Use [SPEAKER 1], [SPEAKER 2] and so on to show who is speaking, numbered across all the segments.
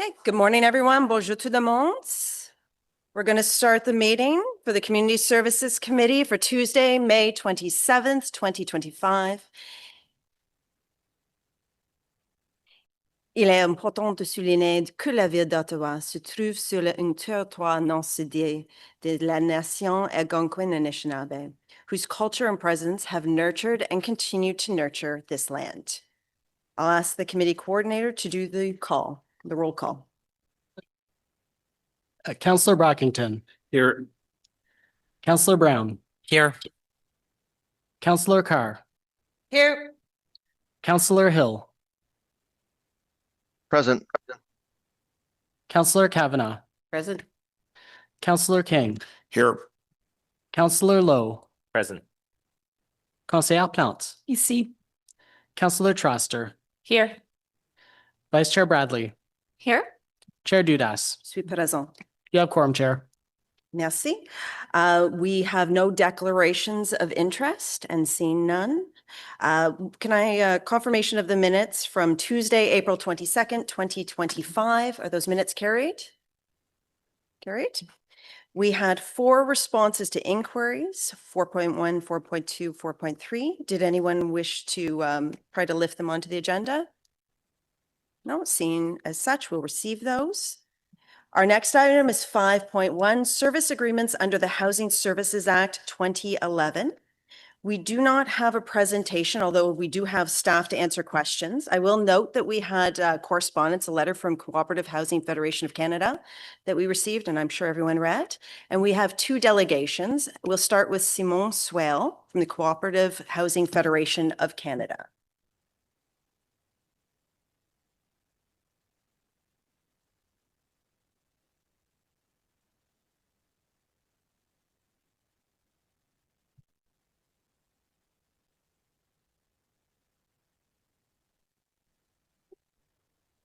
[SPEAKER 1] Okay, good morning, everyone. Bonjour tout le monde. We're going to start the meeting for the Community Services Committee for Tuesday, May 27th, 2025. Il est important de souligner que la ville d'Ottawa se trouve sur un territoire non cédé de la nation Algonquin Anishinaabe, whose culture and presence have nurtured and continue to nurture this land. I'll ask the committee coordinator to do the roll call.
[SPEAKER 2] Councillor Brockington.
[SPEAKER 3] Here.
[SPEAKER 2] Councillor Brown.
[SPEAKER 3] Here.
[SPEAKER 2] Councillor Carr.
[SPEAKER 1] Here.
[SPEAKER 2] Councillor Hill.
[SPEAKER 4] Present.
[SPEAKER 2] Councillor Kavanagh.
[SPEAKER 1] Present.
[SPEAKER 2] Councillor King.
[SPEAKER 3] Here.
[SPEAKER 2] Councillor Lowe.
[SPEAKER 3] Present.
[SPEAKER 2] Conseillère Plante.
[SPEAKER 5] Ici.
[SPEAKER 2] Councillor Troster.
[SPEAKER 5] Here.
[SPEAKER 2] Vice Chair Bradley.
[SPEAKER 5] Here.
[SPEAKER 2] Chair Dudas.
[SPEAKER 1] Suis présent.
[SPEAKER 2] You have quorum, Chair.
[SPEAKER 1] Merci. We have no declarations of interest and seeing none. Can I confirmation of the minutes from Tuesday, April 22nd, 2025? Are those minutes carried? Carried. We had 4 responses to inquiries, 4.1, 4.2, 4.3. Did anyone wish to try to lift them onto the agenda? No, seeing as such, we'll receive those. Our next item is 5.1, service agreements under the Housing Services Act 2011. We do not have a presentation, although we do have staff to answer questions. I will note that we had correspondence, a letter from Cooperative Housing Federation of Canada that we received, and I'm sure everyone read. And we have 2 delegations. We'll start with Simon Swell from the Cooperative Housing Federation of Canada.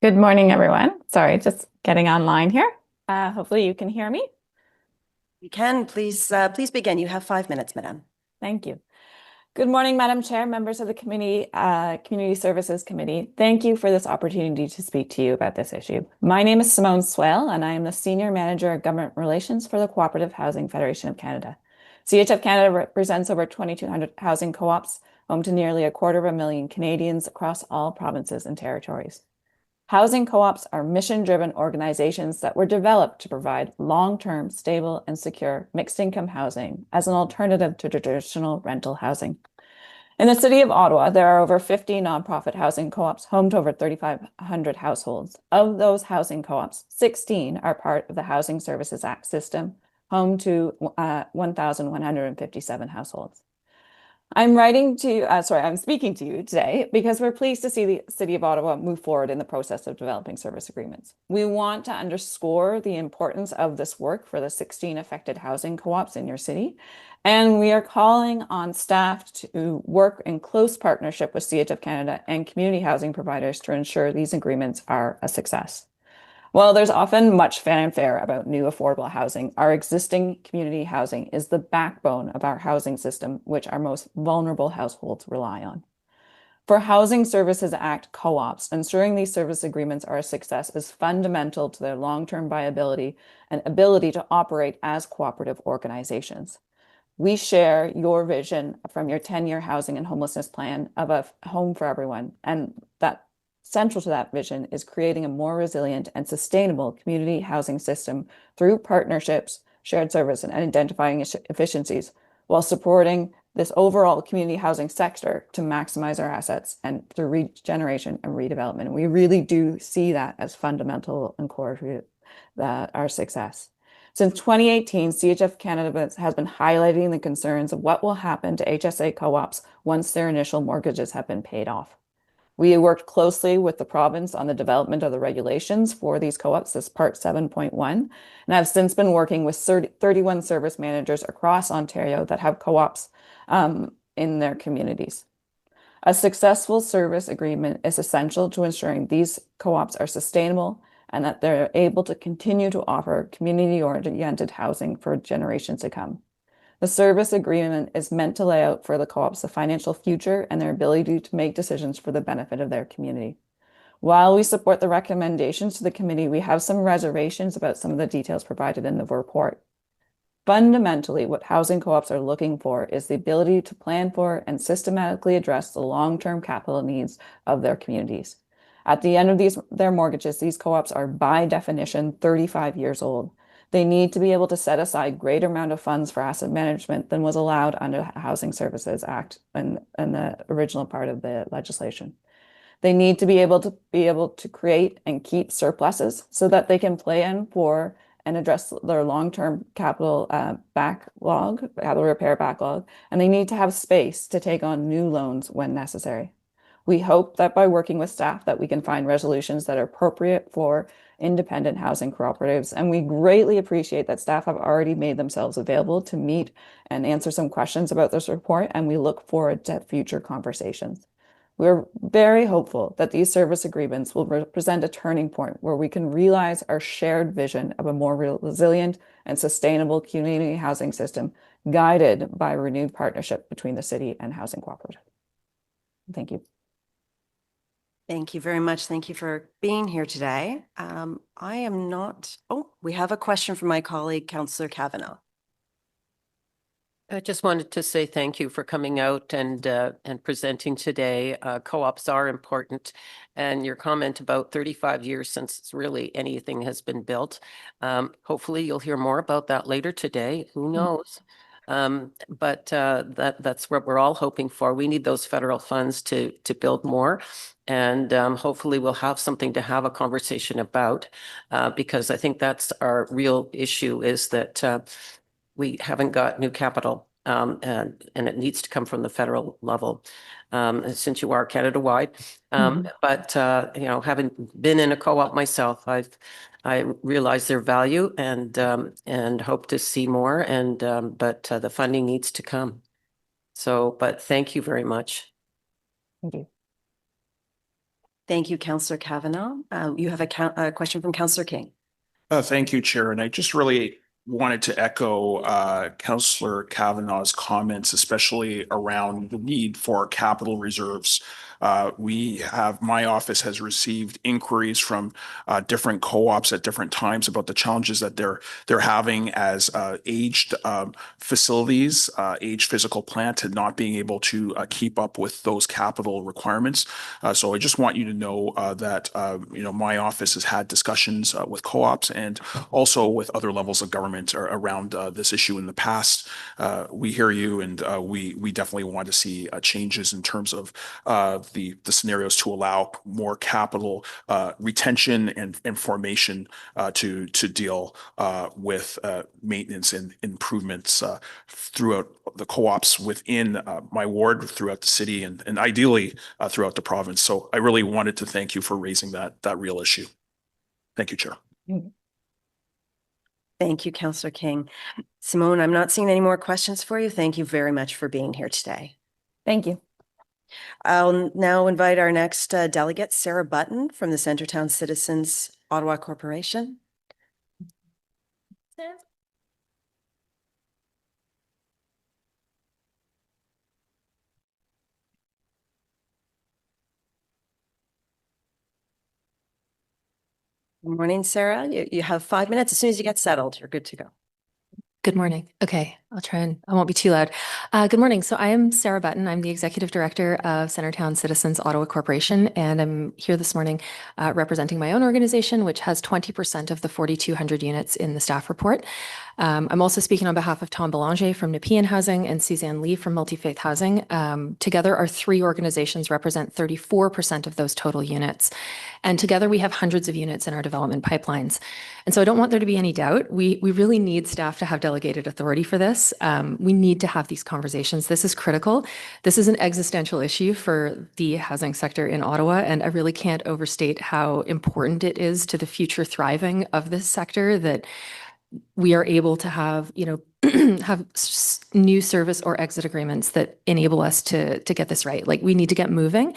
[SPEAKER 5] Good morning, everyone. Sorry, just getting online here. Hopefully you can hear me.
[SPEAKER 1] You can, please begin. You have 5 minutes, madam.
[SPEAKER 5] Thank you. Good morning, Madam Chair, members of the Community Services Committee. Thank you for this opportunity to speak to you about this issue. My name is Simone Swale, and I am the Senior Manager of Government Relations for the Cooperative Housing Federation of Canada. CHF Canada represents over 2,200 housing co-ops, home to nearly 250,000 Canadians across all provinces and territories. Housing co-ops are mission-driven organizations that were developed to provide long-term, stable, and secure mixed-income housing as an alternative to traditional rental housing. In the city of Ottawa, there are over 50 nonprofit housing co-ops, home to over 3,500 households. Of those housing co-ops, 16 are part of the Housing Services Act system, home to 1,157 households. I'm speaking to you today because we're pleased to see the City of Ottawa move forward in the process of developing service agreements. We want to underscore the importance of this work for the 16 affected housing co-ops in your city, and we are calling on staff to work in close partnership with CHF Canada and community housing providers to ensure these agreements are a success. While there's often much fanfare about new affordable housing, our existing community housing is the backbone of our housing system, which our most vulnerable households rely on. For Housing Services Act co-ops, ensuring these service agreements are a success is fundamental to their long-term viability and ability to operate as cooperative organizations. We share your vision from your 10-year housing and homelessness plan of a home for everyone, and that central to that vision is creating a more resilient and sustainable community housing system through partnerships, shared service, and identifying efficiencies, while supporting this overall community housing sector to maximize our assets and through regeneration and redevelopment. We really do see that as fundamental and core to our success. Since 2018, CHF Canada has been highlighting the concerns of what will happen to HSA co-ops once their initial mortgages have been paid off. We worked closely with the province on the development of the regulations for these co-ops as Part 7.1, and have since been working with 31 service managers across Ontario that have co-ops in their communities. A successful service agreement is essential to ensuring these co-ops are sustainable and that they're able to continue to offer community-oriented housing for generations to come. The service agreement is meant to lay out for the co-ops the financial future and their ability to make decisions for the benefit of their community. While we support the recommendations to the committee, we have some reservations about some of the details provided in the report. Fundamentally, what housing co-ops are looking for is the ability to plan for and systematically address the long-term capital needs of their communities. At the end of their mortgages, these co-ops are by definition 35 years old. They need to be able to set aside greater amount of funds for asset management than was allowed under the Housing Services Act and the original part of the legislation. They need to be able to create and keep surpluses so that they can plan for and address their long-term capital capital repair backlog, and they need to have space to take on new loans when necessary. We hope that by working with staff that we can find resolutions that are appropriate for independent housing cooperatives, and we greatly appreciate that staff have already made themselves available to meet and answer some questions about this report, and we look forward to future conversations. We're very hopeful that these service agreements will represent a turning point where we can realize our shared vision of a more resilient and sustainable community housing system guided by a renewed partnership between the city and housing cooperative. Thank you.
[SPEAKER 1] Thank you very much. Thank you for being here today. We have a question from my colleague, Councillor Kavanaugh.
[SPEAKER 3] I just wanted to say thank you for coming out and presenting today. Co-ops are important, and your comment about 35 years since really anything has been built. Hopefully you'll hear more about that later today. Who knows? But that's what we're all hoping for. We need those federal funds to build more. And hopefully we'll have something to have a conversation about, because I think that's our real issue, is that we haven't got new capital, and it needs to come from the federal level, since you are Canada-wide. But having been in a co-op myself, I realize their value and hope to see more. But the funding needs to come. But thank you very much.
[SPEAKER 5] Thank you.
[SPEAKER 1] Thank you, Councillor Kavanaugh. You have a question from Councillor King.
[SPEAKER 4] Thank you, Chair. And I just really wanted to echo Councillor Kavanaugh's comments, especially around the need for capital reserves. My office has received inquiries from different co-ops at different times about the challenges that they're having as aged facilities, aged physical plant, and not being able to keep up with those capital requirements. So I just want you to know that my office has had discussions with co-ops and also with other levels of government around this issue in the past. We hear you, and we definitely want to see changes in terms of the scenarios to allow more capital retention and formation to deal with maintenance and improvements throughout the co-ops within my ward, throughout the city, and ideally throughout the province. So I really wanted to thank you for raising that real issue. Thank you, Chair.
[SPEAKER 1] Thank you, Councillor King. Simone, I'm not seeing any more questions for you. Thank you very much for being here today.
[SPEAKER 5] Thank you.
[SPEAKER 1] I'll now invite our next delegate, Sarah Button from the Centretown Citizens Ottawa Corporation. Good morning, Sarah. You have 5 minutes. As soon as you get settled, you're good to go.
[SPEAKER 6] Good morning. Okay, I won't be too loud. Good morning. So I am Sarah Button. I'm the Executive Director of Centretown Citizens Ottawa Corporation, and I'm here this morning representing my own organization, which has 20% of the 4,200 units in the staff report. I'm also speaking on behalf of Tom Belanger from Nepean Housing and Suzanne Lee from Multi-Faith Housing. Together, our three organizations represent 34% of those total units. And together, we have hundreds of units in our development pipelines. And so I don't want there to be any doubt. We really need staff to have delegated authority for this. We need to have these conversations. This is critical. This is an existential issue for the housing sector in Ottawa, and I really can't overstate how important it is to the future thriving of this sector that we are able to have, have new service or exit agreements that enable us to get this right. Like, we need to get moving.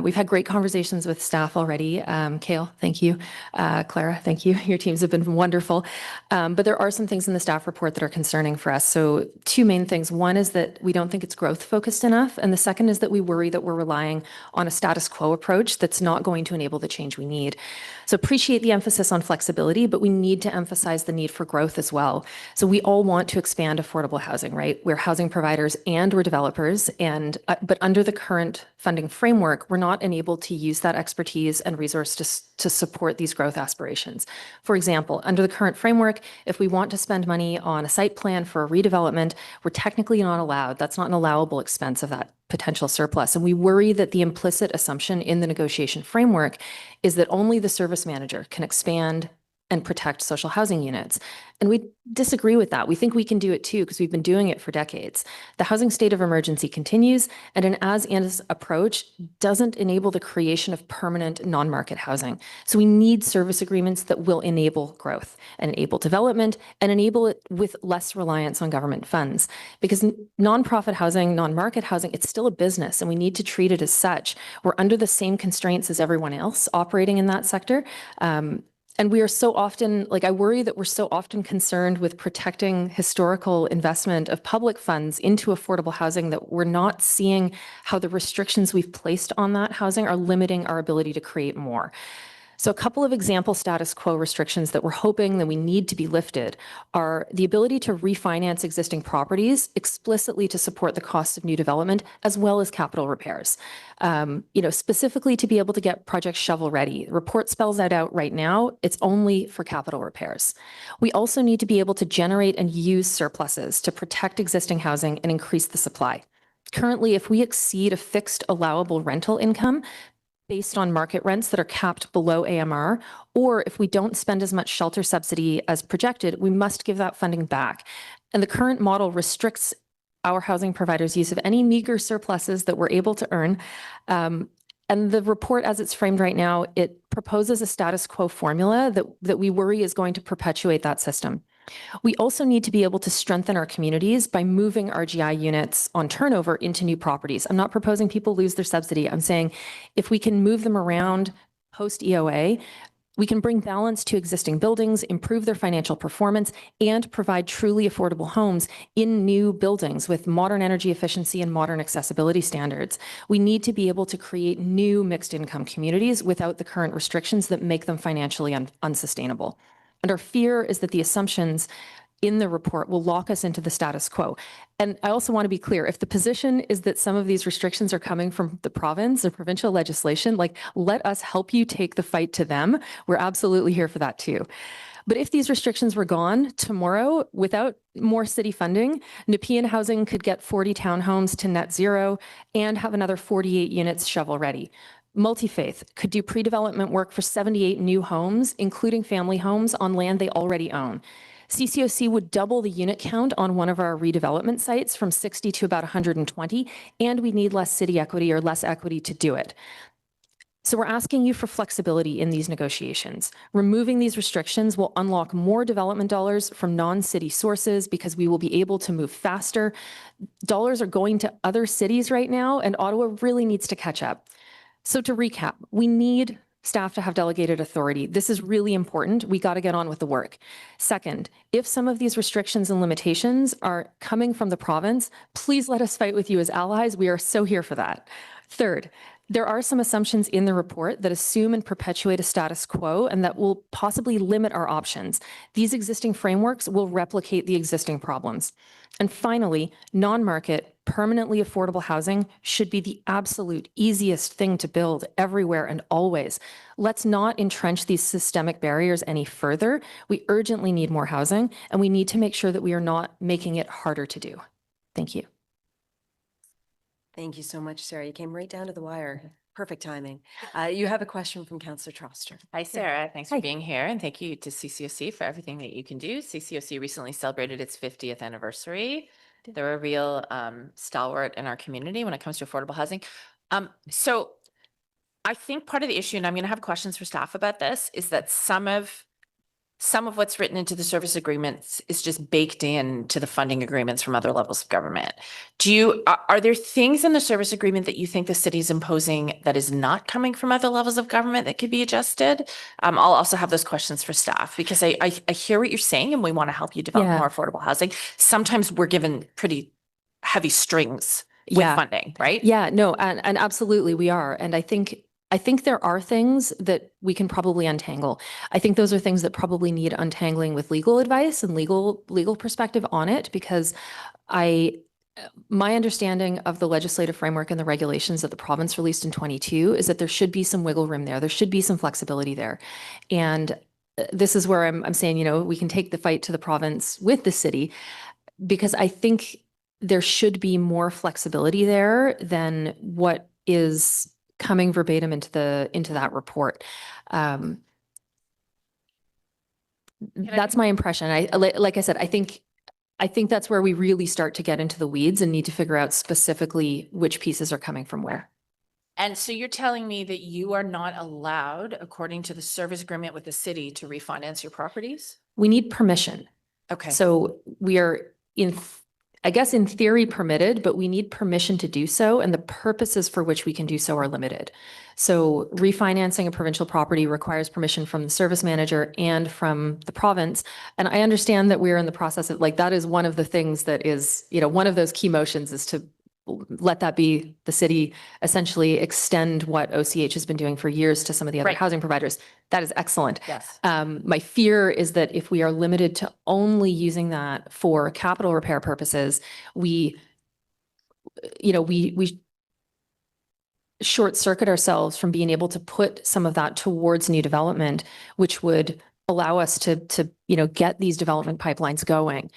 [SPEAKER 6] We've had great conversations with staff already. Kale, thank you. Clara, thank you. Your teams have been wonderful. But there are some things in the staff report that are concerning for us. So two main things. One is that we don't think it's growth focused enough. And the second is that we worry that we're relying on a status quo approach that's not going to enable the change we need. So appreciate the emphasis on flexibility, but we need to emphasize the need for growth as well. So we all want to expand affordable housing, right? We're housing providers and we're developers, and but under the current funding framework, we're not enabled to use that expertise and resource to support these growth aspirations. For example, under the current framework, if we want to spend money on a site plan for a redevelopment, we're technically not allowed. That's not an allowable expense of that potential surplus. And we worry that the implicit assumption in the negotiation framework is that only the service manager can expand and protect social housing units. And we disagree with that. We think we can do it too, because we've been doing it for decades. The housing state of emergency continues, and an as-is approach doesn't enable the creation of permanent non-market housing. So we need service agreements that will enable growth and enable development and enable it with less reliance on government funds. Because nonprofit housing, non-market housing, it's still a business, and we need to treat it as such. We're under the same constraints as everyone else operating in that sector. And we are so often, like, I worry that we're so often concerned with protecting historical investment of public funds into affordable housing that we're not seeing how the restrictions we've placed on that housing are limiting our ability to create more. So a couple of example status quo restrictions that we're hoping that we need to be lifted are the ability to refinance existing properties explicitly to support the cost of new development, as well as capital repairs. Specifically to be able to get projects shovel ready. The report spells that out right now. It's only for capital repairs. We also need to be able to generate and use surpluses to protect existing housing and increase the supply. Currently, if we exceed a fixed allowable rental income, based on market rents that are capped below AMR, or if we don't spend as much shelter subsidy as projected, we must give that funding back. And the current model restricts our housing providers' use of any meager surpluses that we're able to earn. And the report, as it's framed right now, it proposes a status quo formula that we worry is going to perpetuate that system. We also need to be able to strengthen our communities by moving RGI units on turnover into new properties. I'm not proposing people lose their subsidy. I'm saying if we can move them around post EOA, we can bring balance to existing buildings, improve their financial performance, and provide truly affordable homes in new buildings with modern energy efficiency and modern accessibility standards. We need to be able to create new mixed income communities without the current restrictions that make them financially unsustainable. And our fear is that the assumptions in the report will lock us into the status quo. And I also want to be clear, if the position is that some of these restrictions are coming from the province or provincial legislation, like, let us help you take the fight to them. We're absolutely here for that too. But if these restrictions were gone tomorrow without more city funding, Nepean Housing could get 40 townhomes to net zero and have another 48 units shovel ready. Multi-Faith could do pre-development work for 78 new homes, including family homes on land they already own. CCOC would double the unit count on one of our redevelopment sites from 60 to about 120, and we need less city equity or less equity to do it. So we're asking you for flexibility in these negotiations. Removing these restrictions will unlock more development dollars from non-city sources because we will be able to move faster. Dollars are going to other cities right now, and Ottawa really needs to catch up. So to recap, we need staff to have delegated authority. This is really important. We got to get on with the work. Second, if some of these restrictions and limitations are coming from the province, please let us fight with you as allies. We are so here for that. Third, there are some assumptions in the report that assume and perpetuate a status quo and that will possibly limit our options. These existing frameworks will replicate the existing problems. And finally, non-market, permanently affordable housing should be the absolute easiest thing to build everywhere and always. Let's not entrench these systemic barriers any further. We urgently need more housing, and we need to make sure that we are not making it harder to do. Thank you.
[SPEAKER 1] Thank you so much, Sarah. You came right down to the wire. Perfect timing. You have a question from Councillor Troster.
[SPEAKER 7] Hi, Sarah. Thanks
[SPEAKER 6] Hi.
[SPEAKER 7] for being here. And thank you to CCOC for everything that you can do. CCOC recently celebrated its 50th anniversary. They're a real stalwart in our community when it comes to affordable housing. So I think part of the issue, and I'm going to have questions for staff about this, is that some of some of what's written into the service agreements is just baked in to the funding agreements from other levels of government. Are there things in the service agreement that you think the city is imposing that is not coming from other levels of government that could be adjusted? I'll also have those questions for staff because I hear what you're saying and we want to help you develop
[SPEAKER 6] Yeah.
[SPEAKER 7] more affordable housing. Sometimes we're given pretty heavy strings with
[SPEAKER 6] Yeah.
[SPEAKER 7] funding, right?
[SPEAKER 6] Yeah, no, and absolutely we are. And I think there are things that we can probably untangle. I think those are things that probably need untangling with legal advice and legal perspective on it, because my understanding of the legislative framework and the regulations that the province released in 22 is that there should be some wiggle room there. There should be some flexibility there. And this is where I'm saying, we can take the fight to the province with the city, because I think there should be more flexibility there than what is coming verbatim into that report. That's my impression. Like I said, I think that's where we really start to get into the weeds and need to figure out specifically which pieces are coming from where.
[SPEAKER 7] And so you're telling me that you are not allowed, according to the service agreement with the city, to refinance your properties?
[SPEAKER 6] We need permission.
[SPEAKER 7] Okay.
[SPEAKER 6] So we are I guess in theory permitted, but we need permission to do so, and the purposes for which we can do so are limited. So refinancing a provincial property requires permission from the service manager and from the province. And I understand that we're in the process of, that is one of the things that is, one of those key motions is to let that be the city essentially extend what OCH has been doing for years to some of the other
[SPEAKER 7] Right.
[SPEAKER 6] housing providers. That is excellent.
[SPEAKER 7] Yes.
[SPEAKER 6] My fear is that if we are limited to only using that for capital repair purposes, we short circuit ourselves from being able to put some of that towards new development, which would allow us to get these development pipelines going.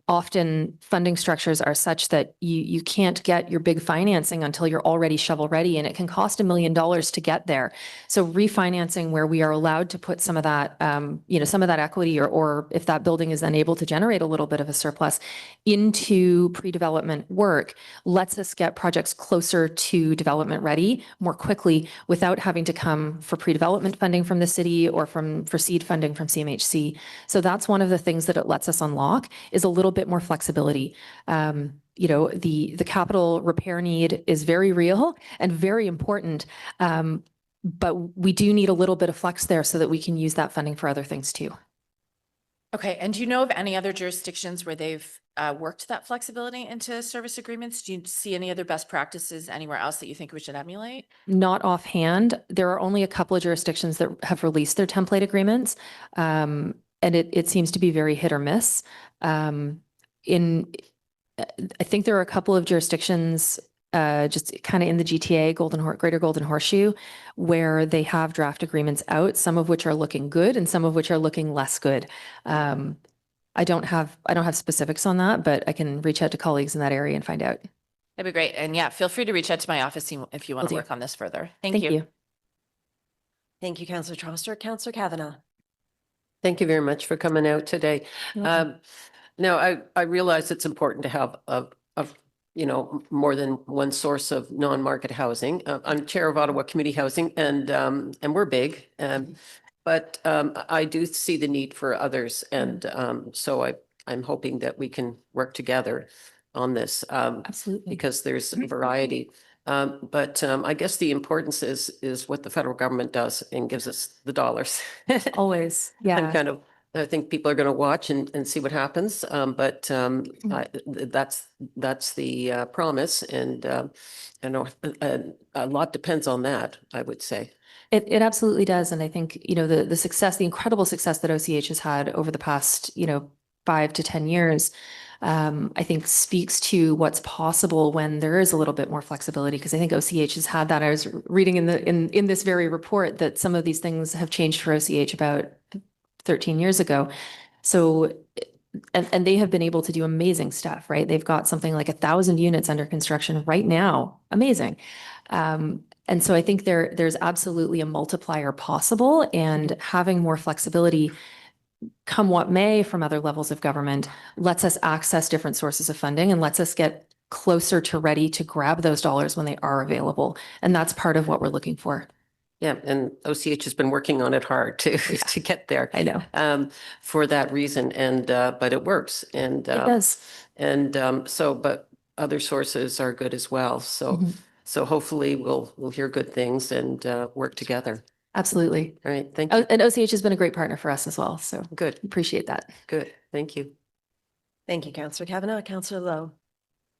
[SPEAKER 6] Often funding structures are such that you can't get your big financing until you're already shovel ready, and it can cost $1 million to get there. So refinancing where we are allowed to put some of that, some of that equity, or if that building is then able to generate a little bit of a surplus into pre-development work, lets us get projects closer to development ready more quickly without having to come for pre-development funding from the city or for seed funding from CMHC. So that's one of the things that it lets us unlock, is a little bit more flexibility. The capital repair need is very real and very important. But we do need a little bit of flex there so that we can use that funding for other things too.
[SPEAKER 7] Okay. And do you know of any other jurisdictions where they've worked that flexibility into service agreements? Do you see any other best practices anywhere else that you think we should emulate?
[SPEAKER 6] Not offhand. There are only a couple of jurisdictions that have released their template agreements. And it seems to be very hit or miss. I think there are a couple of jurisdictions just kind of in the GTA, Greater Golden Horseshoe, where they have draft agreements out, some of which are looking good and some of which are looking less good. I don't have specifics on that, but I can reach out to colleagues in that area and find out.
[SPEAKER 7] That'd be great. And yeah, feel free to reach out to my office if you want
[SPEAKER 6] Will
[SPEAKER 7] to
[SPEAKER 6] do.
[SPEAKER 7] work on this further. Thank
[SPEAKER 6] Thank
[SPEAKER 7] you.
[SPEAKER 6] you.
[SPEAKER 1] Thank you, Councillor Troster. Councillor Kavanagh.
[SPEAKER 8] Thank you very much for coming out today. Now, I realize it's important to have more than one source of non-market housing. I'm chair of Ottawa Community Housing, and we're big. But I do see the need for others, and so I'm hoping that we can work together on this.
[SPEAKER 6] Absolutely.
[SPEAKER 8] Because there's a variety. But I guess the importance is what the federal government does and gives us the dollars.
[SPEAKER 6] Always.
[SPEAKER 8] I'm
[SPEAKER 6] Yeah.
[SPEAKER 8] I think people are going to watch and see what happens. But that's the promise, and I know a lot depends on that, I would say.
[SPEAKER 6] It absolutely does. And I think, the success, the incredible success that OCH has had over the past, 5 to 10 years, I think speaks to what's possible when there is a little bit more flexibility, because I think OCH has had that. I was reading in this very report that some of these things have changed for OCH about 13 years ago. So, and they have been able to do amazing stuff, right? They've got something like 1,000 units under construction right now. Amazing. And so I think there's absolutely a multiplier possible, and having more flexibility, come what may, from other levels of government, lets us access different sources of funding and lets us get closer to ready to grab those dollars when they are available. And that's part of what we're looking for.
[SPEAKER 8] Yeah, and OCH has been working on it hard to get there.
[SPEAKER 6] I know.
[SPEAKER 8] For that reason, and but it works, and
[SPEAKER 6] It does.
[SPEAKER 8] but other sources are good as well. So
[SPEAKER 6] Mhm.
[SPEAKER 8] so hopefully we'll hear good things and work together.
[SPEAKER 6] Absolutely.
[SPEAKER 8] All right, thank
[SPEAKER 6] Oh,
[SPEAKER 8] you.
[SPEAKER 6] and OCH has been a great partner for us as well. So
[SPEAKER 8] Good,
[SPEAKER 6] appreciate that.
[SPEAKER 8] good. Thank you.
[SPEAKER 1] Thank you, Councillor Kavanaugh. Councillor Lowe.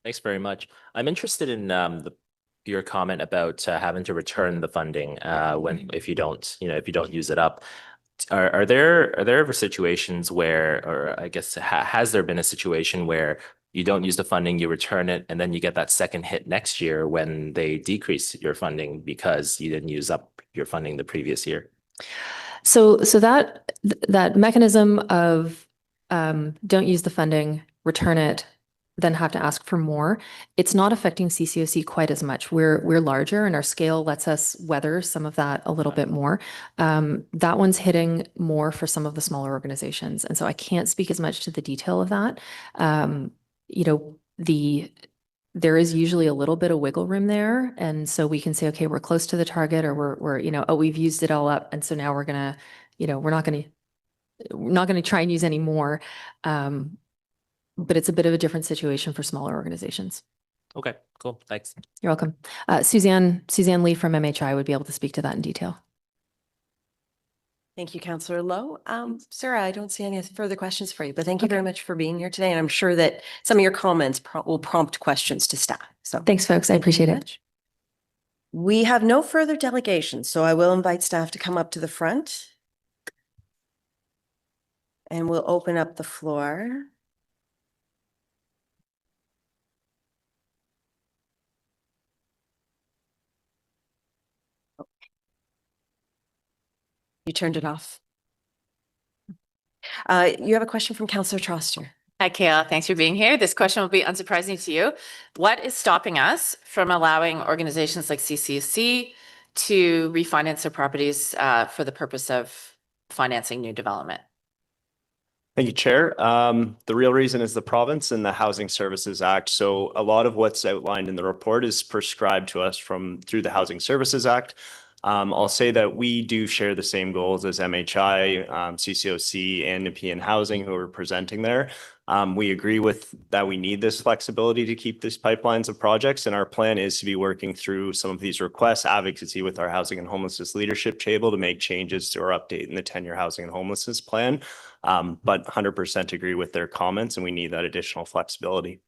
[SPEAKER 9] Thanks very much. I'm interested in your comment about having to return the funding when if you don't, if you don't use it up. Are there ever situations where, or I guess has there been a situation where you don't use the funding, you return it, and then you get that second hit next year when they decrease your funding because you didn't use up your funding the previous year?
[SPEAKER 6] So that mechanism of don't use the funding, return it, then have to ask for more. It's not affecting CCOC quite as much. We're larger and our scale lets us weather some of that a little bit more. That one's hitting more for some of the smaller organizations. And so I can't speak as much to the detail of that. There is usually a little bit of wiggle room there. And so we can say, okay, we're close to the target, or we're, oh, we've used it all up. And so now we're gonna, we're not gonna try and use any more. But it's a bit of a different situation for smaller organizations.
[SPEAKER 9] Okay, cool. Thanks.
[SPEAKER 6] You're welcome. Suzanne Lee from MHI would be able to speak to that in detail.
[SPEAKER 1] Thank you, Councillor Lowe. Sarah, I don't see any further questions for you, but thank you very much for being here today. And I'm sure that some of your comments will prompt questions to staff. So
[SPEAKER 6] Thanks, folks. I
[SPEAKER 1] thank you
[SPEAKER 6] appreciate
[SPEAKER 1] very
[SPEAKER 6] it.
[SPEAKER 1] much. We have no further delegations, so I will invite staff to come up to the front. And we'll open up the floor. You turned it off. You have a question from Councillor Troster.
[SPEAKER 7] Hi, Kayla. Thanks for being here. This question will be unsurprising to you. What is stopping us from allowing organizations like CCC to refinance their properties for the purpose of financing new development?
[SPEAKER 10] Thank you, Chair. The real reason is the province and the Housing Services Act. So a lot of what's outlined in the report is prescribed to us through the Housing Services Act. I'll say that we do share the same goals as MHI, CCOC, and Nepean Housing, who are presenting there. We agree with that we need this flexibility to keep these pipelines of projects, and our plan is to be working through some of these requests, advocacy with our Housing and Homelessness Leadership Table to make changes to our update in the 10-year Housing and Homelessness Plan. But 100% agree with their comments, and we need that additional flexibility.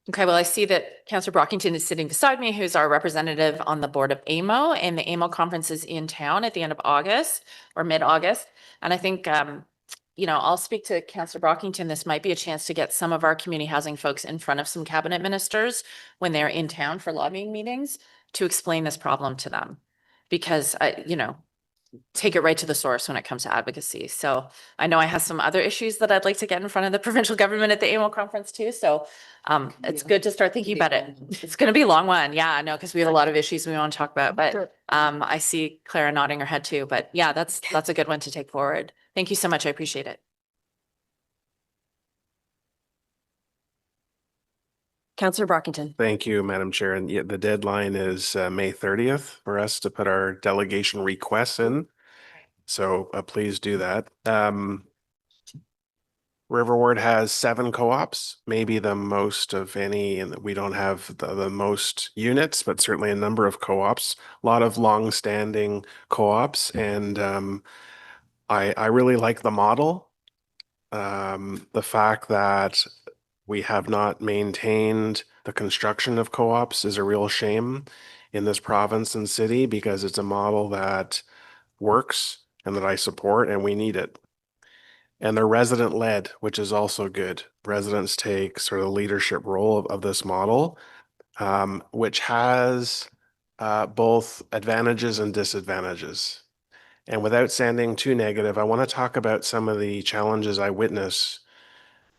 [SPEAKER 7] Okay, well, I see that Councillor Brockington is sitting beside me, who's our representative on the board of AMO, and the AMO conference is in town at the end of August or mid-August. And I think, I'll speak to Councillor Brockington. This might be a chance to get some of our community housing folks in front of some cabinet ministers when they're in town for lobbying meetings to explain this problem to them. Because, take it right to the source when it comes to advocacy. So I know I have some other issues that I'd like to get in front of the provincial government at the AMO conference too. So it's good to start thinking about it. It's going to be a long one. Yeah, I know, because we have a lot of issues we want to talk about, but I see Clara nodding her head too. But yeah, that's a good one to take forward. Thank you so much. I appreciate it.
[SPEAKER 1] Councillor Brockington.
[SPEAKER 11] Thank you, Madam Chair. And yeah, the deadline is May 30th for us to put our delegation requests in. So please do that. River Ward has 7 co-ops, maybe the most of any, and we don't have the most units, but certainly a number of co-ops, a lot of long-standing co-ops. And I really like the model. The fact that we have not maintained the construction of co-ops is a real shame in this province and city, because it's a model that works and that I support, and we need it. And they're resident led, which is also good. Residents take sort of the leadership role of this model, which has both advantages and disadvantages. And without sounding too negative, I want to talk about some of the challenges I witness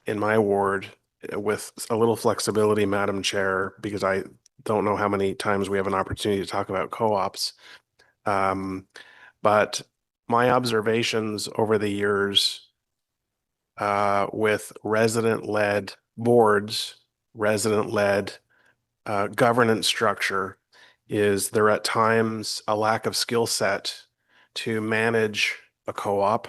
[SPEAKER 11] in my ward with a little flexibility, Madam Chair, because I don't know how many times we have an opportunity to talk about co-ops. But my observations over the years with resident-led boards, resident-led governance structure is there at times a lack of skill set to manage a co-op,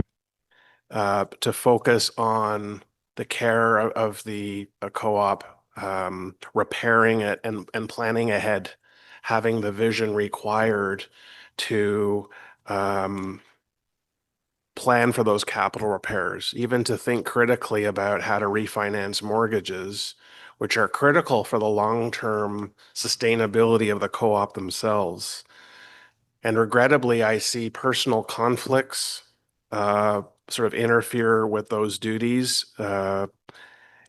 [SPEAKER 11] to focus on the care of the co-op, repairing it and planning ahead, having the vision required to plan for those capital repairs, even to think critically about how to refinance mortgages, which are critical for the long-term sustainability of the co-op themselves. And regrettably, I see personal conflicts sort of interfere with those duties. And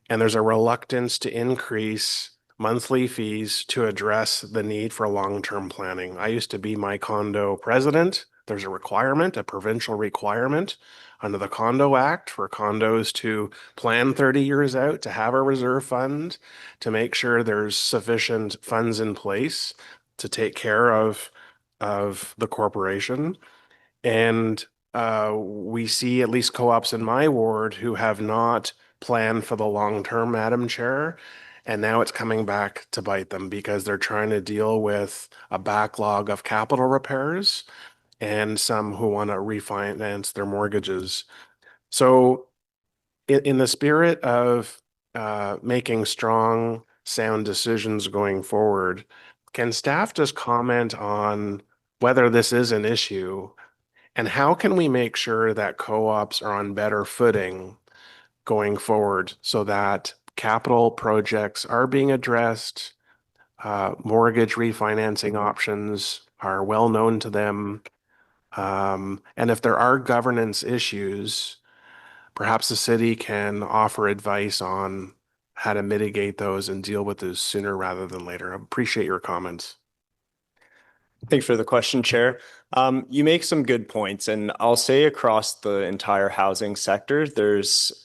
[SPEAKER 11] there's a reluctance to increase monthly fees to address the need for long-term planning. I used to be my condo president. There's a requirement, a provincial requirement under the Condo Act for condos to plan 30 years out, to have a reserve fund, to make sure there's sufficient funds in place to take care of the corporation. And we see at least co-ops in my ward who have not planned for the long term, Madam Chair. And now it's coming back to bite them because they're trying to deal with a backlog of capital repairs and some who want to refinance their mortgages. So in the spirit of making strong, sound decisions going forward, can staff just comment on whether this is an issue and how can we make sure that co-ops are on better footing going forward so that capital projects are being addressed, mortgage refinancing options are well known to them, and if there are governance issues, perhaps the city can offer advice on how to mitigate those and deal with those sooner rather than later. I appreciate your comments.
[SPEAKER 10] Thanks for the question, Chair. You make some good points, and I'll say across the entire housing sector, there's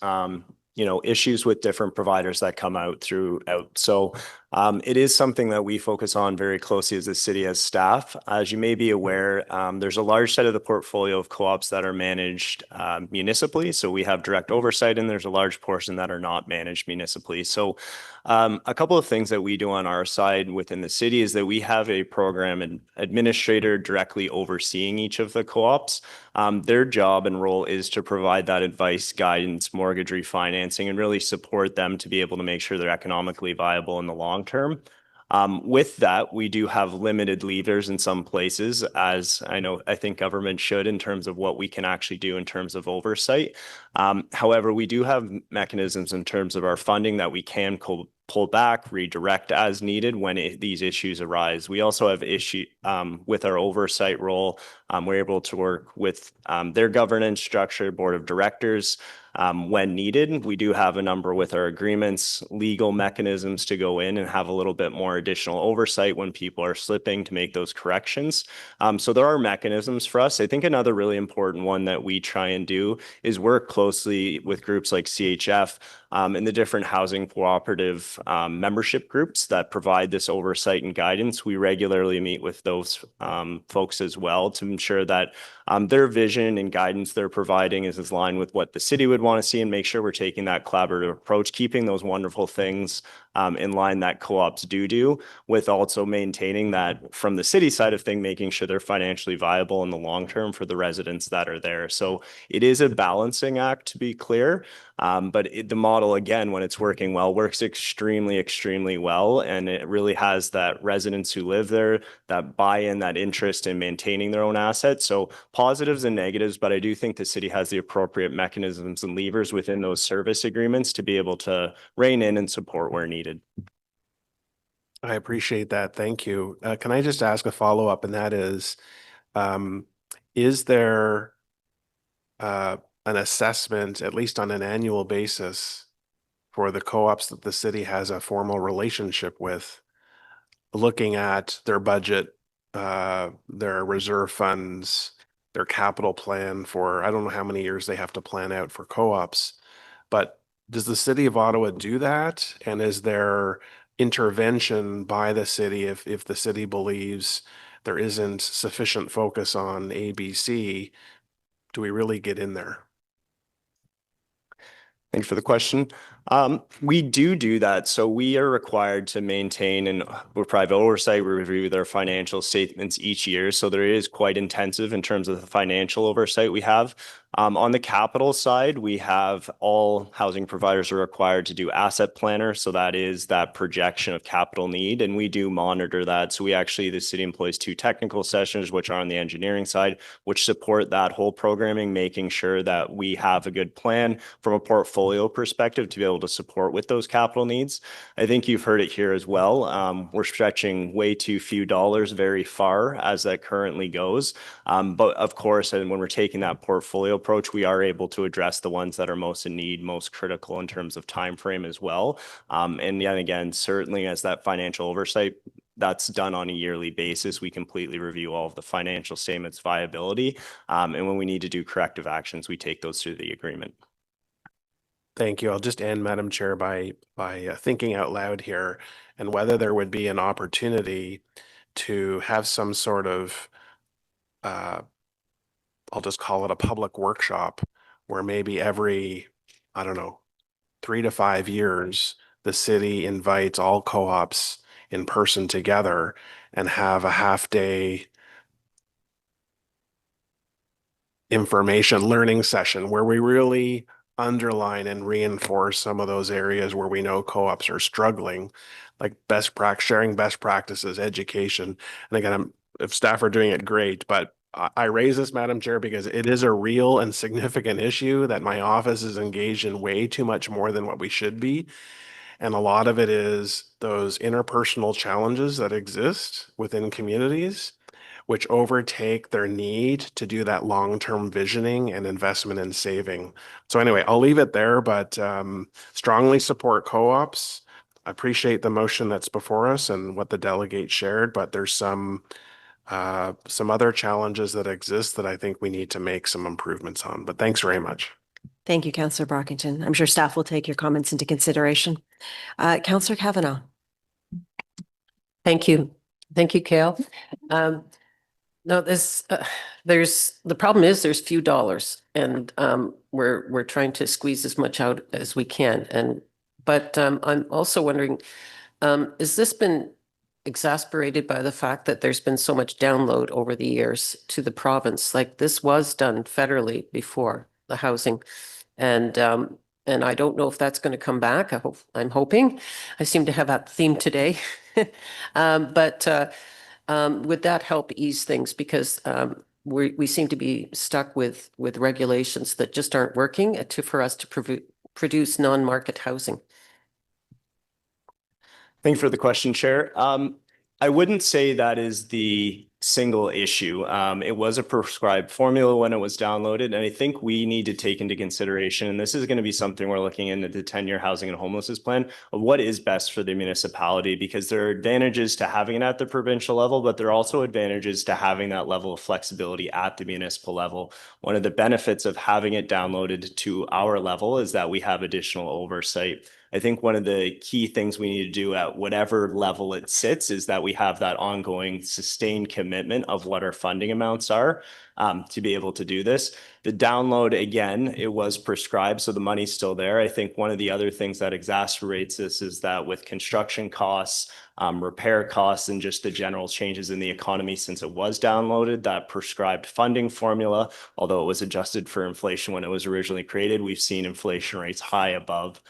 [SPEAKER 10] issues with different providers that come out throughout. So it is something that we focus on very closely as a city, as staff. As you may be aware, there's a large set of the portfolio of co-ops that are managed municipally. So we have direct oversight, and there's a large portion that are not managed municipally. So a couple of things that we do on our side within the city is that we have a program and administrator directly overseeing each of the co-ops. Their job and role is to provide that advice, guidance, mortgage refinancing, and really support them to be able to make sure they're economically viable in the long term. With that, we do have limited levers in some places, as I think government should, in terms of what we can actually do in terms of oversight. However, we do have mechanisms in terms of our funding that we can pull back, redirect as needed when these issues arise. We also have issue with our oversight role. We're able to work with their governance structure, board of directors, when needed. We do have a number with our agreements, legal mechanisms to go in and have a little bit more additional oversight when people are slipping to make those corrections. So there are mechanisms for us. I think another really important one that we try and do is work closely with groups like CHF and the different housing cooperative membership groups that provide this oversight and guidance. We regularly meet with those folks as well to ensure that their vision and guidance they're providing is in line with what the city would want to see, and make sure we're taking that collaborative approach, keeping those wonderful things in line that co-ops do, with also maintaining that from the city side of things, making sure they're financially viable in the long term for the residents that are there. So it is a balancing act, to be clear. But the model, again, when it's working well, works extremely, extremely well. And it really has that residents who live there, that buy-in, that interest in maintaining their own assets. So positives and negatives, but I do think the city has the appropriate mechanisms and levers within those service agreements to be able to rein in and support where needed.
[SPEAKER 11] I appreciate that. Thank you. Can I just ask a follow-up? And that is there an assessment, at least on an annual basis, for the co-ops that the city has a formal relationship with, looking at their budget, their reserve funds, their capital plan for, I don't know how many years they have to plan out for co-ops, but does the city of Ottawa do that? And is there intervention by the city if the city believes there isn't sufficient focus on ABC? Do we really get in there?
[SPEAKER 10] Thanks for the question. We do that. So we are required to maintain and we're private oversight. We review their financial statements each year. So there is quite intensive in terms of the financial oversight we have. On the capital side, we have all housing providers are required to do asset planner. So that is that projection of capital need. And we do monitor that. So the city employs 2 technical sessions, which are on the engineering side, which support that whole programming, making sure that we have a good plan from a portfolio perspective to be able to support with those capital needs. I think you've heard it here as well. We're stretching way too few dollars very far as that currently goes. But of course, and when we're taking that portfolio approach, we are able to address the ones that are most in need, most critical in terms of time frame as well. And yet again, certainly as that financial oversight, that's done on a yearly basis. We completely review all of the financial statements viability. And when we need to do corrective actions, we take those through the agreement.
[SPEAKER 11] Thank you. I'll just end, Madam Chair, by thinking out loud here and whether there would be an opportunity to have some sort of, I'll just call it a public workshop where maybe every, I don't know, 3 to 5 years, the city invites all co-ops in person together and have a half-day information learning session where we really underline and reinforce some of those areas where we know co-ops are struggling, like sharing best practices, education. And again, if staff are doing it, great, but I raise this, Madam Chair, because it is a real and significant issue that my office is engaged in way too much more than what we should be. And a lot of it is those interpersonal challenges that exist within communities, which overtake their need to do that long-term visioning and investment in saving. So anyway, I'll leave it there, but strongly support co-ops. I appreciate the motion that's before us and what the delegate shared, but there's some other challenges that exist that I think we need to make some improvements on. But thanks very much.
[SPEAKER 1] Thank you, Councillor Brockington. I'm sure staff will take your comments into consideration. Councillor Kavanaugh.
[SPEAKER 8] Thank you. Thank you, Kale. No, the problem is there's few dollars and we're trying to squeeze as much out as we can. But I'm also wondering, has this been exasperated by the fact that there's been so much download over the years to the province? Like this was done federally before the housing. And I don't know if that's going to come back. I'm hoping. I seem to have that theme today. But would that help ease things? Because we seem to be stuck with regulations that just aren't working for us to produce non-market housing.
[SPEAKER 10] Thank you for the question, Chair. I wouldn't say that is the single issue. It was a prescribed formula when it was downloaded, and I think we need to take into consideration, and this is going to be something we're looking into the 10-year housing and homelessness plan, of what is best for the municipality, because there are advantages to having it at the provincial level, but there are also advantages to having that level of flexibility at the municipal level. One of the benefits of having it downloaded to our level is that we have additional oversight. I think one of the key things we need to do at whatever level it sits is that we have that ongoing sustained commitment of what our funding amounts are to be able to do this. The download, again, it was prescribed, so the money's still there. I think one of the other things that exacerbates this is that with construction costs, repair costs, and just the general changes in the economy since it was downloaded, that prescribed funding formula, although it was adjusted for inflation when it was originally created, we've seen inflation rates high above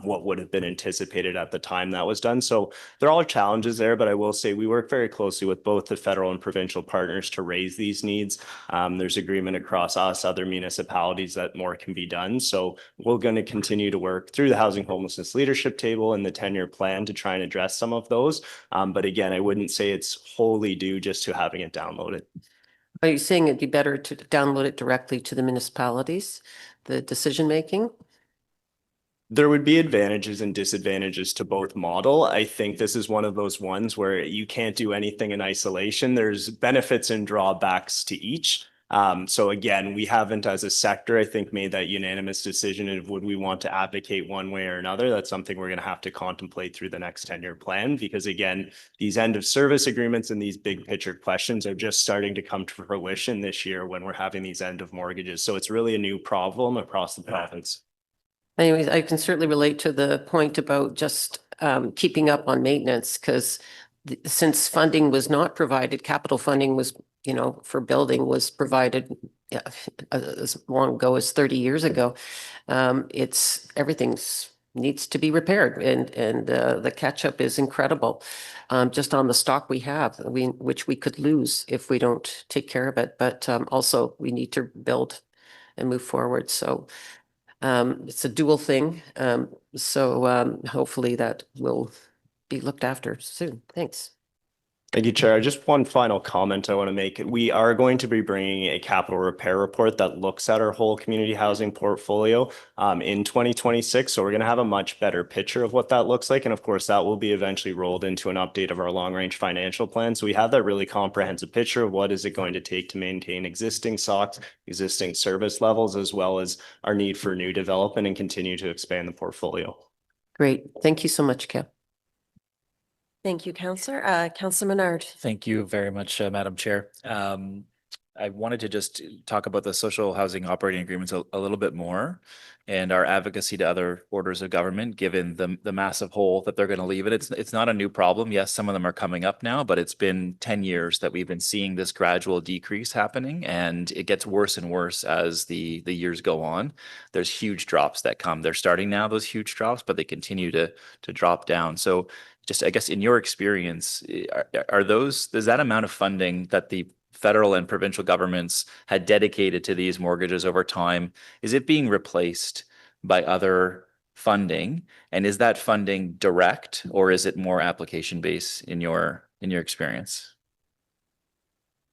[SPEAKER 10] what would have been anticipated at the time that was done. So there are challenges there, but I will say we work very closely with both the federal and provincial partners to raise these needs. There's agreement across us, other municipalities, that more can be done. So we're going to continue to work through the Housing Homelessness Leadership Table and the 10-year plan to try and address some of those. But again, I wouldn't say it's wholly due just to having it downloaded.
[SPEAKER 8] Are you saying it'd be better to download it directly to the municipalities, the decision making?
[SPEAKER 10] There would be advantages and disadvantages to both model. I think this is one of those ones where you can't do anything in isolation. There's benefits and drawbacks to each. So again, we haven't as a sector, I think, made that unanimous decision of would we want to advocate one way or another. That's something we're going to have to contemplate through the next 10-year plan, because again, these end of service agreements and these big picture questions are just starting to come to fruition this year when we're having these end of mortgages. So it's really a new problem across the province.
[SPEAKER 8] Anyways, I can certainly relate to the point about just keeping up on maintenance, because since funding was not provided, capital funding was, for building was provided as long ago as 30 years ago. Everything's needs to be repaired, and the catch-up is incredible. Just on the stock we have, which we could lose if we don't take care of it, but also we need to build and move forward. So it's a dual thing. So hopefully that will be looked after soon. Thanks.
[SPEAKER 10] Thank you, Chair. Just one final comment I want to make. We are going to be bringing a capital repair report that looks at our whole community housing portfolio in 2026. So we're going to have a much better picture of what that looks like. And of course, that will be eventually rolled into an update of our long-range financial plan. So we have that really comprehensive picture of what is it going to take to maintain existing stocks, existing service levels, as well as our need for new development and continue to expand the portfolio.
[SPEAKER 8] Great. Thank you so much, Kev.
[SPEAKER 1] Thank you, Councillor. Councillor Menard.
[SPEAKER 12] Thank you very much, Madam Chair. I wanted to just talk about the social housing operating agreements a little bit more and our advocacy to other orders of government, given the massive hole that they're going to leave it. It's not a new problem. Yes, some of them are coming up now, but it's been 10 years that we've been seeing this gradual decrease happening, and it gets worse and worse as the years go on. There's huge drops that come. They're starting now, those huge drops, but they continue to drop down. So just, I guess, in your experience, does that amount of funding that the federal and provincial governments had dedicated to these mortgages over time, is it being replaced by other funding? And is that funding direct, or is it more application based in your experience?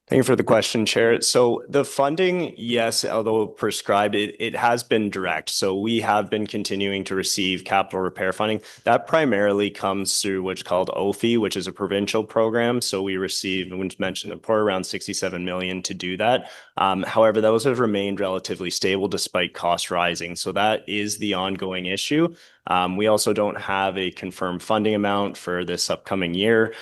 [SPEAKER 10] Thank you for the question, Chair. So the funding, yes, although prescribed, it has been direct. So we have been continuing to receive capital repair funding. That primarily comes through what's called OFI, which is a provincial program. So we received, when mentioned before, around 67 million to do that. However, those have remained relatively stable despite cost rising. So that is the ongoing issue. We also don't have a confirmed funding amount for this upcoming year.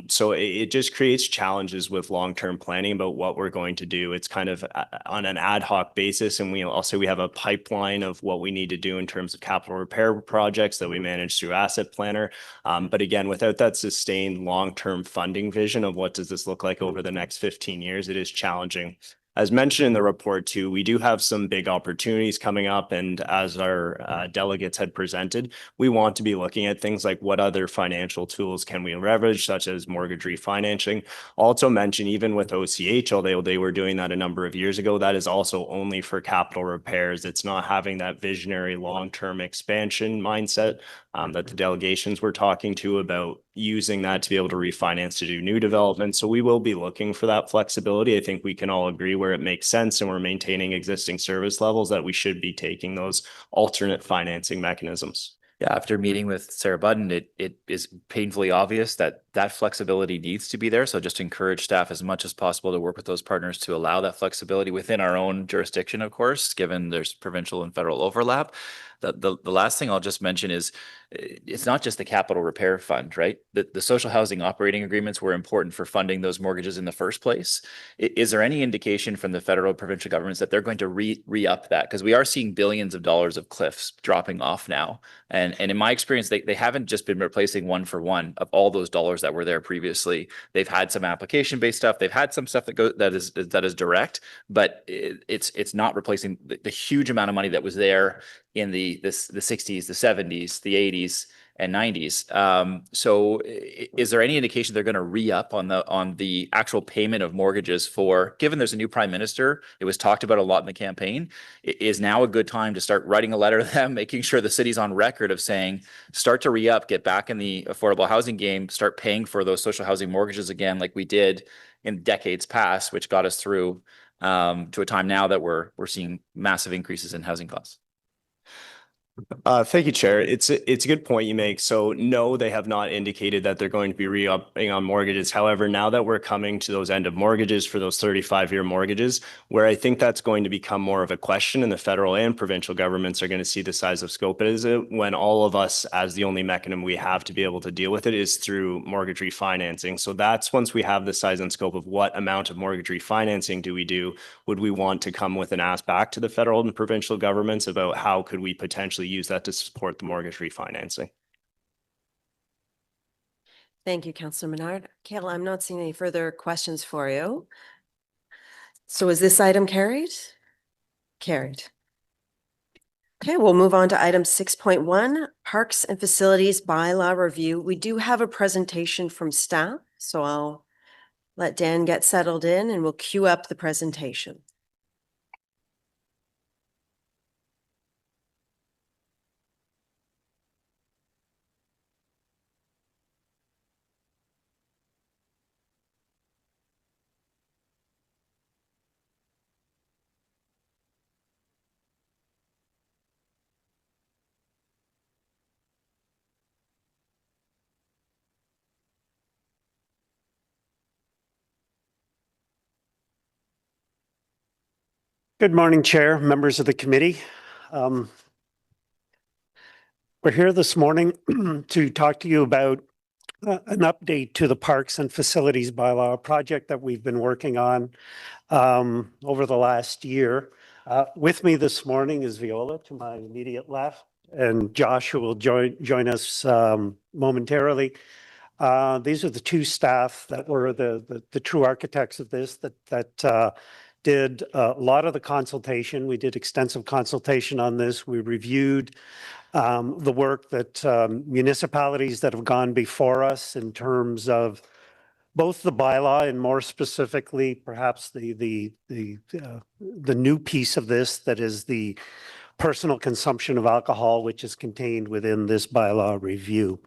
[SPEAKER 10] So it just creates challenges with long-term planning about what we're going to do. It's kind of on an ad hoc basis. And we have a pipeline of what we need to do in terms of capital repair projects that we manage through Asset Planner. But again, without that sustained long-term funding vision of what does this look like over the next 15 years, it is challenging. As mentioned in the report too, we do have some big opportunities coming up, and as our delegates had presented, we want to be looking at things like what other financial tools can we leverage, such as mortgage refinancing. Also mentioned, even with OCH, although they were doing that a number of years ago, that is also only for capital repairs. It's not having that visionary long-term expansion mindset that the delegations were talking to about using that to be able to refinance to do new development. So we will be looking for that flexibility. I think we can all agree where it makes sense and we're maintaining existing service levels that we should be taking those alternate financing mechanisms.
[SPEAKER 12] Yeah, after meeting with Sarah Budden, it is painfully obvious that flexibility needs to be there. So just encourage staff as much as possible to work with those partners to allow that flexibility within our own jurisdiction, of course, given there's provincial and federal overlap. The last thing I'll just mention is it's not just the capital repair fund, right? The social housing operating agreements were important for funding those mortgages in the first place. Is there any indication from the federal and provincial governments that they're going to re-up that? Because we are seeing billions of dollars of cliffs dropping off now. And in my experience, they haven't just been replacing one for one of all those dollars that were there previously. They've had some application-based stuff. They've had some stuff that is direct, but it's not replacing the huge amount of money that was there in the 60s, the 70s, the 80s, and 90s. So is there any indication they're going to re-up on the actual payment of mortgages for, given there's a new prime minister, it was talked about a lot in the campaign, is now a good time to start writing a letter to them, making sure the city's on record of saying, start to re-up, get back in the affordable housing game, start paying for those social housing mortgages again, like we did in decades past, which got us through to a time now that we're seeing massive increases in housing costs.
[SPEAKER 10] Thank you, Chair. It's a good point you make. So no, they have not indicated that they're going to be re-upping on mortgages. However, now that we're coming to those end of mortgages for those 35-year mortgages, where I think that's going to become more of a question, and the federal and provincial governments are going to see the size of scope it is, when all of us, as the only mechanism we have to be able to deal with it, is through mortgage refinancing. So that's once we have the size and scope of what amount of mortgage refinancing do we do, would we want to come with an ask back to the federal and provincial governments about how could we potentially use that to support the mortgage refinancing.
[SPEAKER 1] Thank you, Councillor Menard. Kayla, I'm not seeing any further questions for you. So is this item carried? Carried. Okay, we'll move on to item 6.1, Parks and Facilities Bylaw Review. We do have a presentation from staff, so I'll let Dan get settled in and we'll queue up the presentation.
[SPEAKER 13] Good morning, Chair, members of the committee. We're here this morning to talk to you about an update to the Parks and Facilities Bylaw, a project that we've been working on over the last year. With me this morning is Viola to my immediate left, and Josh, who will join us momentarily. These are the two staff that were the true architects of this that did a lot of the consultation. We did extensive consultation on this. We reviewed the work that municipalities that have gone before us in terms of both the bylaw and more specifically, perhaps the new piece of this that is the personal consumption of alcohol, which is contained within this bylaw review.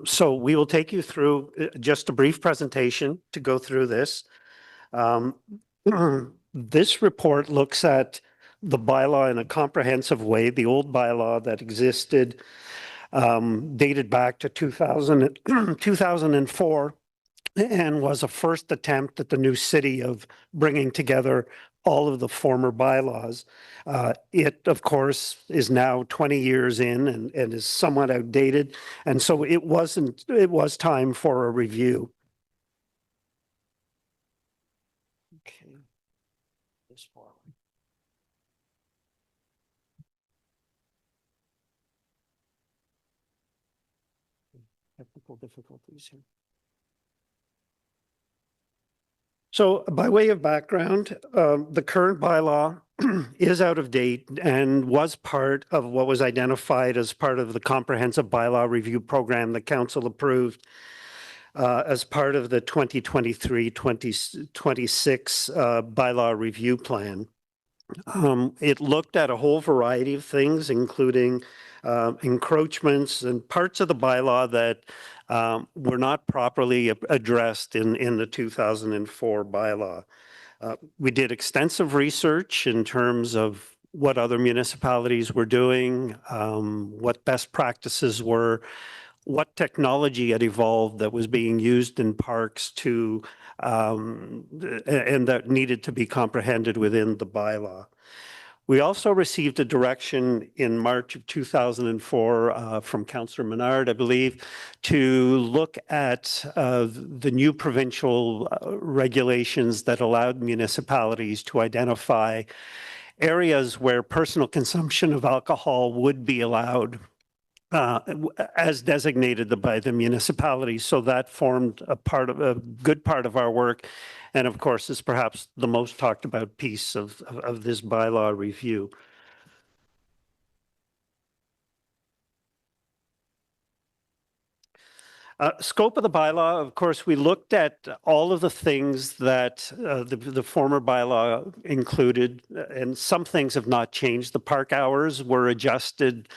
[SPEAKER 13] So we will take you through just a brief presentation to go through this. This report looks at the bylaw in a comprehensive way. The old bylaw that existed dated back to 2004 and was a first attempt at the new city of bringing together all of the former bylaws. It, of course, is now 20 years in and is somewhat outdated. And so it was time for a review. Okay. This forward. Technical difficulties here. So by way of background, the current bylaw is out of date and was part of what was identified as part of the comprehensive bylaw review program the council approved as part of the 2023-2026 bylaw review plan. It looked at a whole variety of things, including encroachments and parts of the bylaw that were not properly addressed in the 2004 bylaw. We did extensive research in terms of what other municipalities were doing, what best practices were, what technology had evolved that was being used in parks to and that needed to be comprehended within the bylaw. We also received a direction in March of 2004 from Councillor Menard, I believe, to look at the new provincial regulations that allowed municipalities to identify areas where personal consumption of alcohol would be allowed as designated by the municipality. So that formed a good part of our work. And of course, is perhaps the most talked about piece of this bylaw review. Scope of the bylaw, of course, we looked at all of the things that the former bylaw included, and some things have not changed. The park hours were adjusted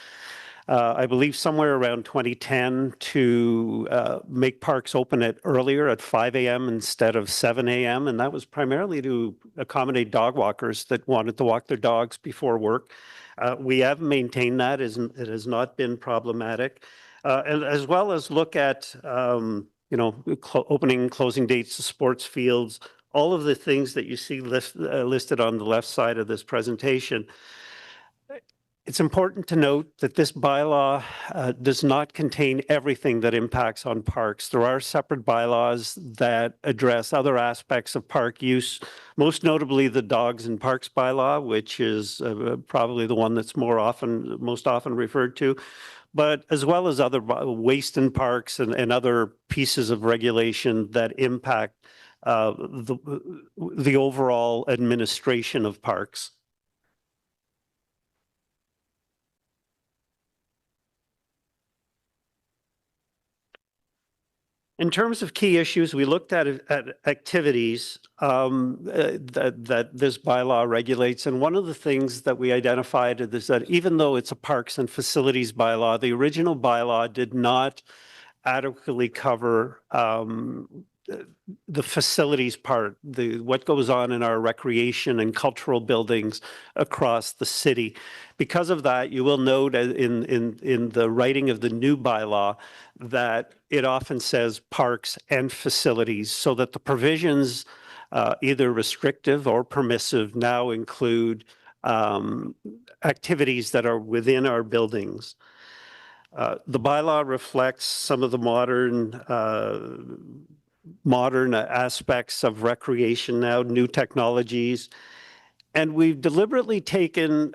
[SPEAKER 13] I believe somewhere around 2010 to make parks open earlier at 5 a.m. instead of 7 a.m. And that was primarily to accommodate dog walkers that wanted to walk their dogs before work. We have maintained that. It has not been problematic. And as well as look at, opening and closing dates of sports fields, all of the things that you see listed on the left side of this presentation. It's important to note that this bylaw does not contain everything that impacts on parks. There are separate bylaws that address other aspects of park use, most notably the Dogs and Parks bylaw, which is probably the one that's most often referred to, but as well as other waste in parks and other pieces of regulation that impact the overall administration of parks. In terms of key issues, we looked at activities that this bylaw regulates. And one of the things that we identified is that even though it's a parks and facilities bylaw, the original bylaw did not adequately cover the facilities part, what goes on in our recreation and cultural buildings across the city. Because of that, you will note in the writing of the new bylaw that it often says parks and facilities, so that the provisions, either restrictive or permissive, now include activities that are within our buildings. The bylaw reflects some of the modern aspects of recreation now, new technologies, and we've deliberately taken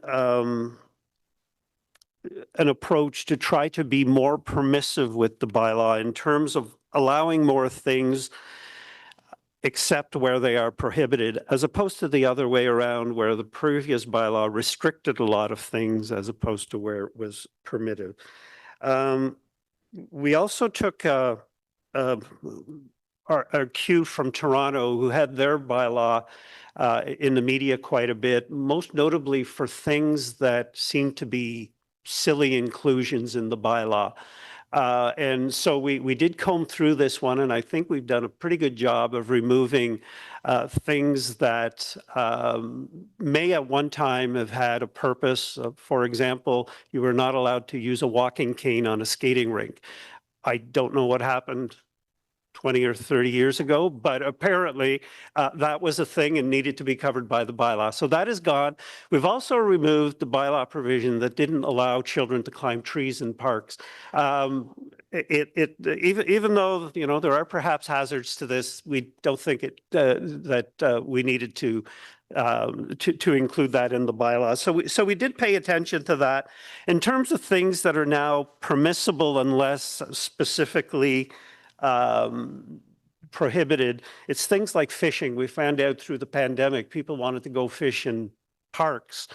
[SPEAKER 13] an approach to try to be more permissive with the bylaw in terms of allowing more things except where they are prohibited, as opposed to the other way around where the previous bylaw restricted a lot of things as opposed to where it was permitted. We also took our cue from Toronto, who had their bylaw in the media quite a bit, most notably for things that seem to be silly inclusions in the bylaw. And so we did comb through this one, and I think we've done a pretty good job of removing things that may at one time have had a purpose. For example, you were not allowed to use a walking cane on a skating rink. I don't know what happened 20 or 30 years ago, but apparently that was a thing and needed to be covered by the bylaw. So that is gone. We've also removed the bylaw provision that didn't allow children to climb trees in parks. Even though, you know, there are perhaps hazards to this, we don't think that we needed to include that in the bylaw. So we did pay attention to that. In terms of things that are now permissible unless specifically prohibited, it's things like fishing. We found out through the pandemic, people wanted to go fish in parks.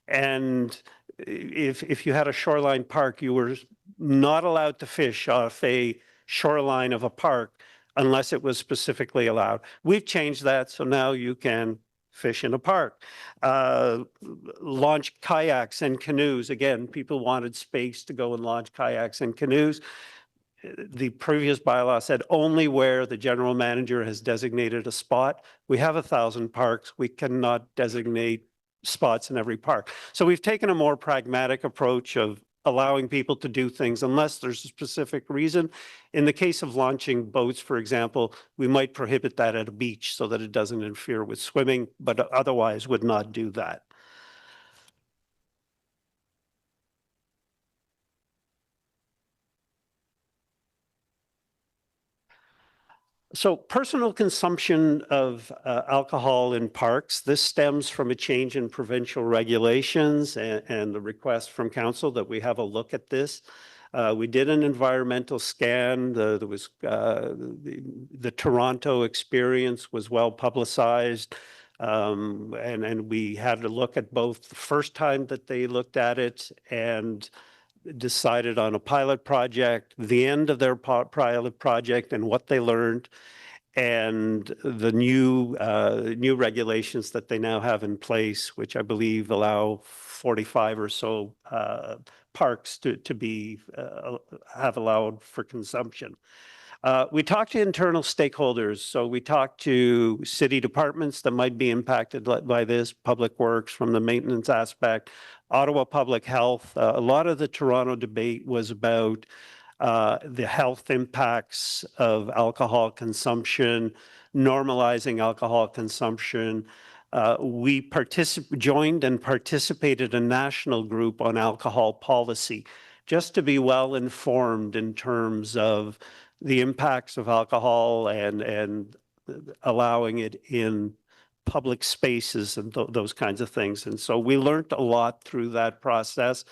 [SPEAKER 13] And if you had a shoreline park, you were not allowed to fish off a shoreline of a park unless it was specifically allowed. We've changed that, so now you can fish in a park. Launch kayaks and canoes. Again, people wanted space to go and launch kayaks and canoes. The previous bylaw said only where the general manager has designated a spot. We have 1,000 parks. We cannot designate spots in every park. So we've taken a more pragmatic approach of allowing people to do things unless there's a specific reason. In the case of launching boats, for example, we might prohibit that at a beach so that it doesn't interfere with swimming, but otherwise would not do that. So personal consumption of alcohol in parks, this stems from a change in provincial regulations and the request from council that we have a look at this. We did an environmental scan. There was the Toronto experience was well publicized. And we had to look at both the first time that they looked at it and decided on a pilot project, the end of their pilot project and what they learned, and the new regulations that they now have in place, which I believe allow 45 or so parks to be have allowed for consumption. We talked to internal stakeholders. So we talked to city departments that might be impacted by this, Public Works from the maintenance aspect, Ottawa Public Health. A lot of the Toronto debate was about the health impacts of alcohol consumption, normalizing alcohol consumption. We joined and participated in a national group on alcohol policy, just to be well informed in terms of the impacts of alcohol and allowing it in public spaces and those kinds of things. And so we learned a lot through that process.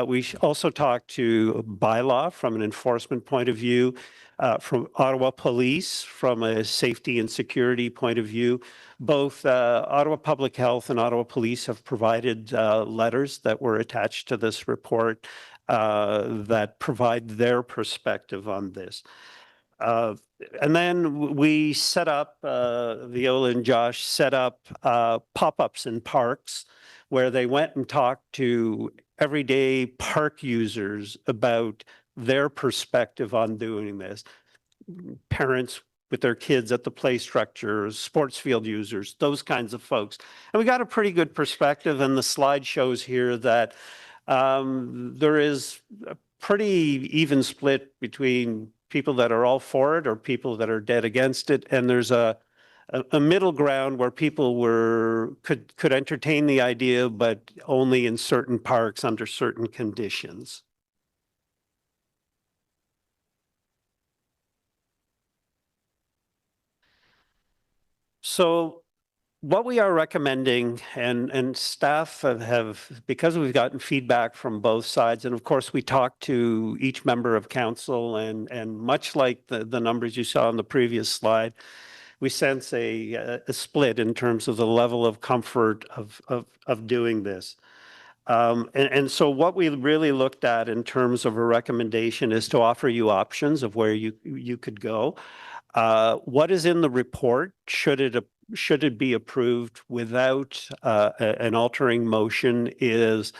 [SPEAKER 13] We also talked to bylaw from an enforcement point of view, from Ottawa Police from a safety and security point of view. Both Ottawa Public Health and Ottawa Police have provided letters that were attached to this report that provide their perspective on this. And then we set up, Viola and Josh set up pop-ups in parks where they went and talked to everyday park users about their perspective on doing this. Parents with their kids at the play structures, sports field users, those kinds of folks. And we got a pretty good perspective, and the slide shows here that there is a pretty even split between people that are all for it or people that are dead against it. And there's a middle ground where people could entertain the idea, but only in certain parks under certain conditions. So what we are recommending, and staff have, because we've gotten feedback from both sides, and of course we talked to each member of council, and much like the numbers you saw on the previous slide, we sense a split in terms of the level of comfort of doing this. And so what we really looked at in terms of a recommendation is to offer you options of where you could go. What is in the report, should it be approved without an altering motion, is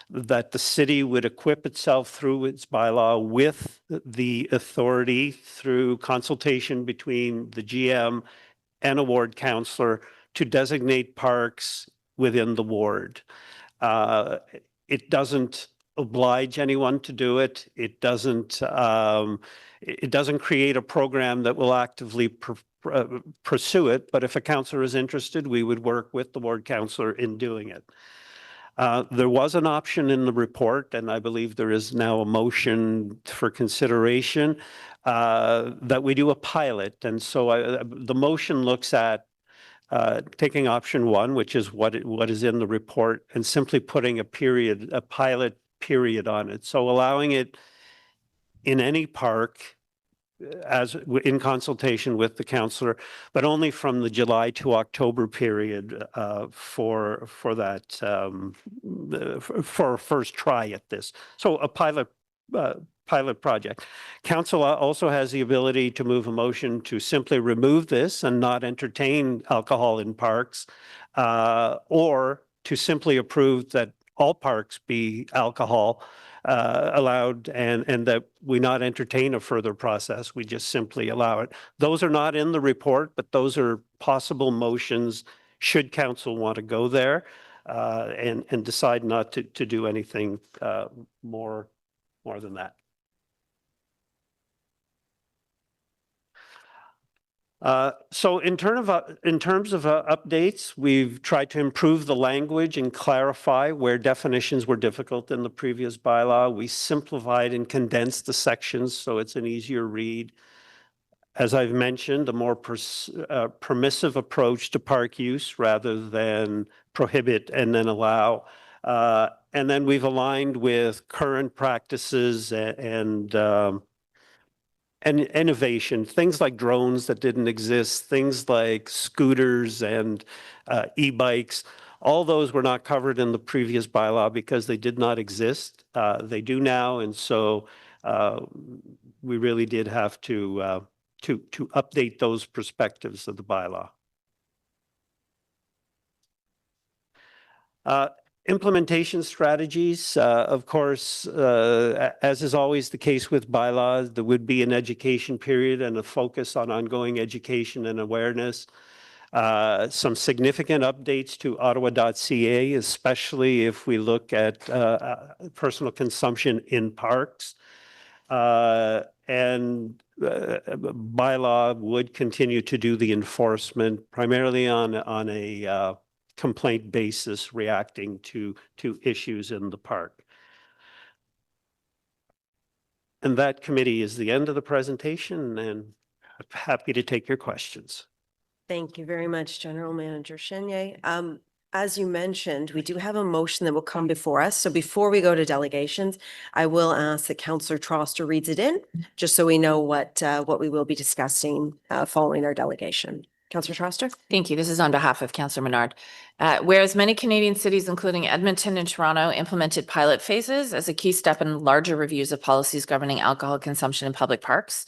[SPEAKER 13] that the city would equip itself through its bylaw with the authority through consultation between the GM and a ward councillor to designate parks within the ward. It doesn't oblige anyone to do it. It doesn't create a program that will actively pursue it. But if a councillor is interested, we would work with the ward councillor in doing it. There was an option in the report, and I believe there is now a motion for consideration that we do a pilot. And so the motion looks at taking option one, which is what is in the report, and simply putting a pilot period on it. So allowing it in any park as in consultation with the councillor, but only from the July to October period for that for a first try at this. So a pilot project. Council also has the ability to move a motion to simply remove this and not entertain alcohol in parks, or to simply approve that all parks be alcohol allowed, and that we not entertain a further process. We just simply allow it. Those are not in the report, but those are possible motions should council want to go there and decide not to do anything more than that. So in terms of updates, we've tried to improve the language and clarify where definitions were difficult in the previous bylaw. We simplified and condensed the sections so it's an easier read. As I've mentioned, a more permissive approach to park use rather than prohibit and then allow. And then we've aligned with current practices and innovation, things like drones that didn't exist, things like scooters and e-bikes. All those were not covered in the previous bylaw because they did not exist. They do now, and so we really did have to update those perspectives of the bylaw. Implementation strategies, of course, as is always the case with bylaws, there would be an education period and a focus on ongoing education and awareness. Some significant updates to ottawa.ca, especially if we look at personal consumption in parks. And bylaw would continue to do the enforcement primarily on a complaint basis reacting to issues in the park. And that committee is the end of the presentation, and I'm happy to take your questions.
[SPEAKER 1] Thank you very much, General Manager Chenier. As you mentioned, we do have a motion that will come before us. So before we go to delegations, I will ask that Councillor Troster reads it in, just so we know what we will be discussing following our delegation. Councillor Troster?
[SPEAKER 7] Thank you. This is on behalf of Councillor Menard. Whereas many Canadian cities, including Edmonton and Toronto, implemented pilot phases as a key step in larger reviews of policies governing alcohol consumption in public parks.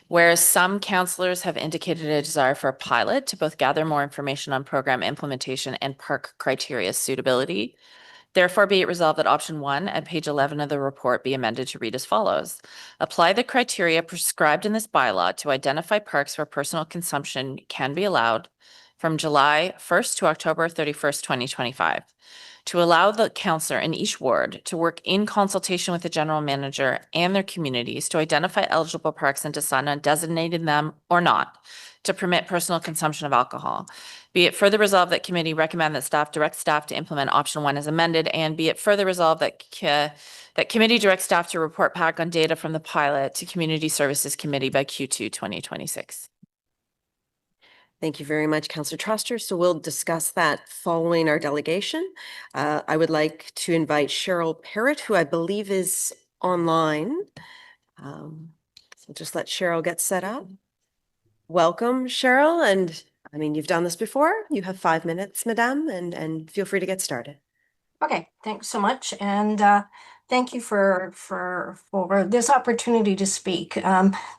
[SPEAKER 7] Whereas some councillors have indicated a desire for a pilot to both gather more information on program implementation and park criteria suitability. Therefore, be it resolved that option 1 at page 11 of the report be amended to read as follows. Apply the criteria prescribed in this bylaw to identify parks where personal consumption can be allowed from July 1st to October 31st, 2025. To allow the councillor in each ward to work in consultation with the general manager and their communities to identify eligible parks and decide on designating them or not to permit personal consumption of alcohol. Be it further resolved that committee recommend that staff direct staff to implement option 1 as amended, and be it further resolved that that committee directs staff to report back on data from the pilot to Community Services Committee by Q2 2026.
[SPEAKER 1] Thank you very much, Councillor Troster. So we'll discuss that following our delegation. I would like to invite Cheryl Parrott, who I believe is online. So just let Cheryl get set up. Welcome, Cheryl. And I mean, you've done this before. You have 5 minutes, Madame, and feel free to get started.
[SPEAKER 14] Okay, thanks so much. And thank you for this opportunity to speak.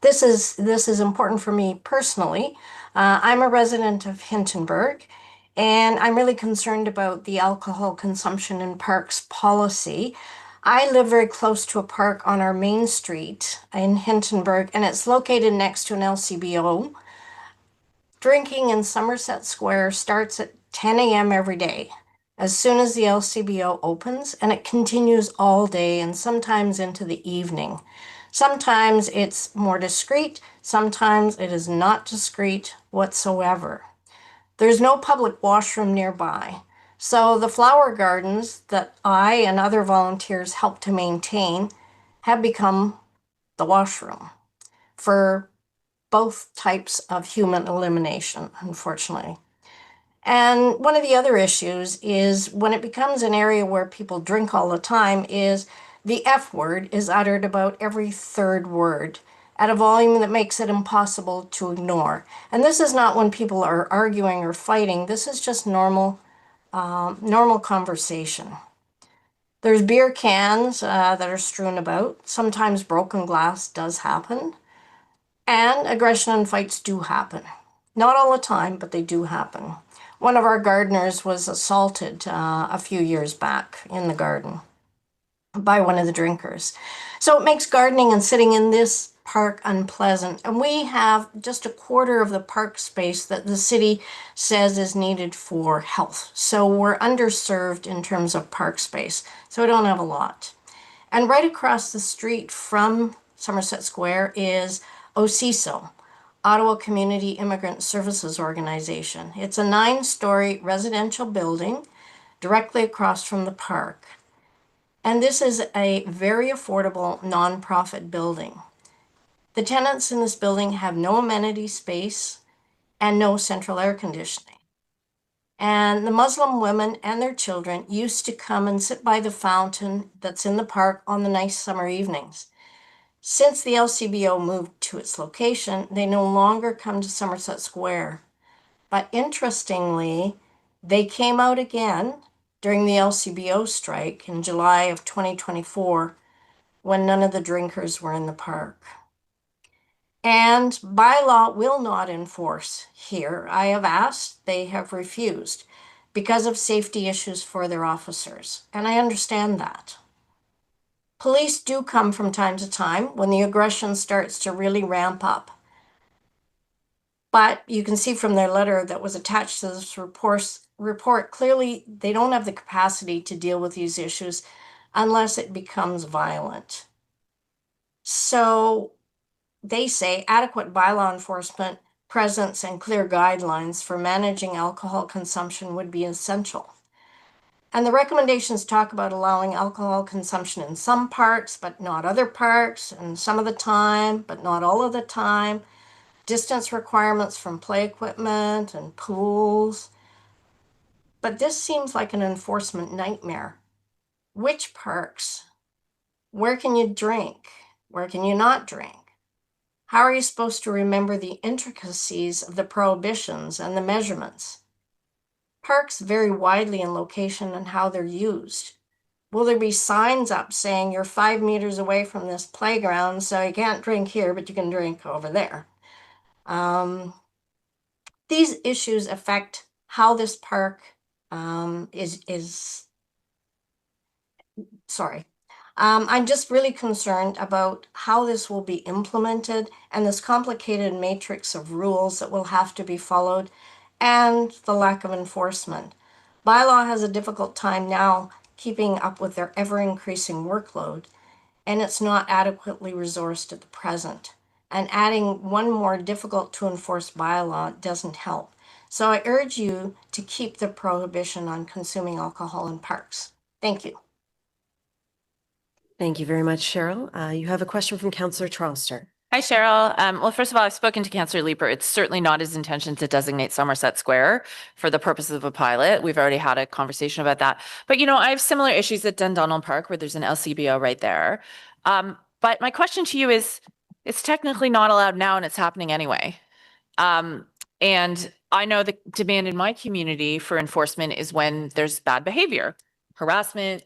[SPEAKER 14] This is important for me personally. I'm a resident of Hintonburg, and I'm really concerned about the alcohol consumption in parks policy. I live very close to a park on our main street in Hintonburg, and it's located next to an LCBO. Drinking in Somerset Square starts at 10 a.m. every day, as soon as the LCBO opens, and it continues all day and sometimes into the evening. Sometimes it's more discreet, sometimes it is not discreet whatsoever. There's no public washroom nearby. So the flower gardens that I and other volunteers help to maintain have become the washroom for both types of human elimination, unfortunately. And one of the other issues is when it becomes an area where people drink all the time is the F word is uttered about every 3rd word at a volume that makes it impossible to ignore. And this is not when people are arguing or fighting. This is just normal conversation. There's beer cans that are strewn about. Sometimes broken glass does happen. And aggression and fights do happen. Not all the time, but they do happen. One of our gardeners was assaulted a few years back in the garden by one of the drinkers. So it makes gardening and sitting in this park unpleasant. And we have just a quarter of the park space that the city says is needed for health. So we're underserved in terms of park space. So we don't have a lot. And right across the street from Somerset Square is OCISO, Ottawa Community Immigrant Services Organization. It's a 9-story residential building directly across from the park. And this is a very affordable nonprofit building. The tenants in this building have no amenity space and no central air conditioning. And the Muslim women and their children used to come and sit by the fountain that's in the park on the nice summer evenings. Since the LCBO moved to its location, they no longer come to Somerset Square. But interestingly, they came out again during the LCBO strike in July of 2024, when none of the drinkers were in the park. And bylaw will not enforce here. I have asked, they have refused because of safety issues for their officers. And I understand that. Police do come from time to time when the aggression starts to really ramp up. But you can see from their letter that was attached to this report, clearly they don't have the capacity to deal with these issues unless it becomes violent. So they say adequate bylaw enforcement presence and clear guidelines for managing alcohol consumption would be essential. And the recommendations talk about allowing alcohol consumption in some parks, but not other parks, and some of the time, but not all of the time. Distance requirements from play equipment and pools. But this seems like an enforcement nightmare. Which parks? Where can you drink? Where can you not drink? How are you supposed to remember the intricacies of the prohibitions and the measurements? Parks vary widely in location and how they're used. Will there be signs up saying you're 5 meters away from this playground, so you can't drink here, but you can drink over there? These issues affect how this park I'm just really concerned about how this will be implemented and this complicated matrix of rules that will have to be followed and the lack of enforcement. Bylaw has a difficult time now keeping up with their ever-increasing workload, and it's not adequately resourced at the present. And adding one more difficult to enforce bylaw doesn't help. So I urge you to keep the prohibition on consuming alcohol in parks. Thank you.
[SPEAKER 1] Thank you very much, Cheryl. You have a question from Councillor Charlester.
[SPEAKER 7] Hi, Cheryl. Well, first of all, I've spoken to Councillor Leeper. It's certainly not his intention to designate Somerset Square for the purposes of a pilot. We've already had a conversation about that. But, you know, I have similar issues at Dundonald Park where there's an LCBO right there. But my question to you is, it's technically not allowed now and it's happening anyway. And I know the demand in my community for enforcement is when there's bad behavior, harassment,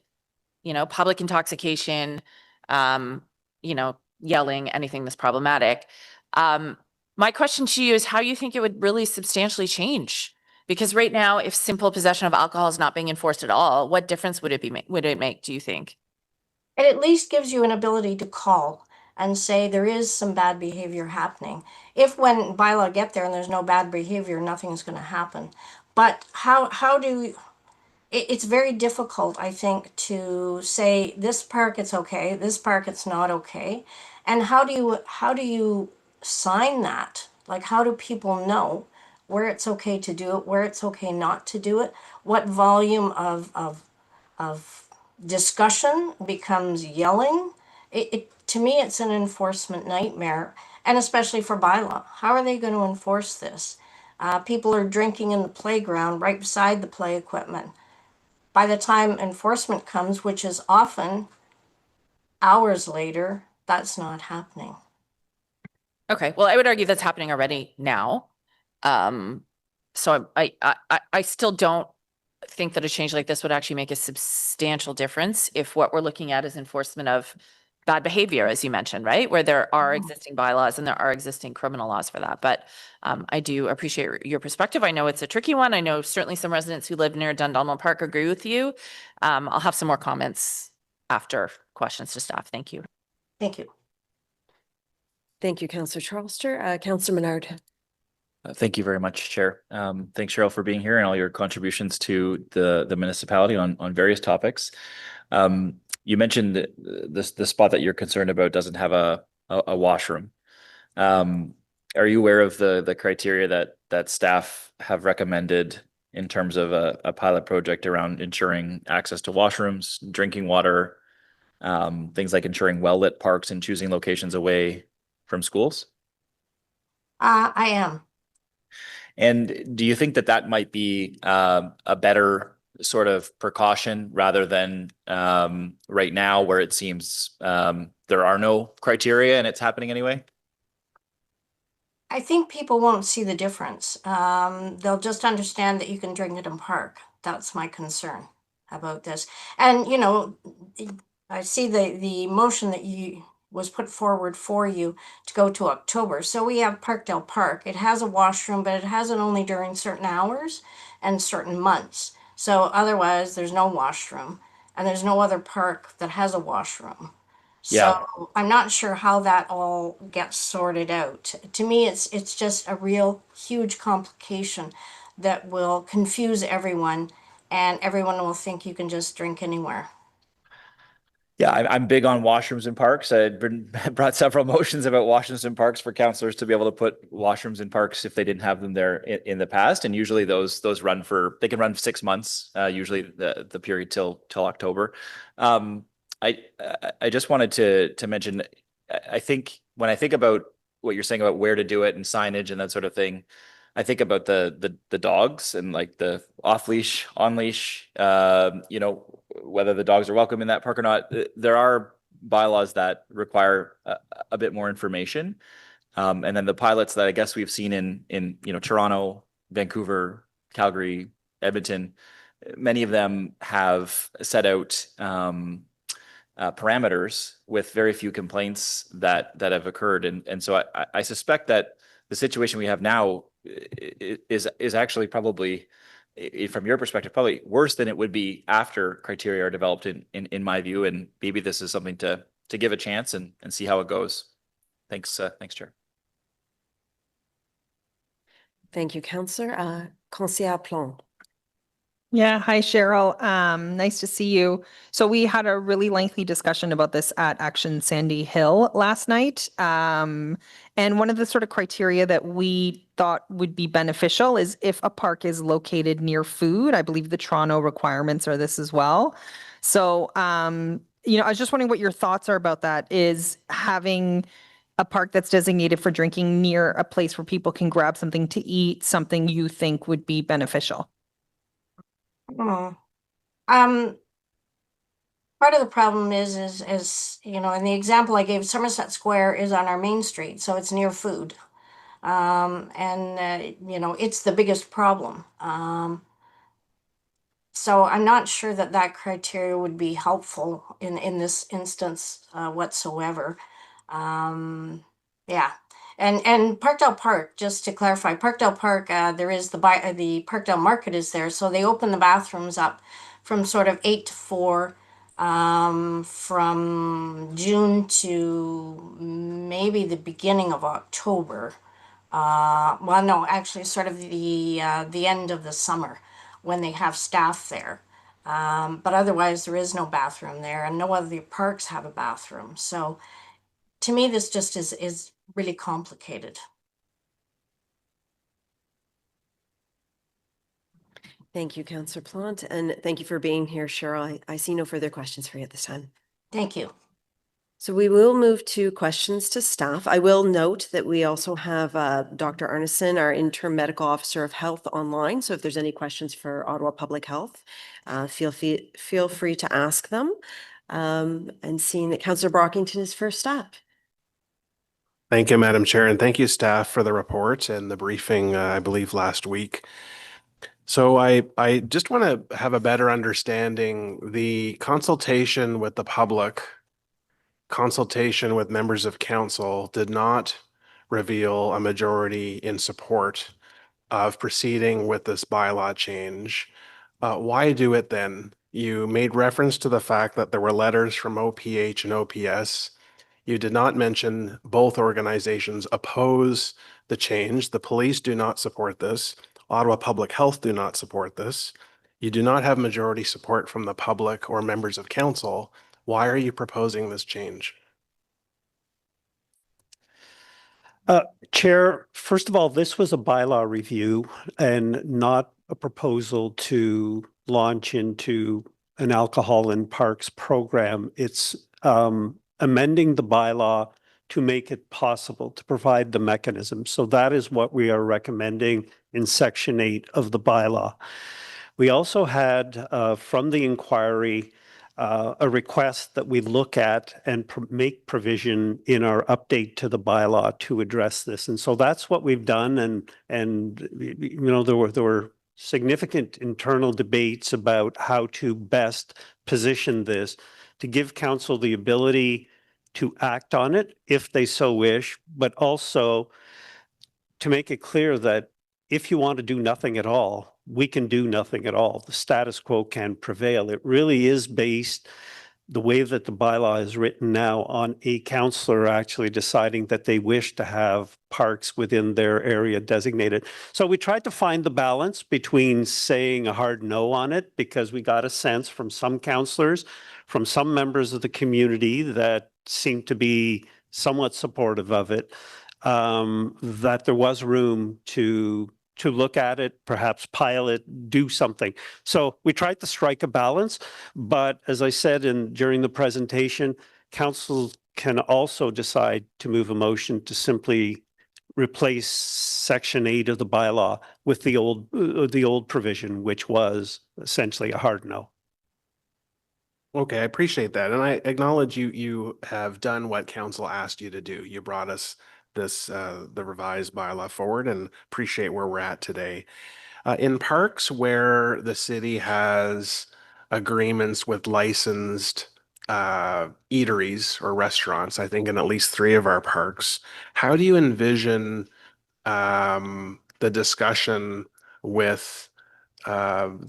[SPEAKER 7] you know, public intoxication, you know, yelling, anything that's problematic. My question to you is how you think it would really substantially change? Because right now, if simple possession of alcohol is not being enforced at all, what difference would it make, do you think?
[SPEAKER 14] It at least gives you an ability to call and say there is some bad behavior happening. If when bylaw get there and there's no bad behavior, nothing is going to happen. But how do it's very difficult, I think, to say this park it's okay, this park it's not okay. And how do you sign that? Like, how do people know where it's okay to do it, where it's okay not to do it? What volume of discussion becomes yelling? To me, it's an enforcement nightmare, and especially for bylaw. How are they going to enforce this? People are drinking in the playground right beside the play equipment. By the time enforcement comes, which is often hours later, that's not happening.
[SPEAKER 7] Okay, well, I would argue that's happening already now. So I still don't think that a change like this would actually make a substantial difference if what we're looking at is enforcement of bad behavior, as you mentioned, right? Where there are existing bylaws and there are existing criminal laws for that. But I do appreciate your perspective. I know it's a tricky one. I know certainly some residents who live near Dundonald Park agree with you. I'll have some more comments after questions to staff. Thank you.
[SPEAKER 14] Thank you.
[SPEAKER 1] Thank you, Councillor Charlester. Councillor Menard.
[SPEAKER 12] Thank you very much, Chair. Thanks, Cheryl, for being here and all your contributions to the municipality on various topics. You mentioned the spot that you're concerned about doesn't have a washroom. Are you aware of the criteria that staff have recommended in terms of a pilot project around ensuring access to washrooms, drinking water, things like ensuring well-lit parks and choosing locations away from schools?
[SPEAKER 14] I am.
[SPEAKER 12] And do you think that might be a better sort of precaution rather than right now where it seems there are no criteria and it's happening anyway?
[SPEAKER 14] I think people won't see the difference. They'll just understand that you can drink it in park. That's my concern about this. And, you know, I see the motion that was put forward for you to go to October. So we have Parkdale Park. It has a washroom, but it has it only during certain hours and certain months. So otherwise, there's no washroom, and there's no other park that has a washroom.
[SPEAKER 12] Yeah.
[SPEAKER 14] So I'm not sure how that all gets sorted out. To me, it's just a real huge complication that will confuse everyone, and everyone will think you can just drink anywhere.
[SPEAKER 12] Yeah, I'm big on washrooms in parks. I've brought several motions about washrooms in parks for councillors to be able to put washrooms in parks if they didn't have them there in the past. And usually those they can run for 6 months, usually the period till October. I just wanted to mention, I think when I think about what you're saying about where to do it and signage and that sort of thing, I think about the dogs and like the off leash, on leash, whether the dogs are welcome in that park or not. There are bylaws that require a bit more information. And then the pilots that I guess we've seen in Toronto, Vancouver, Calgary, Edmonton, many of them have set out parameters with very few complaints that have occurred. And so I suspect that the situation we have now is actually probably, from your perspective, probably worse than it would be after criteria are developed in my view. And maybe this is something to give a chance and see how it goes. Thanks, Chair.
[SPEAKER 1] Thank you, Councillor. Councillor Plante.
[SPEAKER 15] Yeah, hi Cheryl. Nice to see you. So we had a really lengthy discussion about this at Action Sandy Hill last night. And one of the sort of criteria that we thought would be beneficial is if a park is located near food. I believe the Toronto requirements are this as well. So, I was just wondering what your thoughts are about that. Is having a park that's designated for drinking near a place where people can grab something to eat, something you think would be beneficial?
[SPEAKER 14] Hmm. Part of the problem is in the example I gave, Somerset Square is on our main street, so it's near food. It's the biggest problem. So I'm not sure that criteria would be helpful in this instance whatsoever. Yeah. And Parkdale Park, just to clarify, Parkdale Park, there is the Parkdale Market is there, so they open the bathrooms up from sort of 8 to 4, from June to maybe the beginning of October. Well, no, actually, sort of the end of the summer when they have staff there. But otherwise, there is no bathroom there, and no other parks have a bathroom. So, to me, this just is really complicated.
[SPEAKER 1] Thank you, Councillor Plante, and thank you for being here, Cheryl. I see no further questions for you at this time.
[SPEAKER 14] Thank you.
[SPEAKER 1] So we will move to questions to staff. I will note that we also have Dr. Arneson, our interim medical officer of health, online. So if there's any questions for Ottawa Public Health, feel free to ask them. And seeing that Councillor Brockington is first up.
[SPEAKER 11] Thank you, Madam Chair, and thank you, staff, for the report and the briefing, I believe, last week. So I just want to have a better understanding. The consultation with the public, consultation with members of council did not reveal a majority in support of proceeding with this bylaw change. Why do it then? You made reference to the fact that there were letters from OPH and OPS. You did not mention both organizations oppose the change. The police do not support this. Ottawa Public Health do not support this. You do not have majority support from the public or members of council. Why are you proposing this change?
[SPEAKER 13] Chair, first of all, this was a bylaw review and not a proposal to launch into an alcohol in parks program. It's amending the bylaw to make it possible to provide the mechanism. So that is what we are recommending in Section 8 of the bylaw. We also had from the inquiry a request that we look at and make provision in our update to the bylaw to address this. And so that's what we've done. And there were significant internal debates about how to best position this to give council the ability to act on it if they so wish, but also to make it clear that if you want to do nothing at all, we can do nothing at all. The status quo can prevail. It really is based the way that the bylaw is written now on a councillor actually deciding that they wish to have parks within their area designated. So we tried to find the balance between saying a hard no on it, because we got a sense from some councillors, from some members of the community that seemed to be somewhat supportive of it, that there was room to look at it, perhaps pilot, do something. So we tried to strike a balance, but as I said during the presentation, council can also decide to move a motion to simply replace section 8 of the bylaw with the old provision, which was essentially a hard no.
[SPEAKER 11] Okay, I appreciate that. And I acknowledge you have done what council asked you to do. You brought us this the revised bylaw forward, and appreciate where we're at today. In parks where the city has agreements with licensed eateries or restaurants, I think in at least 3 of our parks, how do you envision the discussion with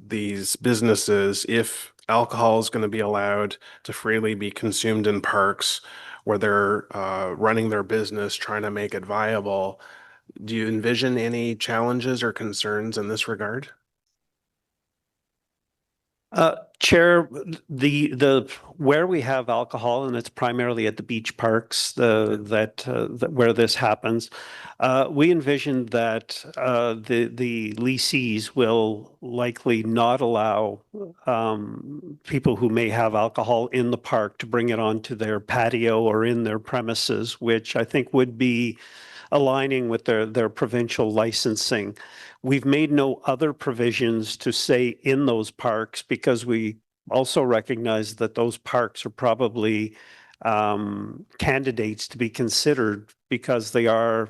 [SPEAKER 11] these businesses if alcohol is going to be allowed to freely be consumed in parks where they're running their business, trying to make it viable? Do you envision any challenges or concerns in this regard?
[SPEAKER 13] Chair, the where we have alcohol, and it's primarily at the beach parks, that where this happens, we envision that the lessees will likely not allow people who may have alcohol in the park to bring it onto their patio or in their premises, which I think would be aligning with their provincial licensing. We've made no other provisions to say in those parks, because we also recognize that those parks are probably candidates to be considered because they are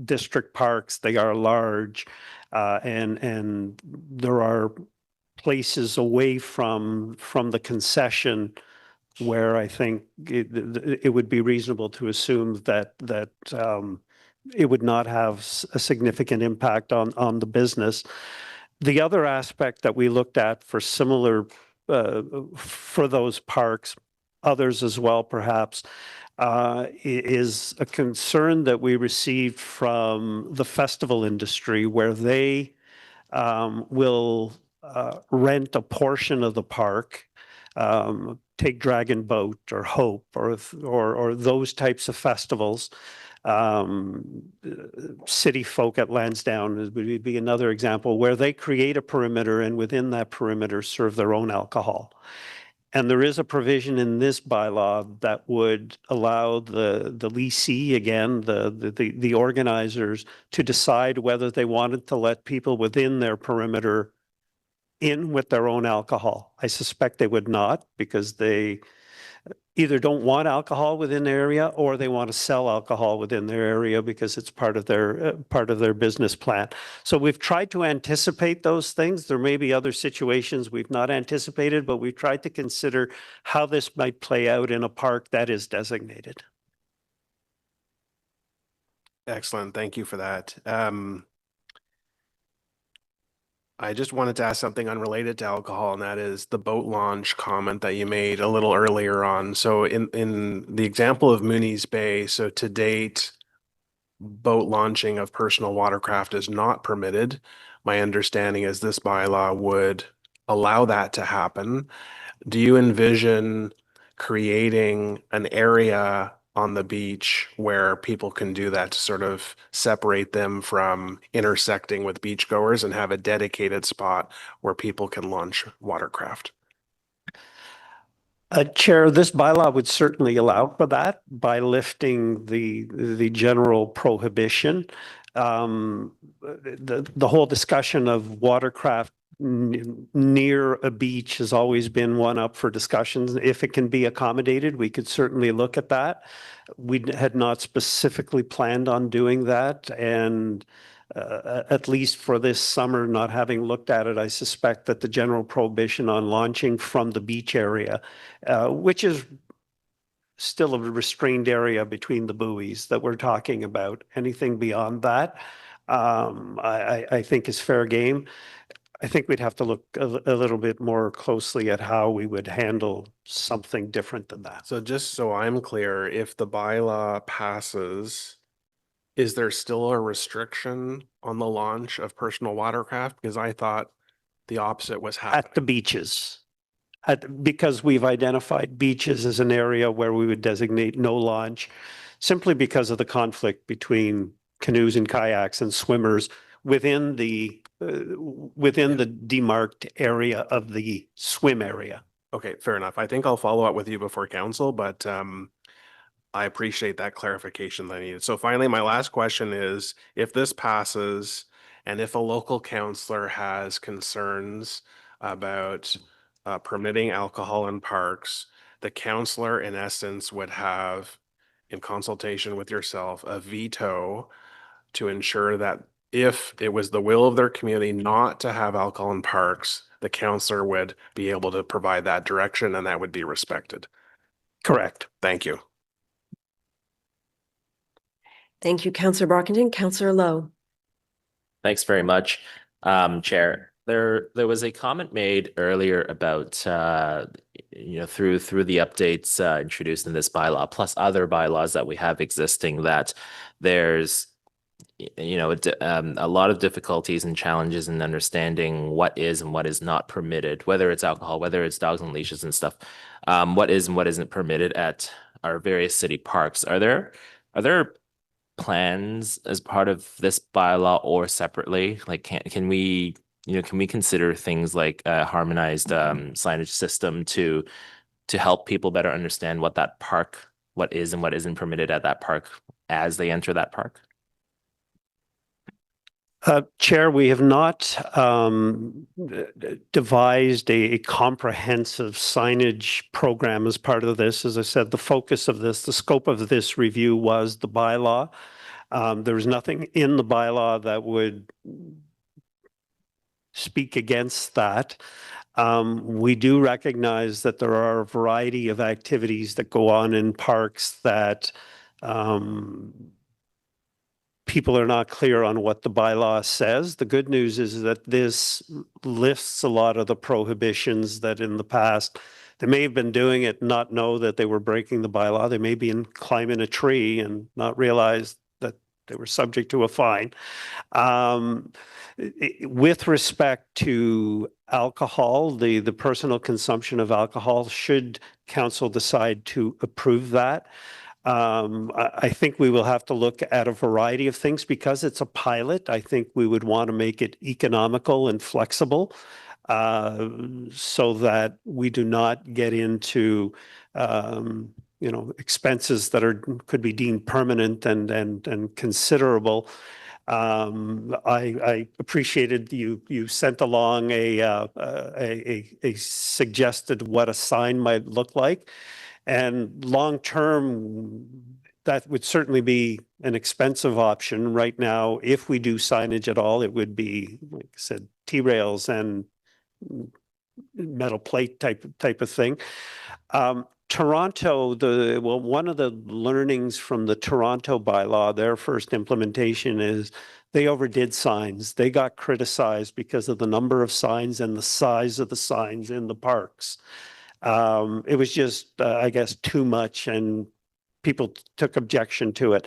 [SPEAKER 13] district parks, they are large, and there are places away from the concession where I think it would be reasonable to assume that it would not have a significant impact on the business. The other aspect that we looked at for similar for those parks, others as well perhaps, is a concern that we received from the festival industry, where they will rent a portion of the park, take Dragon Boat or Hope or those types of festivals. City folk at Lansdowne would be another example, where they create a perimeter and within that perimeter serve their own alcohol. And there is a provision in this bylaw that would allow the lessee, again, the organizers, to decide whether they wanted to let people within their perimeter in with their own alcohol. I suspect they would not, because they either don't want alcohol within their area, or they want to sell alcohol within their area because it's part of their business plan. So we've tried to anticipate those things. There may be other situations we've not anticipated, but we've tried to consider how this might play out in a park that is designated.
[SPEAKER 11] Excellent. Thank you for that. I just wanted to ask something unrelated to alcohol, and that is the boat launch comment that you made a little earlier on. So in the example of Mooney's Bay, so to date, boat launching of personal watercraft is not permitted. My understanding is this bylaw would allow that to happen. Do you envision creating an area on the beach where people can do that to sort of separate them from intersecting with beachgoers and have a dedicated spot where people can launch watercraft?
[SPEAKER 13] Chair, this bylaw would certainly allow for that by lifting the general prohibition. The whole discussion of watercraft near a beach has always been one up for discussions. If it can be accommodated, we could certainly look at that. We had not specifically planned on doing that, and at least for this summer, not having looked at it, I suspect that the general prohibition on launching from the beach area, which is still a restrained area between the buoys that we're talking about, anything beyond that, I think is fair game. I think we'd have to look a little bit more closely at how we would handle something different than that.
[SPEAKER 11] So just so I'm clear, if the bylaw passes, is there still a restriction on the launch of personal watercraft? Because I thought the opposite was
[SPEAKER 13] At the
[SPEAKER 11] happening.
[SPEAKER 13] beaches. Because we've identified beaches as an area where we would designate no launch, simply because of the conflict between canoes and kayaks and swimmers within the demarked area of the swim area.
[SPEAKER 11] Okay, fair enough. I think I'll follow up with you before council, but I appreciate that clarification that I needed. So finally, my last question is, if this passes and if a local councillor has concerns about permitting alcohol in parks, the councillor in essence would have, in consultation with yourself, a veto to ensure that if it was the will of their community not to have alcohol in parks, the councillor would be able to provide that direction and that would be respected.
[SPEAKER 13] Correct.
[SPEAKER 11] Thank you.
[SPEAKER 1] Thank you, Councillor Brockington. Councillor Lowe.
[SPEAKER 9] Thanks very much, Chair. There was a comment made earlier about through the updates introduced in this bylaw, plus other bylaws that we have existing, that there's a lot of difficulties and challenges in understanding what is and what is not permitted, whether it's alcohol, whether it's dogs and leashes and stuff, what is and what isn't permitted at our various city parks. Are there plans as part of this bylaw or separately? Like, can we consider things like a harmonized signage system to help people better understand what that park, what is and what isn't permitted at that park as they enter that park?
[SPEAKER 13] Chair, we have not devised a comprehensive signage program as part of this. As I said, the focus of this, the scope of this review was the bylaw. There was nothing in the bylaw that would speak against that. We do recognize that there are a variety of activities that go on in parks that people are not clear on what the bylaw says. The good news is that this lists a lot of the prohibitions that in the past, they may have been doing it, not know that they were breaking the bylaw. They may be climbing a tree and not realize that they were subject to a fine. With respect to alcohol, the personal consumption of alcohol, should council decide to approve that, I think we will have to look at a variety of things because it's a pilot. I think we would want to make it economical and flexible so that we do not get into expenses that could be deemed permanent and considerable. I appreciated you sent along a suggested what a sign might look like. And long term, that would certainly be an expensive option. Right now, if we do signage at all, it would be, like I said, T-rails and metal plate type of thing. Toronto, one of the learnings from the Toronto bylaw, their first implementation is they overdid signs. They got criticized because of the number of signs and the size of the signs in the parks. It was just, I guess, too much, and people took objection to it.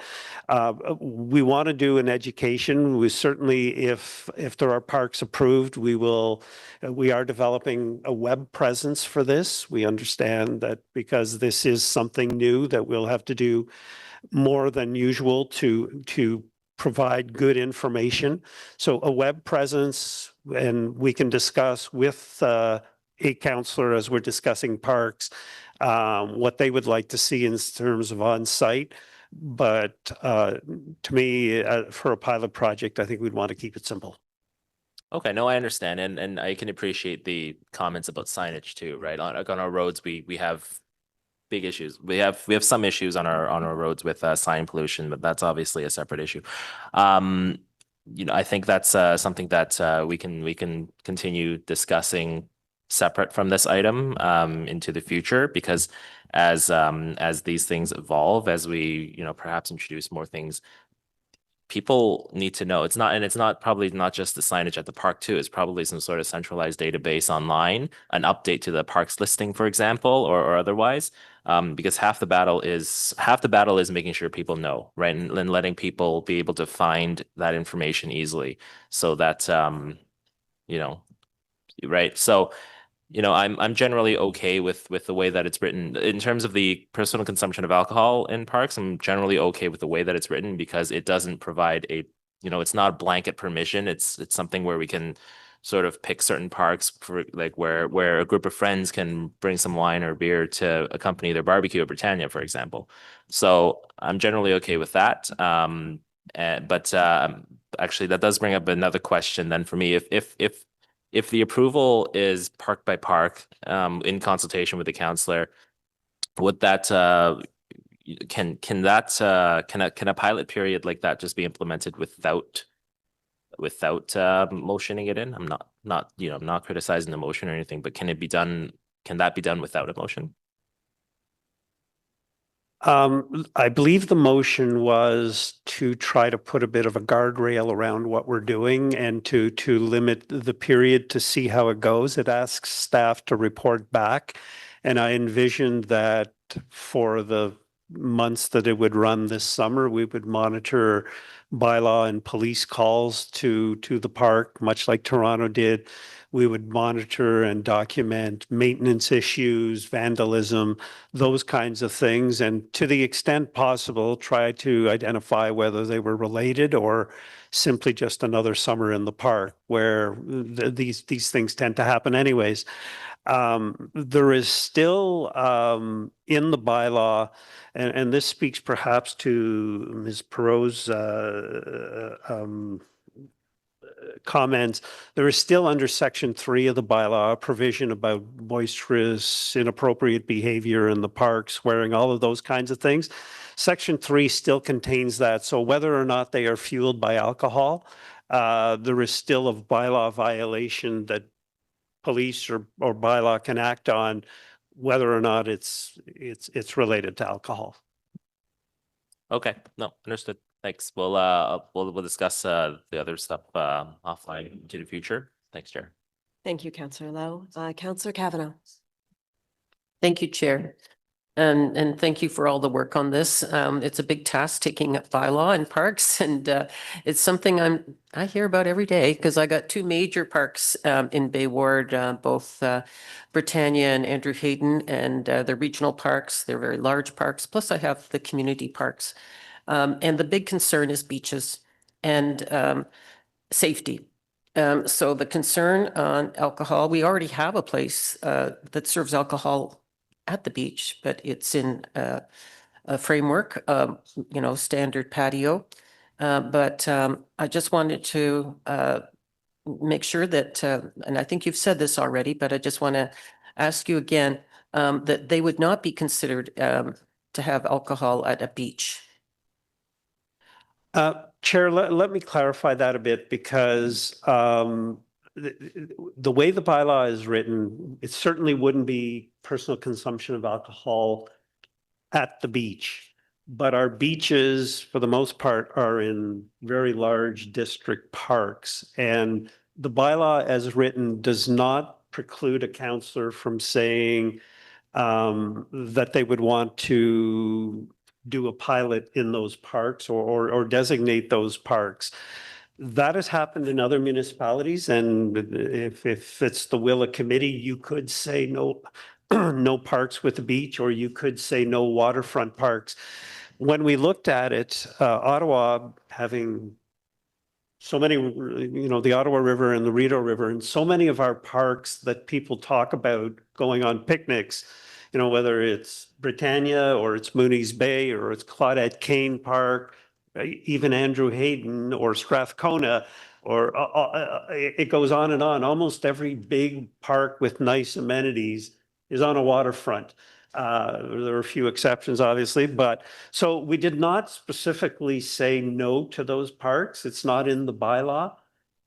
[SPEAKER 13] We want to do an education. We certainly, if there are parks approved, we are developing a web presence for this. We understand that because this is something new, that we'll have to do more than usual to provide good information. So a web presence, and we can discuss with a councillor as we're discussing parks, what they would like to see in terms of on-site. But to me, for a pilot project, I think we'd want to keep it simple.
[SPEAKER 9] Okay, no, I understand, and I can appreciate the comments about signage too, right? On our roads, we have big issues. We have some issues on our roads with sign pollution, but that's obviously a separate issue. I think that's something that we can continue discussing separate from this item into the future, because as these things evolve, as we perhaps introduce more things, people need to know. It's not probably not just the signage at the park too. It's probably some sort of centralized database online, an update to the park's listing, for example, or otherwise. Because half the battle is making sure people know, right? And letting people be able to find that information easily so that, you know, right. So, I'm generally okay with the way that it's written. In terms of the personal consumption of alcohol in parks, I'm generally okay with the way that it's written because it doesn't provide it's not a blanket permission. It's something where we can sort of pick certain parks for like where a group of friends can bring some wine or beer to accompany their barbecue at Britannia, for example. So I'm generally okay with that. But actually, that does bring up another question then for me. If the approval is park by park, in consultation with the counselor, would that can a pilot period like that just be implemented without motioning it in? I'm not criticizing the motion or anything, but can that be done without a motion?
[SPEAKER 13] I believe the motion was to try to put a bit of a guardrail around what we're doing and to limit the period to see how it goes. It asks staff to report back. And I envisioned that for the months that it would run this summer, we would monitor bylaw and police calls to the park, much like Toronto did. We would monitor and document maintenance issues, vandalism, those kinds of things, and to the extent possible, try to identify whether they were related or simply just another summer in the park where these things tend to happen anyways. There is still in the bylaw, and this speaks perhaps to Ms. Perot's comments, there is still under Section 3 of the bylaw a provision about boisterous, inappropriate behavior in the park, swearing, all of those kinds of things. Section 3 still contains that. So whether or not they are fueled by alcohol, there is still a bylaw violation that police or bylaw can act on, whether or not it's related to alcohol.
[SPEAKER 9] Okay, no, understood. Thanks. We'll discuss the other stuff offline into the future. Thanks, Chair.
[SPEAKER 1] Thank you, Councillor Lowe. Councillor Kavanaugh.
[SPEAKER 8] Thank you, Chair. And thank you for all the work on this. It's a big task taking up bylaw in parks, and it's something I hear about every day because I got two major parks in Bay Ward, both Britannia and Andrew Hayden, and they're regional parks. They're very large parks. Plus, I have the community parks. And the big concern is beaches and safety. So the concern on alcohol, we already have a place that serves alcohol at the beach, but it's in a framework, standard patio. But I just wanted to make sure that, and I think you've said this already, but I just want to ask you again, that they would not be considered to have alcohol at a beach.
[SPEAKER 13] Chair, let me clarify that a bit because the way the bylaw is written, it certainly wouldn't be personal consumption of alcohol at the beach. But our beaches, for the most part, are in very large district parks. And the bylaw as written does not preclude a councillor from saying that they would want to do a pilot in those parks or designate those parks. That has happened in other municipalities, and if it's the will of committee, you could say no, no parks with a beach, or you could say no waterfront parks. When we looked at it, Ottawa having so many, the Ottawa River and the Rideau River, and so many of our parks that people talk about going on picnics, whether it's Britannia or it's Mooney's Bay or it's Claudette Kane Park, even Andrew Hayden or Strathcona, or it goes on and on. Almost every big park with nice amenities is on a waterfront. There are a few exceptions, obviously, but so we did not specifically say no to those parks. It's not in the bylaw.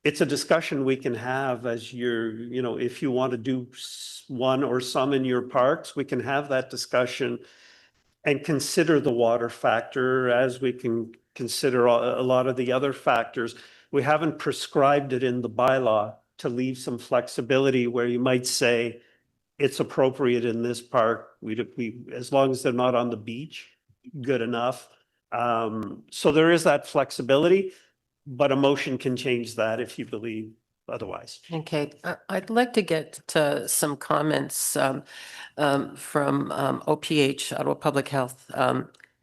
[SPEAKER 13] It's a discussion we can have as if you want to do one or some in your parks, we can have that discussion and consider the water factor as we can consider a lot of the other factors. We haven't prescribed it in the bylaw to leave some flexibility where you might say it's appropriate in this park. We as long as they're not on the beach, good enough. So there is that flexibility, but a motion can change that if you believe otherwise.
[SPEAKER 3] Okay, I'd like to get to some comments from OPH, Ottawa Public Health,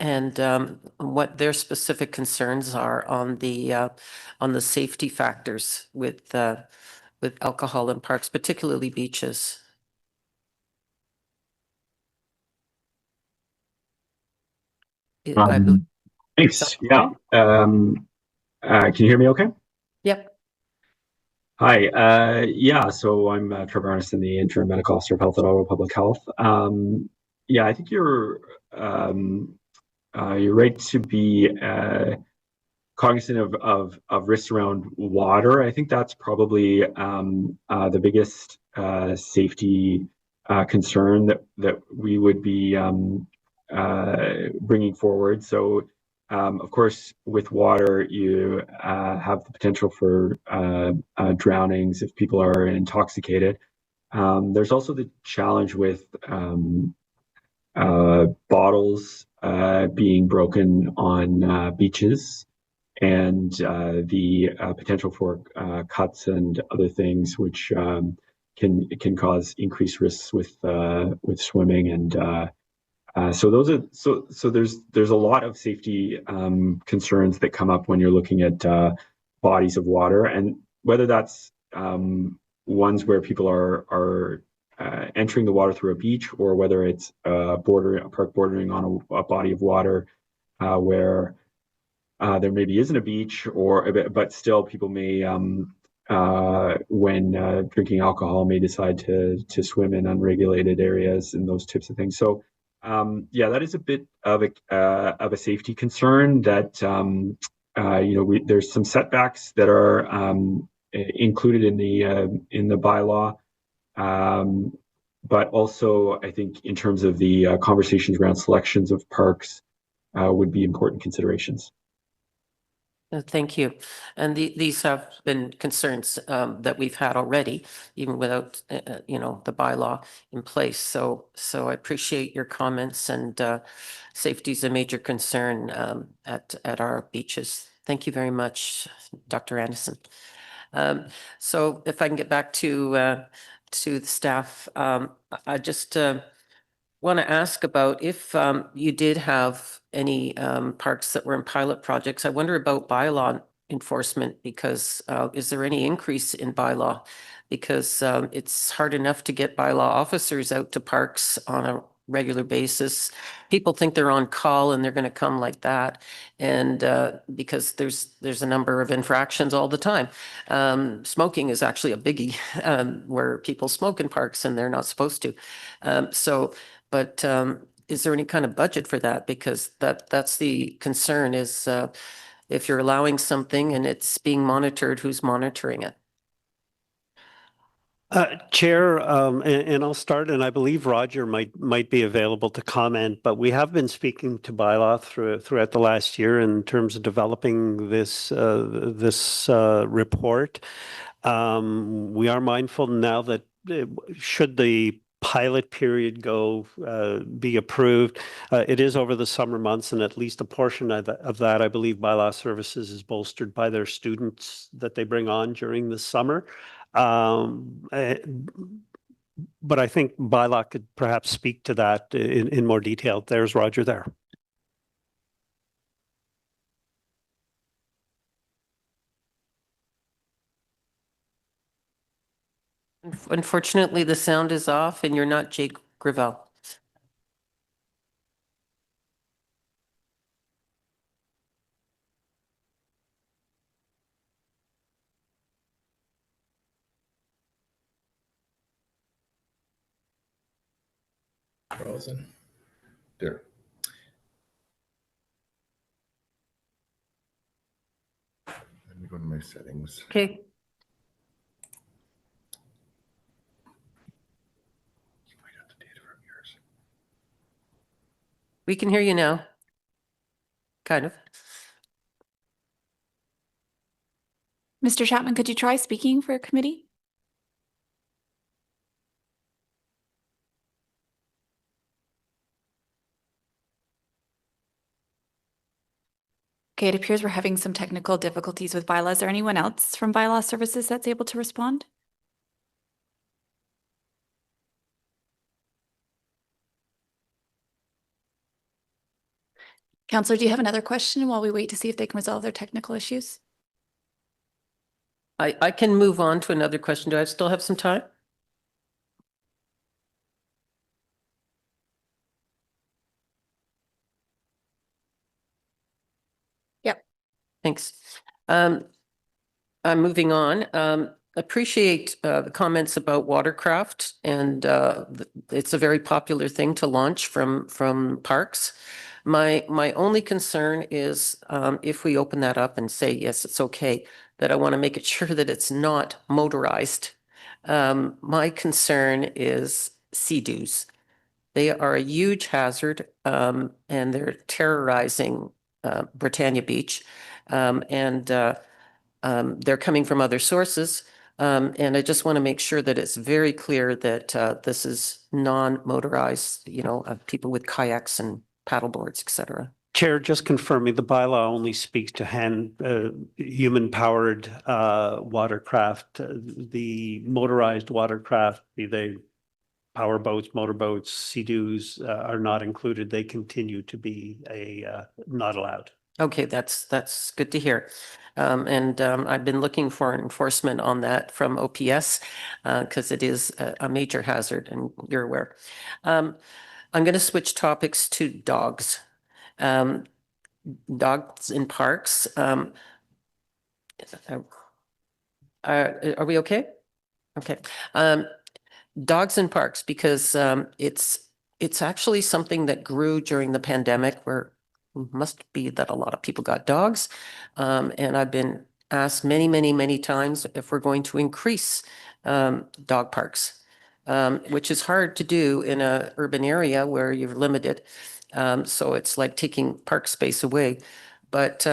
[SPEAKER 3] and what their specific concerns are on the safety factors with alcohol in parks, particularly beaches. I believe-
[SPEAKER 16] Thanks. Yeah. Can you hear me okay?
[SPEAKER 3] Yep.
[SPEAKER 16] Hi. Yeah, so I'm Trevor Arneson, the interim medical officer of health at Ottawa Public Health. Yeah, I think you're right to be cognizant of risks around water. I think that's probably the biggest safety concern that we would be bringing forward. So, of course, with water, you have the potential for drownings if people are intoxicated. There's also the challenge with bottles being broken on beaches, and the potential for cuts and other things which can cause increased risks with swimming. And so those are so there's a lot of safety concerns that come up when you're looking at bodies of water, and whether that's ones where people are entering the water through a beach, or whether it's a park bordering on a body of water where there maybe isn't a beach, but still people may when drinking alcohol may decide to swim in unregulated areas and those types of things. So yeah, that is a bit of a safety concern that there's some setbacks that are included in the bylaw. But also, I think in terms of the conversations around selections of parks would be important considerations.
[SPEAKER 3] Thank you. And these have been concerns that we've had already, even without, the bylaw in place. So I appreciate your comments, and safety is a major concern at our beaches. Thank you very much, Dr. Anderson. So if I can get back to the staff, I just want to ask about if you did have any parks that were in pilot projects. I wonder about bylaw enforcement, because is there any increase in bylaw? Because it's hard enough to get bylaw officers out to parks on a regular basis. People think they're on call and they're going to come like that. And because there's a number of infractions all the time. Smoking is actually a biggie where people smoke in parks and they're not supposed to. But is there any kind of budget for that? Because that's the concern is if you're allowing something and it's being monitored, who's monitoring it?
[SPEAKER 13] Chair, and I'll start, and I believe Roger might be available to comment, but we have been speaking to bylaw throughout the last year in terms of developing this report. We are mindful now that should the pilot period be approved, it is over the summer months, and at least a portion of that, I believe, bylaw services is bolstered by their students that they bring on during the summer. But I think bylaw could perhaps speak to that in more detail. There's Roger there.
[SPEAKER 3] Unfortunately, the sound is off and you're not Jake Gravel.
[SPEAKER 17] Frozen. There. Let me go to my settings.
[SPEAKER 3] Okay.
[SPEAKER 17] You might have the data from yours.
[SPEAKER 8] We can hear you now. Kind of.
[SPEAKER 18] Mr. Chapman, could you try speaking for committee? Okay, it appears we're having some technical difficulties with bylaws. Is there anyone else from bylaw services that's able to respond? Counselor, do you have another question while we wait to see if they can resolve their technical issues?
[SPEAKER 8] I can move on to another question. Do I still have some time?
[SPEAKER 18] Yep.
[SPEAKER 8] Thanks. I'm moving on. Appreciate the comments about watercraft, and it's a very popular thing to launch from parks. My only concern is if we open that up and say, yes, it's okay, that I want to make it sure that it's not motorized. My concern is sea-doos. They are a huge hazard, and they're terrorizing Britannia Beach. They're coming from other sources. And I just want to make sure that it's very clear that this is non-motorized, people with kayaks and paddleboards, et cetera.
[SPEAKER 13] Chair, just confirming the bylaw only speaks to human-powered watercraft. The motorized watercraft, be they power boats, motorboats, sea-doos, are not included. They continue to be not allowed.
[SPEAKER 8] Okay, that's good to hear. I've been looking for enforcement on that from OPS because it is a major hazard, and you're aware. I'm going to switch topics to dogs. Dogs in parks. Are we okay? Okay. Dogs in parks, because it's actually something that grew during the pandemic, where must be that a lot of people got dogs. And I've been asked many, many, many times if we're going to increase dog parks, which is hard to do in a urban area where you're limited. So it's like taking park space away. But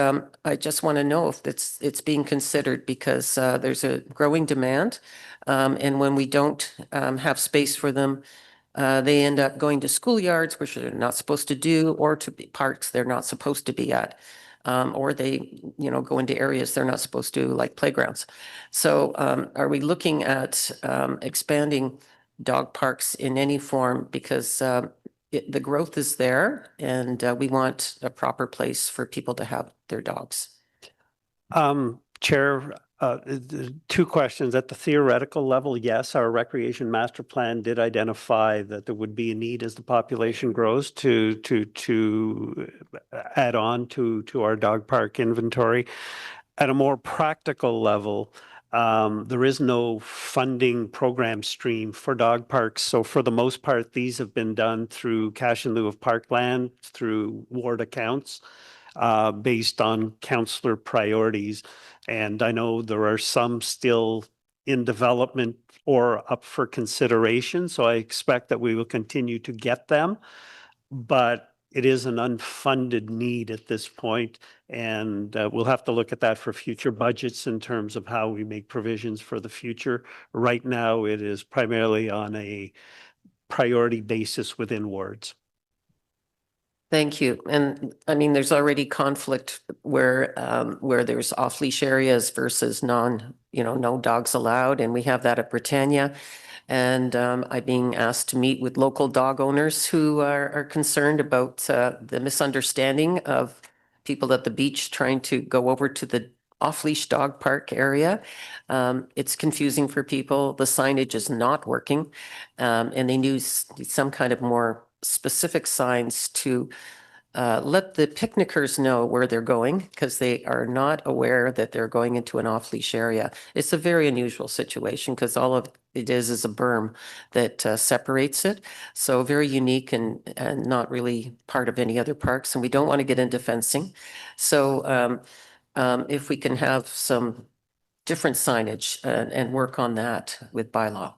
[SPEAKER 8] I just want to know if it's being considered, because there's a growing demand. And when we don't have space for them, they end up going to schoolyards, which they're not supposed to do, or to parks they're not supposed to be at. Or they, go into areas they're not supposed to, like playgrounds. So are we looking at expanding dog parks in any form? Because the growth is there, and we want a proper place for people to have their dogs.
[SPEAKER 13] Chair, two questions. At the theoretical level, yes, our recreation master plan did identify that there would be a need as the population grows to add on to our dog park inventory. At a more practical level, there is no funding program stream for dog parks. So for the most part, these have been done through cash in lieu of parkland, through ward accounts, based on councillor priorities. And I know there are some still in development or up for consideration. So I expect that we will continue to get them. But it is an unfunded need at this point, and we'll have to look at that for future budgets in terms of how we make provisions for the future. Right now, it is primarily on a priority basis within wards.
[SPEAKER 8] Thank you. And I mean, there's already conflict where there's off-leash areas versus no dogs allowed. And we have that at Britannia. And I'm being asked to meet with local dog owners who are concerned about the misunderstanding of people at the beach trying to go over to the off-leash dog park area. It's confusing for people. The signage is not working. And they need some kind of more specific signs to let the picnickers know where they're going, because they are not aware that they're going into an off-leash area. It's a very unusual situation, because all of it is a berm that separates it. So very unique and not really part of any other parks. And we don't want to get into fencing. So if we can have some different signage and work on that with bylaw.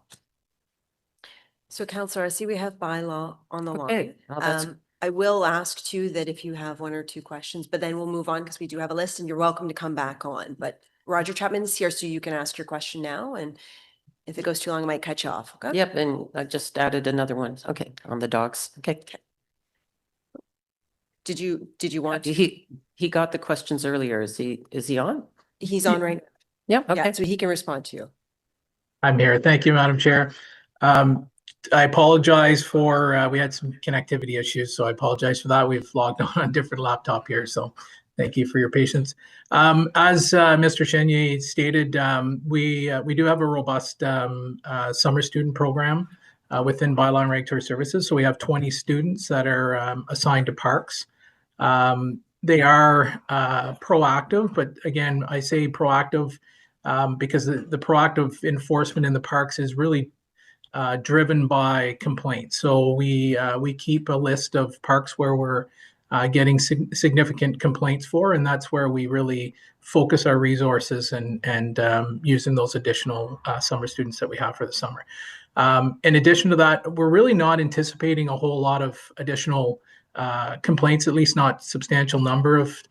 [SPEAKER 1] So Counselor, I see we have bylaw on the line.
[SPEAKER 8] Okay, well, that's
[SPEAKER 1] I will ask too that if you have one or two questions, but then we'll move on because we do have a list and you're welcome to come back on. But Roger Chapman is here, so you can ask your question now. And if it goes too long, I might cut you off. Okay?
[SPEAKER 3] Yep, and I just added another one. Okay, on the dogs. Okay.
[SPEAKER 1] Did you want to?
[SPEAKER 3] He got the questions earlier. Is he on?
[SPEAKER 1] He's on right
[SPEAKER 3] Yep,
[SPEAKER 1] now. Yeah,
[SPEAKER 3] okay.
[SPEAKER 1] so he can respond to you.
[SPEAKER 19] I'm here. Thank you, Madam Chair. I apologize for, we had some connectivity issues, so I apologize for that. We've logged on a different laptop here, so thank you for your patience. As Mr. Chenier stated, we do have a robust summer student program within bylaw and regulatory services. So we have 20 students that are assigned to parks. They are proactive, but again, I say proactive because the proactive enforcement in the parks is really driven by complaints. So we keep a list of parks where we're getting significant complaints for, and that's where we really focus our resources and using those additional summer students that we have for the summer. In addition to that, we're really not anticipating a whole lot of additional complaints, at least not substantial number of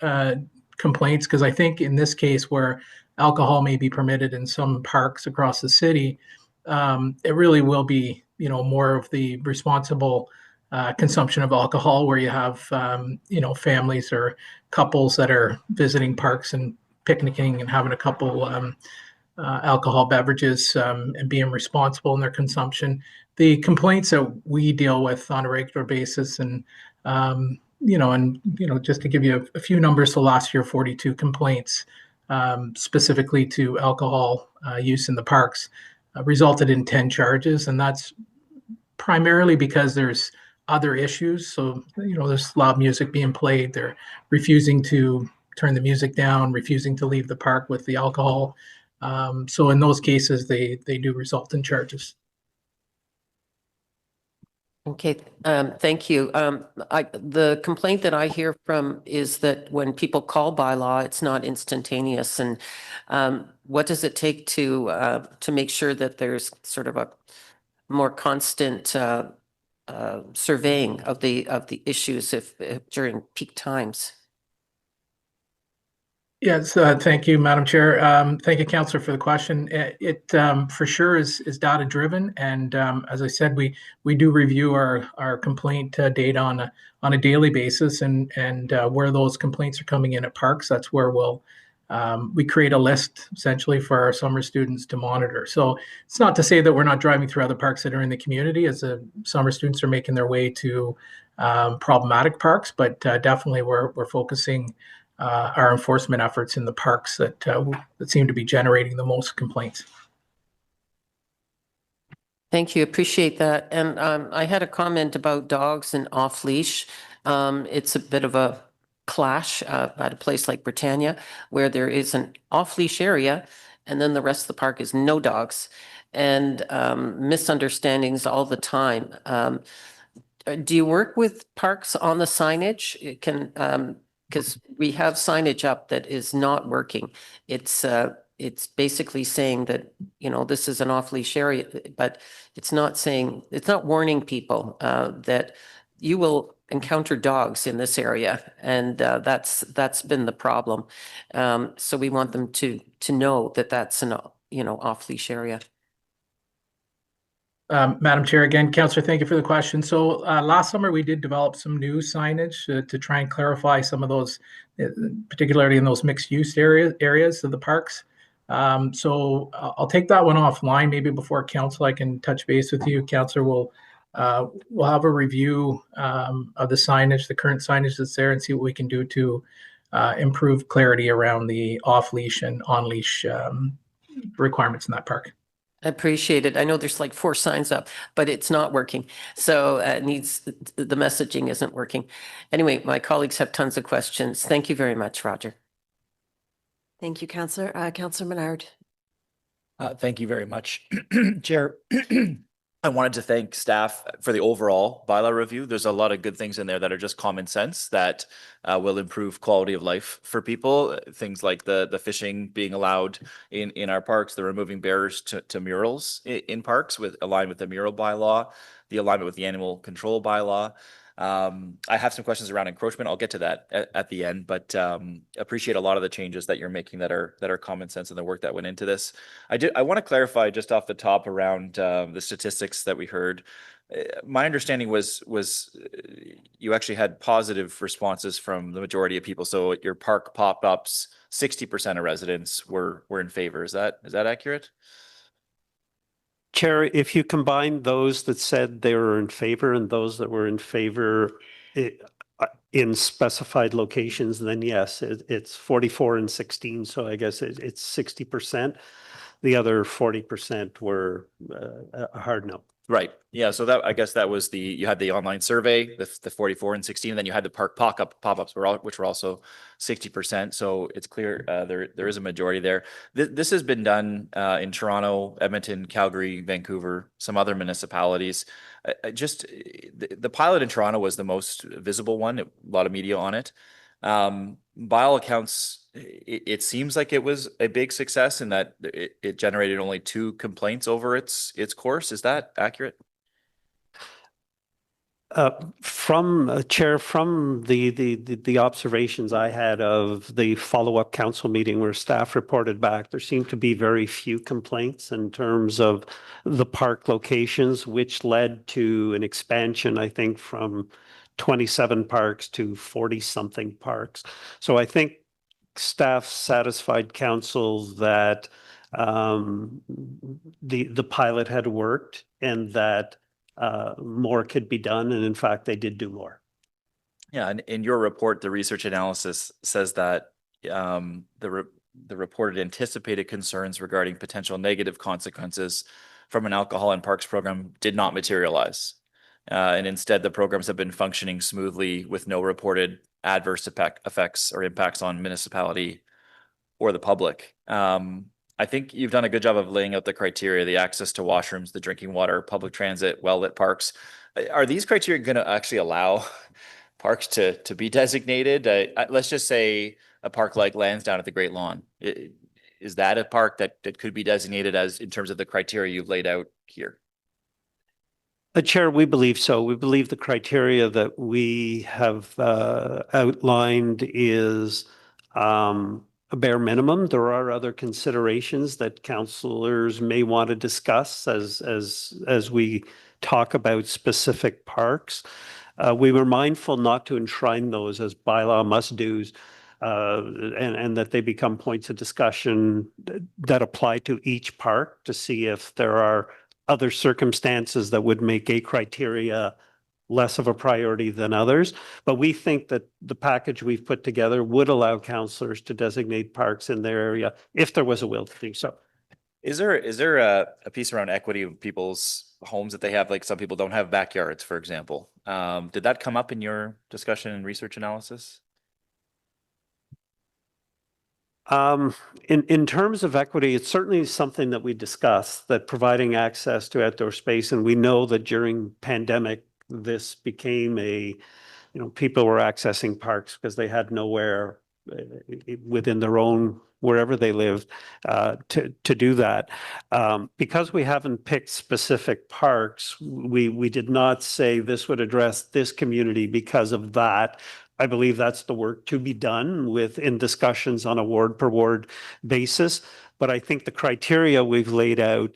[SPEAKER 19] complaints, because I think in this case where alcohol may be permitted in some parks across the city, it really will be, more of the responsible consumption of alcohol where you have, families or couples that are visiting parks and picnicking and having a couple alcohol beverages and being responsible in their consumption. The complaints that we deal with on a regular basis and, just to give you a few numbers, so last year, 42 complaints specifically to alcohol use in the parks resulted in 10 charges. And that's primarily because there's other issues. So, there's loud music being played. They're refusing to turn the music down, refusing to leave the park with the alcohol. So in those cases, they do result in charges.
[SPEAKER 3] Okay, thank you. The complaint that I hear from is that when people call bylaw, it's not instantaneous. And what does it take to make sure that there's sort of a more constant surveying of the issues if during peak times?
[SPEAKER 19] Yes, thank you, Madam Chair. Thank you, Councillor, for the question. It for sure is data driven, and as I said, we do review our complaint data on a daily basis, and where those complaints are coming in at parks, that's where we create a list essentially for our summer students to monitor. So it's not to say that we're not driving through other parks that are in the community as the summer students are making their way to problematic parks, but definitely we're focusing our enforcement efforts in the parks that seem to be generating the most complaints.
[SPEAKER 3] Thank you, appreciate that. And I had a comment about dogs and off leash. It's a bit of a clash at a place like Britannia where there is an off leash area and then the rest of the park is no dogs and misunderstandings all the time. Do you work with parks on the signage? It can because we have signage up that is not working. It's basically saying that, this is an off-leash area, but it's not warning people that you will encounter dogs in this area. And that's been the problem. So we want them to know that that's an, off-leash area.
[SPEAKER 19] Madam Chair, again, Councillor, thank you for the question. So last summer, we did develop some new signage to try and clarify some of those, particularly in those mixed-use areas of the parks. So I'll take that one offline. Maybe before Council, I can touch base with you. Councillor will have a review of the signage, the current signage that's there, and see what we can do to improve clarity around the off-leash and on-leash requirements in that park.
[SPEAKER 3] I appreciate it. I know there's like 4 signs up, but it's not working. So the messaging isn't working. Anyway, my colleagues have tons of questions. Thank you very much, Roger.
[SPEAKER 1] Thank you, Councillor. Councillor Menard.
[SPEAKER 12] Thank you very much, Chair. I wanted to thank staff for the overall bylaw review. There's a lot of good things in there that are just common sense that will improve quality of life for people. Things like the fishing being allowed in our parks, the removing barriers to murals in parks aligned with the mural bylaw, the alignment with the animal control bylaw. I have some questions around encroachment. I'll get to that at the end, but appreciate a lot of the changes that you're making that are common sense and the work that went into this. I want to clarify just off the top around the statistics that we heard. My understanding was you actually had positive responses from the majority of people. So at your park pop-ups, 60% of residents were in favor. Is that accurate?
[SPEAKER 13] Chair, if you combine those that said they were in favor and those that were in favor in specified locations, then yes, it's 44 and 16. So I guess it's 60%. The other 40% were a hard no.
[SPEAKER 12] Right. Yeah. So that, I guess that was you had the online survey, the 44 and 16, and then you had the park pop-ups which were also 60%. So it's clear there is a majority there. This has been done in Toronto, Edmonton, Calgary, Vancouver, some other municipalities. Just the pilot in Toronto was the most visible one, a lot of media on it. By all accounts, it seems like it was a big success in that it generated only 2 complaints over its course. Is that accurate?
[SPEAKER 13] From Chair, from the observations I had of the follow-up council meeting where staff reported back, there seemed to be very few complaints in terms of the park locations, which led to an expansion, I think, from 27 parks to 40-something parks. So I think staff satisfied council that the pilot had worked and that more could be done. And in fact, they did do more.
[SPEAKER 12] Yeah, and in your report, the research analysis says that the reported anticipated concerns regarding potential negative consequences from an alcohol in parks program did not materialize. And instead, the programs have been functioning smoothly with no reported adverse effects or impacts on municipality or the public. I think you've done a good job of laying out the criteria, the access to washrooms, the drinking water, public transit, well-lit parks. Are these criteria going to actually allow parks to be designated? Let's just say a park like Lansdowne at the Great Lawn. Is that a park that could be designated as in terms of the criteria you've laid out here?
[SPEAKER 13] Chair, we believe so. We believe the criteria that we have outlined is a bare minimum. There are other considerations that councillors may want to discuss as we talk about specific parks. We were mindful not to enshrine those as bylaw must-dos and that they become points of discussion that apply to each park to see if there are other circumstances that would make a criteria less of a priority than others. But we think that the package we've put together would allow councillors to designate parks in their area if there was a will to do so.
[SPEAKER 12] Is there a piece around equity of people's homes that they have? Like some people don't have backyards, for example. Did that come up in your discussion and research analysis?
[SPEAKER 13] In terms of equity, it's certainly something that we discussed, that providing access to outdoor space, and we know that during pandemic, this became people were accessing parks because they had nowhere within their own, wherever they lived, to do that. Because we haven't picked specific parks, we did not say this would address this community because of that. I believe that's the work to be done in discussions on a ward per ward basis. But I think the criteria we've laid out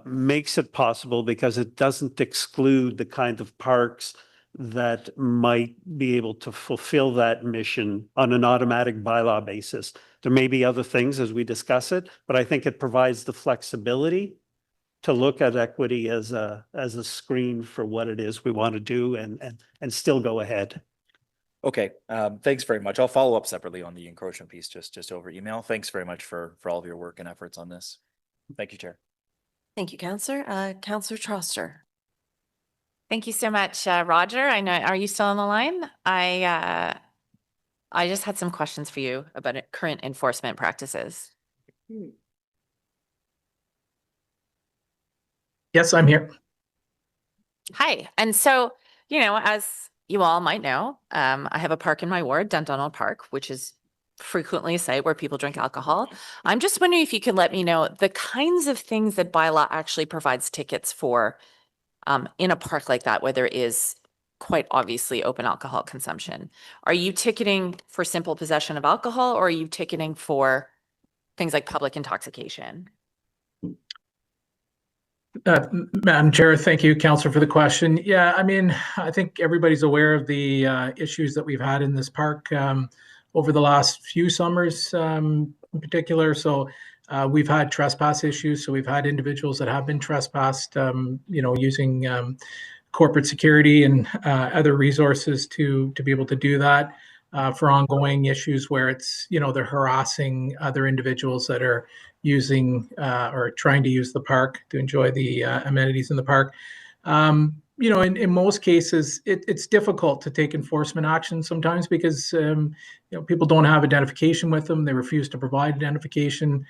[SPEAKER 13] makes it possible because it doesn't exclude the kind of parks that might be able to fulfill that mission on an automatic bylaw basis. There may be other things as we discuss it, but I think it provides the flexibility to look at equity as a screen for what it is we want to do and still go ahead.
[SPEAKER 12] Okay, thanks very much. I'll follow up separately on the encroachment piece just over email. Thanks very much for all of your work and efforts on this. Thank you, Chair.
[SPEAKER 1] Thank you, Councillor. Councillor Troster.
[SPEAKER 7] Thank you so much, Roger. I know. Are you still on the line? I just had some questions for you about current enforcement practices.
[SPEAKER 19] Yes, I'm here.
[SPEAKER 7] Hi. And so, as you all might know, I have a park in my ward, Dundonald Park, which is frequently a site where people drink alcohol. I'm just wondering if you could let me know the kinds of things that bylaw actually provides tickets for in a park like that, where there is quite obviously open alcohol consumption. Are you ticketing for simple possession of alcohol, or are you ticketing for things like public intoxication?
[SPEAKER 19] Madam Chair, thank you, Councillor, for the question. Yeah, I mean, I think everybody's aware of the issues that we've had in this park over the last few summers in particular. So we've had trespass issues. So we've had individuals that have been trespassed, using corporate security and other resources to be able to do that. For ongoing issues where it's, they're harassing other individuals that are using or trying to use the park to enjoy the amenities in the park. In most cases, it's difficult to take enforcement action sometimes because, people don't have identification with them. They refuse to provide identification.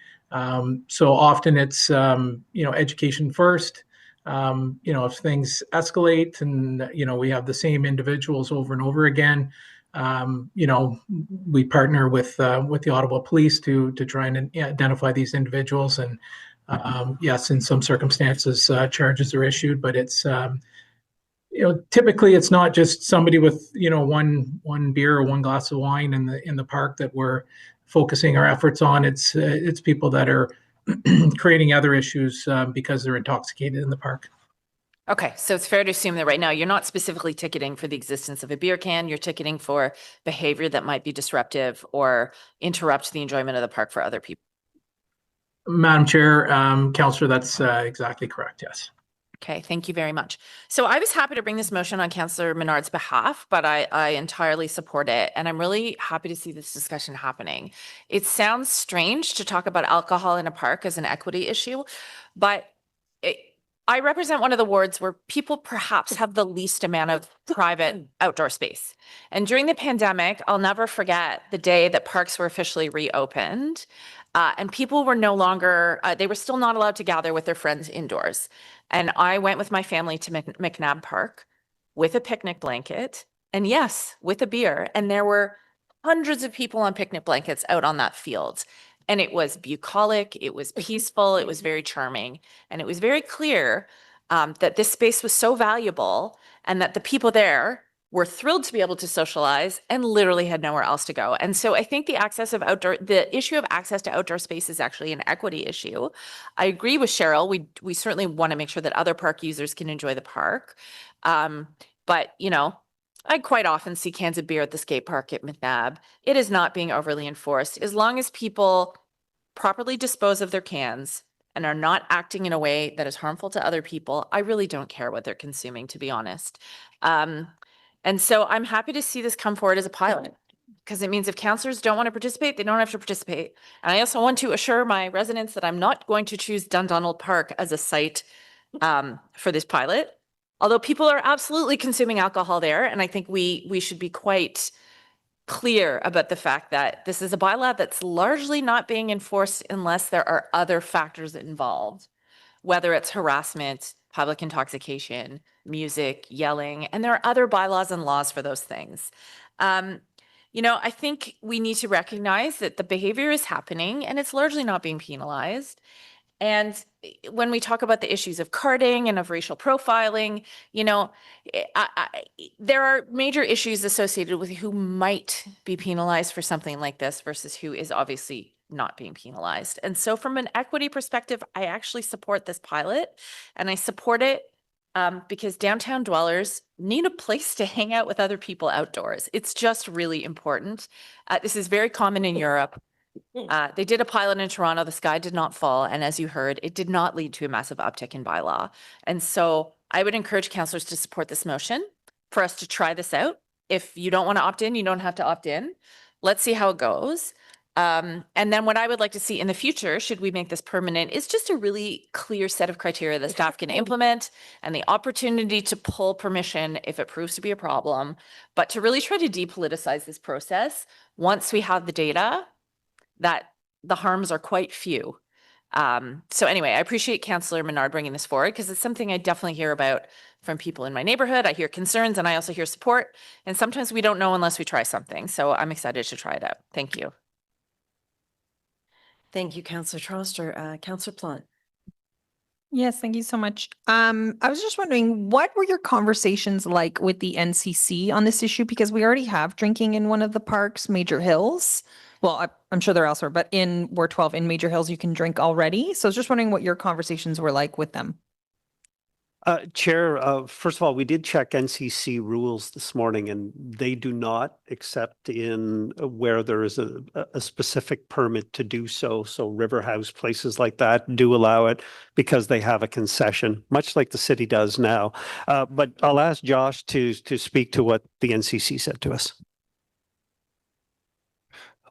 [SPEAKER 19] So often it's, education first. If things escalate and, we have the same individuals over and over again, we partner with the Ottawa Police to try and identify these individuals. And yes, in some circumstances, charges are issued, but it's typically it's not just somebody with one beer or one glass of wine in the park that we're focusing our efforts on. It's people that are creating other issues because they're intoxicated in the park.
[SPEAKER 7] Okay, so it's fair to assume that right now you're not specifically ticketing for the existence of a beer can, you're ticketing for behavior that might be disruptive or interrupt the enjoyment of the park for other people.
[SPEAKER 19] Madam Chair, Councillor, that's exactly correct, yes.
[SPEAKER 7] Okay, thank you very much. So I was happy to bring this motion on Councillor Menard's behalf, but I entirely support it. And I'm really happy to see this discussion happening. It sounds strange to talk about alcohol in a park as an equity issue, but I represent one of the wards where people perhaps have the least amount of private outdoor space. And during the pandemic, I'll never forget the day that parks were officially reopened. And people were no longer, they were still not allowed to gather with their friends indoors. And I went with my family to McNabb Park with a picnic blanket and yes, with a beer. And there were hundreds of people on picnic blankets out on that field. And it was bucolic, it was peaceful, it was very charming. And it was very clear that this space was so valuable and that the people there were thrilled to be able to socialize and literally had nowhere else to go. And so I think the issue of access to outdoor space is actually an equity issue. I agree with Cheryl. We certainly want to make sure that other park users can enjoy the park. But, I quite often see cans of beer at the skate park at McNabb. It is not being overly enforced. As long as people properly dispose of their cans and are not acting in a way that is harmful to other people, I really don't care what they're consuming, to be honest. And so I'm happy to see this come forward as a pilot because it means if councillors don't want to participate, they don't have to participate. And I also want to assure my residents that I'm not going to choose Dundonald Park as a site for this pilot. Although people are absolutely consuming alcohol there, and I think we should be quite clear about the fact that this is a bylaw that's largely not being enforced unless there are other factors involved, whether it's harassment, public intoxication, music, yelling, and there are other bylaws and laws for those things. I think we need to recognize that the behavior is happening and it's largely not being penalized. And when we talk about the issues of carding and of racial profiling, there are major issues associated with who might be penalized for something like this versus who is obviously not being penalized. And so from an equity perspective, I actually support this pilot and I support it because downtown dwellers need a place to hang out with other people outdoors. It's just really important. This is very common in Europe. They did a pilot in Toronto, the sky did not fall. And as you heard, it did not lead to a massive uptick in bylaw. And so I would encourage councillors to support this motion for us to try this out. If you don't want to opt in, you don't have to opt in. Let's see how it goes. And then what I would like to see in the future, should we make this permanent, is just a really clear set of criteria that staff can implement and the opportunity to pull permission if it proves to be a problem, but to really try to depoliticize this process once we have the data that the harms are quite few. So anyway, I appreciate Councillor Menard bringing this forward because it's something I definitely hear about from people in my neighborhood. I hear concerns and I also hear support. And sometimes we don't know unless we try something. So I'm excited to try it out. Thank you.
[SPEAKER 1] Thank you, Councillor Troster. Councillor Plante.
[SPEAKER 15] Yes, thank you so much. I was just wondering, what were your conversations like with the NCC on this issue? Because we already have drinking in one of the parks, Major Hills. Well, I'm sure they're elsewhere, but in Ward 12 in Major Hills, you can drink already. So I was just wondering what your conversations were like with them.
[SPEAKER 13] Chair, first of all, we did check NCC rules this morning, and they do not accept in where there is a specific permit to do so. So River House, places like that do allow it because they have a concession, much like the city does now. But I'll ask Josh to speak to what the NCC said to us.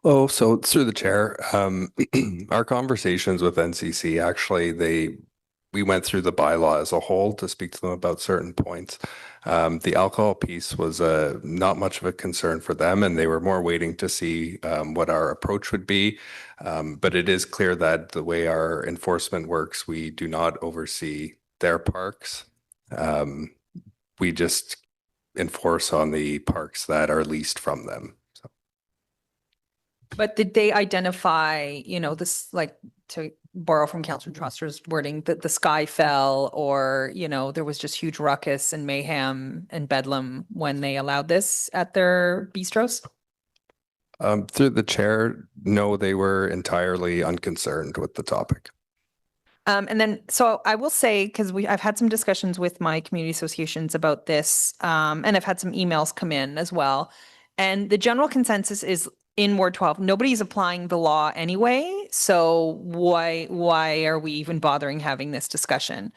[SPEAKER 20] Oh, so through the chair, our conversations with NCC, actually, we went through the bylaw as a whole to speak to them about certain points. The alcohol piece was not much of a concern for them, and they were more waiting to see what our approach would be. But it is clear that the way our enforcement works, we do not oversee their parks. We just enforce on the parks that are leased from them.
[SPEAKER 15] But did they identify, this, like, to borrow from Councillor Truster's wording, that the sky fell, or, there was just huge ruckus and mayhem and bedlam when they allowed this at their bistros?
[SPEAKER 20] Through the chair, no, they were entirely unconcerned with the topic.
[SPEAKER 15] And then, so I will say, because I've had some discussions with my community associations about this, and I've had some emails come in as well. And the general consensus is in Ward 12, nobody's applying the law anyway. So why are we even bothering having this discussion?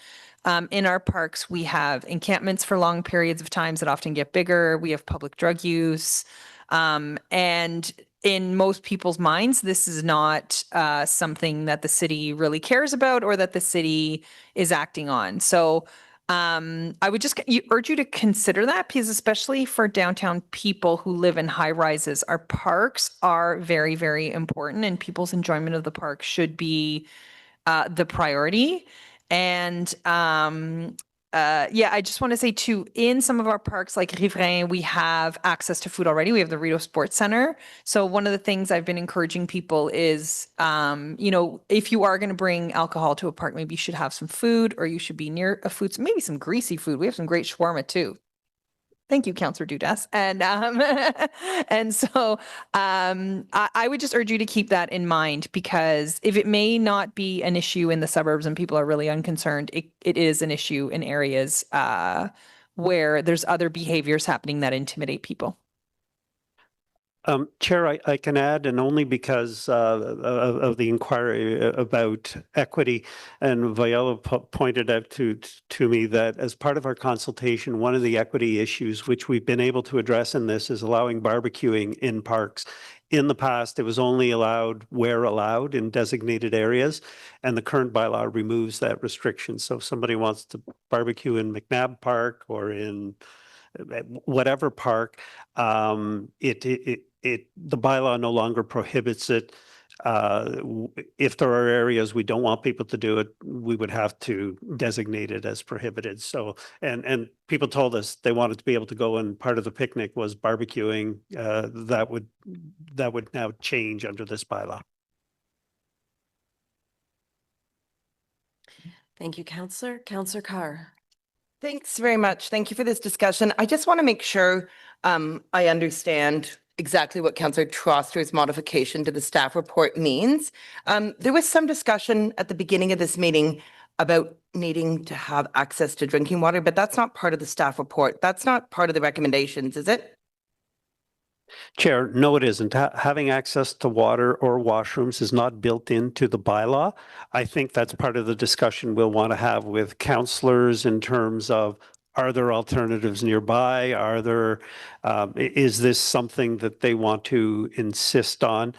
[SPEAKER 15] In our parks, we have encampments for long periods of times that often get bigger. We have public drug use. And in most people's minds, this is not something that the city really cares about or that the city is acting on. So I would just urge you to consider that, because especially for downtown people who live in high rises, our parks are very, very important, and people's enjoyment of the park should be the priority. And I just want to say too, in some of our parks like Riverain, we have access to food already. We have the Rideau Sports Center. So one of the things I've been encouraging people is, if you are going to bring alcohol to a park, maybe you should have some food, or you should be near a food, maybe some greasy food. We have some great shawarma too. Thank you, Councillor Dudas. And and so I would just urge you to keep that in mind, because if it may not be an issue in the suburbs and people are really unconcerned, it is an issue in areas where there's other behaviors happening that intimidate people.
[SPEAKER 13] Chair, I can add, and only because of the inquiry about equity, and Viola pointed out to me that as part of our consultation, one of the equity issues which we've been able to address in this is allowing barbecuing in parks. In the past, it was only allowed where allowed in designated areas, and the current bylaw removes that restriction. So if somebody wants to barbecue in McNabb Park or in whatever park, the bylaw no longer prohibits it. If there are areas we don't want people to do it, we would have to designate it as prohibited. So, and people told us they wanted to be able to go, and part of the picnic was barbecuing. That would now change under this bylaw.
[SPEAKER 1] Thank you, Councillor. Councillor Carr.
[SPEAKER 21] Thanks very much. Thank you for this discussion. I just want to make sure I understand exactly what Councillor Troster's modification to the staff report means. There was some discussion at the beginning of this meeting about needing to have access to drinking water, but that's not part of the staff report. That's not part of the recommendations, is it?
[SPEAKER 13] Chair, no, it isn't. Having access to water or washrooms is not built into the bylaw. I think that's part of the discussion we'll want to have with councillors in terms of, are there alternatives nearby? Are there, is this something that they want to insist on?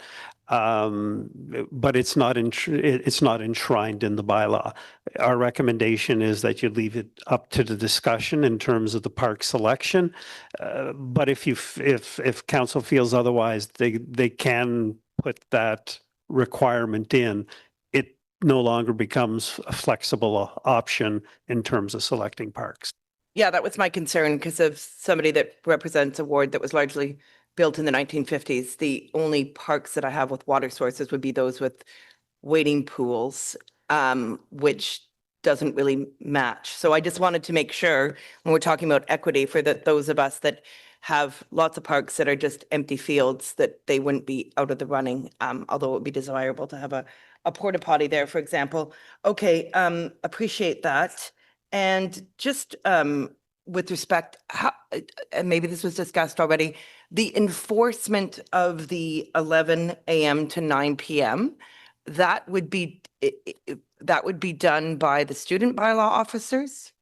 [SPEAKER 13] But it's not enshrined in the bylaw. Our recommendation is that you leave it up to the discussion in terms of the park selection. But if council feels otherwise, they can put that requirement in. It no longer becomes a flexible option in terms of selecting parks.
[SPEAKER 21] Yeah, that was my concern, because of somebody that represents a ward that was largely built in the 1950s. The only parks that I have with water sources would be those with wading pools, which doesn't really match. So I just wanted to make sure when we're talking about equity for those of us that have lots of parks that are just empty fields, that they wouldn't be out of the running, although it would be desirable to have a porta potty there, for example. Okay, appreciate that. And just with respect, how, and maybe this was discussed already, the enforcement of the 11 a.m. to 9 p.m., that would be done by the student bylaw officers?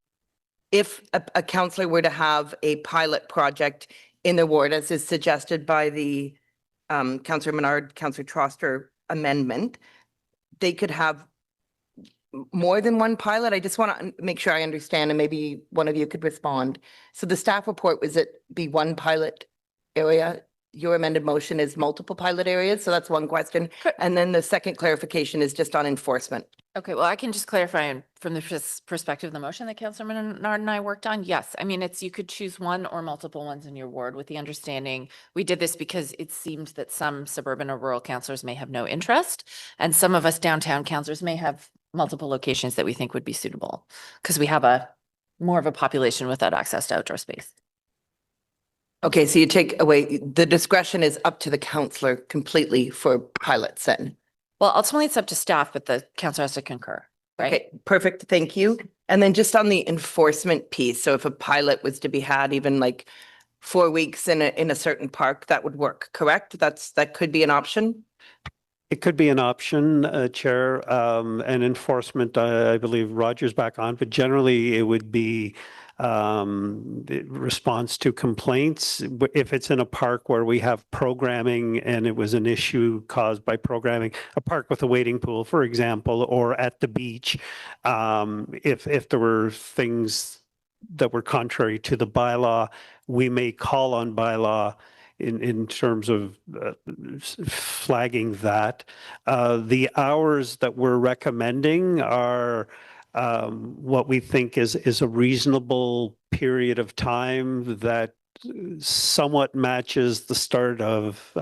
[SPEAKER 21] If a counselor were to have a pilot project in the ward, as is suggested by the Councillor Menard, Councillor Troster amendment, they could have more than one pilot? I just want to make sure I understand, and maybe one of you could respond. So the staff report was it be one pilot area? Your amended motion is multiple pilot areas, so that's one question. And then the second clarification is just on enforcement.
[SPEAKER 7] Okay, well, I can just clarify from the perspective of the motion that Councillor Menard and I worked on. Yes, I mean, you could choose one or multiple ones in your ward with the understanding. We did this because it seemed that some suburban or rural councillors may have no interest, and some of us downtown councillors may have multiple locations that we think would be suitable because we have more of a population without access to outdoor space.
[SPEAKER 21] Okay, so you take away, the discretion is up to the counselor completely for pilots then?
[SPEAKER 7] Well, ultimately it's up to staff, but the councillor has to concur, right?
[SPEAKER 21] Okay, perfect, thank you. And then just on the enforcement piece, so if a pilot was to be had even like 4 weeks in a certain park, that would work, correct? That could be an option?
[SPEAKER 13] It could be an option, Chair, and enforcement, I believe Roger's back on, but generally it would be the response to complaints. If it's in a park where we have programming and it was an issue caused by programming, a park with a wading pool, for example, or at the beach, if there were things that were contrary to the bylaw, we may call on bylaw in terms of flagging that. The hours that we're recommending are what we think is a reasonable period of time that somewhat matches the start of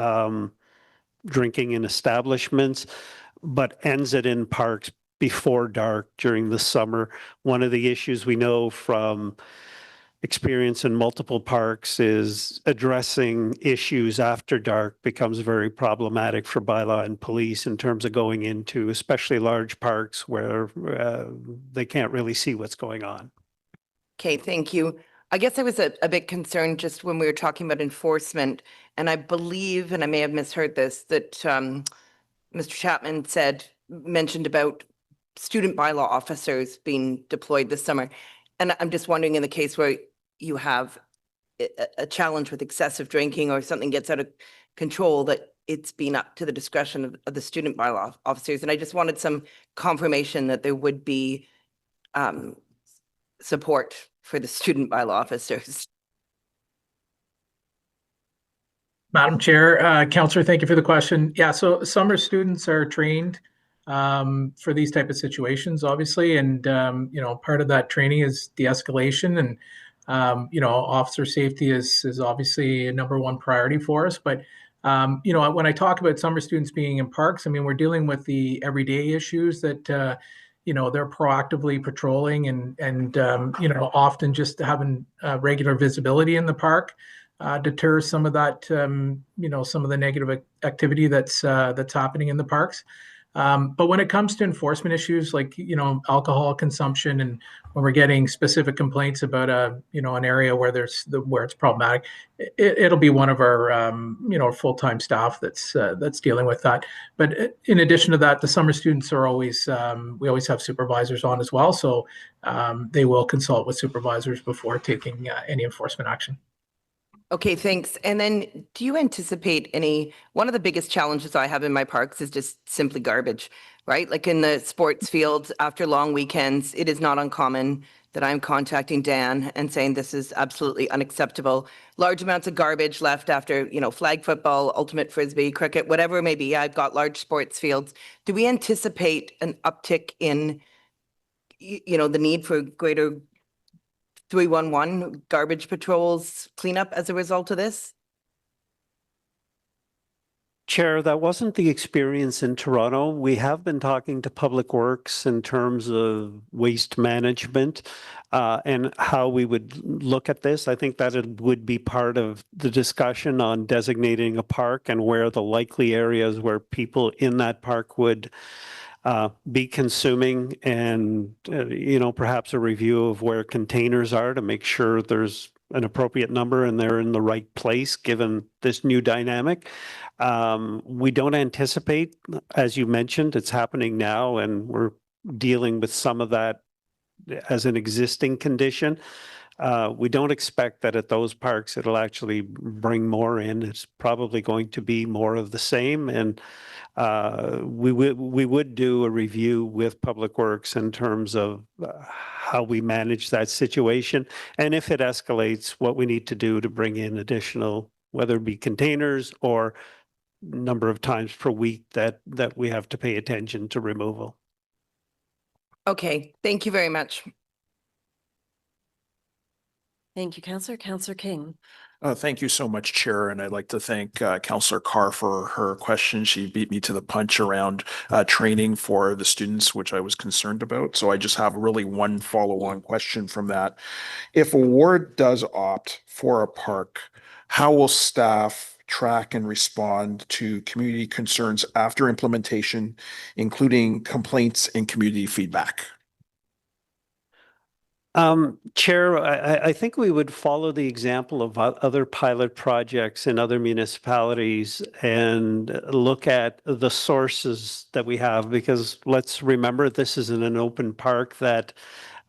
[SPEAKER 13] drinking in establishments, but ends it in parks before dark during the summer. One of the issues we know from experience in multiple parks is addressing issues after dark becomes very problematic for bylaw and police in terms of going into especially large parks where they can't really see what's going on.
[SPEAKER 21] Okay, thank you. I guess I was a bit concerned just when we were talking about enforcement, and I believe, and I may have misheard this, that Mr. Chapman mentioned about student bylaw officers being deployed this summer. And I'm just wondering, in the case where you have a challenge with excessive drinking or something gets out of control, that it's been up to the discretion of the student bylaw officers. And I just wanted some confirmation that there would be support for the student bylaw officers.
[SPEAKER 19] Madam Chair, Councillor, thank you for the question. Yeah, so summer students are trained for these type of situations, obviously, and part of that training is de-escalation, and officer safety is obviously a #1 priority for us. But when I talk about summer students being in parks, I mean, we're dealing with the everyday issues that they're proactively patrolling and often just having regular visibility in the park deter some of that some of the negative activity that's happening in the parks. But when it comes to enforcement issues like alcohol consumption, and when we're getting specific complaints about an area where where it's problematic, it'll be one of our full-time staff that's dealing with that. But in addition to that, the summer students are always we always have supervisors on as well, so they will consult with supervisors before taking any enforcement action.
[SPEAKER 21] Okay, thanks. And then do you anticipate one of the biggest challenges I have in my parks is just simply garbage, right? Like in the sports fields after long weekends, it is not uncommon that I'm contacting Dan and saying this is absolutely unacceptable. Large amounts of garbage left after, flag football, ultimate frisbee, cricket, whatever it may be. I've got large sports fields. Do we anticipate an uptick in, the need for greater 311 garbage patrols cleanup as a result of this?
[SPEAKER 13] Chair, that wasn't the experience in Toronto. We have been talking to Public Works in terms of waste management and how we would look at this. I think that it would be part of the discussion on designating a park and where the likely areas where people in that park would be consuming, and perhaps a review of where containers are to make sure there's an appropriate number and they're in the right place given this new dynamic. We don't anticipate, as you mentioned, it's happening now, and we're dealing with some of that as an existing condition. We don't expect that at those parks it'll actually bring more in. It's probably going to be more of the same, and we would do a review with Public Works in terms of how we manage that situation, and if it escalates, what we need to do to bring in additional, whether it be containers or number of times per week that we have to pay attention to removal.
[SPEAKER 21] Okay, thank you very much.
[SPEAKER 1] Thank you, Councillor. Councillor King.
[SPEAKER 4] Thank you so much, Chair, and I'd like to thank Councillor Carr for her question. She beat me to the punch around training for the students, which I was concerned about. So I just have really one follow-on question from that. If a ward does opt for a park, how will staff track and respond to community concerns after implementation, including complaints and community feedback?
[SPEAKER 13] Chair, I think we would follow the example of other pilot projects in other municipalities and look at the sources that we have, because let's remember, this is in an open park that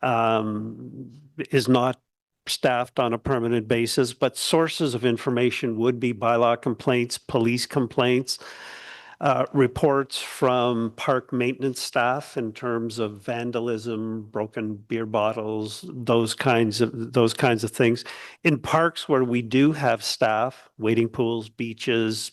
[SPEAKER 13] is not staffed on a permanent basis, but sources of information would be bylaw complaints, police complaints, reports from park maintenance staff in terms of vandalism, broken beer bottles, those kinds of things. In parks where we do have staff, wading pools, beaches,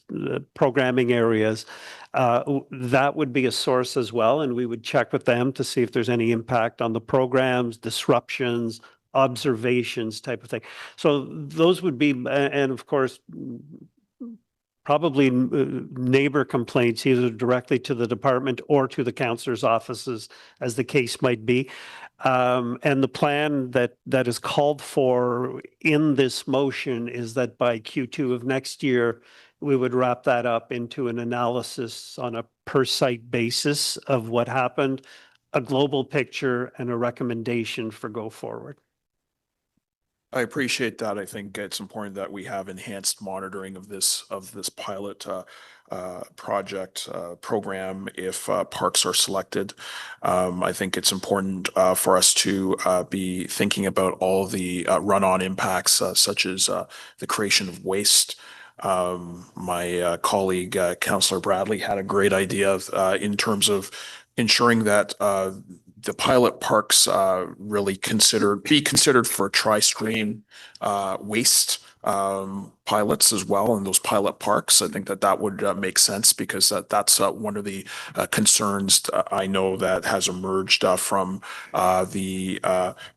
[SPEAKER 13] programming areas, that would be a source as well, and we would check with them to see if there's any impact on the programs, disruptions, observations type of thing. So those would be, and of course, probably neighbor complaints either directly to the department or to the councillor's offices, as the case might be. And the plan that is called for in this motion is that by Q2 of next year, we would wrap that up into an analysis on a per site basis of what happened, a global picture, and a recommendation for go forward.
[SPEAKER 4] I appreciate that. I think it's important that we have enhanced monitoring of this pilot project program if parks are selected. I think it's important for us to be thinking about all the run-on impacts, such as the creation of waste. My colleague, Councillor Bradley, had a great idea in terms of ensuring that the pilot parks really be considered for tri-stream waste pilots as well in those pilot parks. I think that would make sense, because that's one of the concerns I know that has emerged from the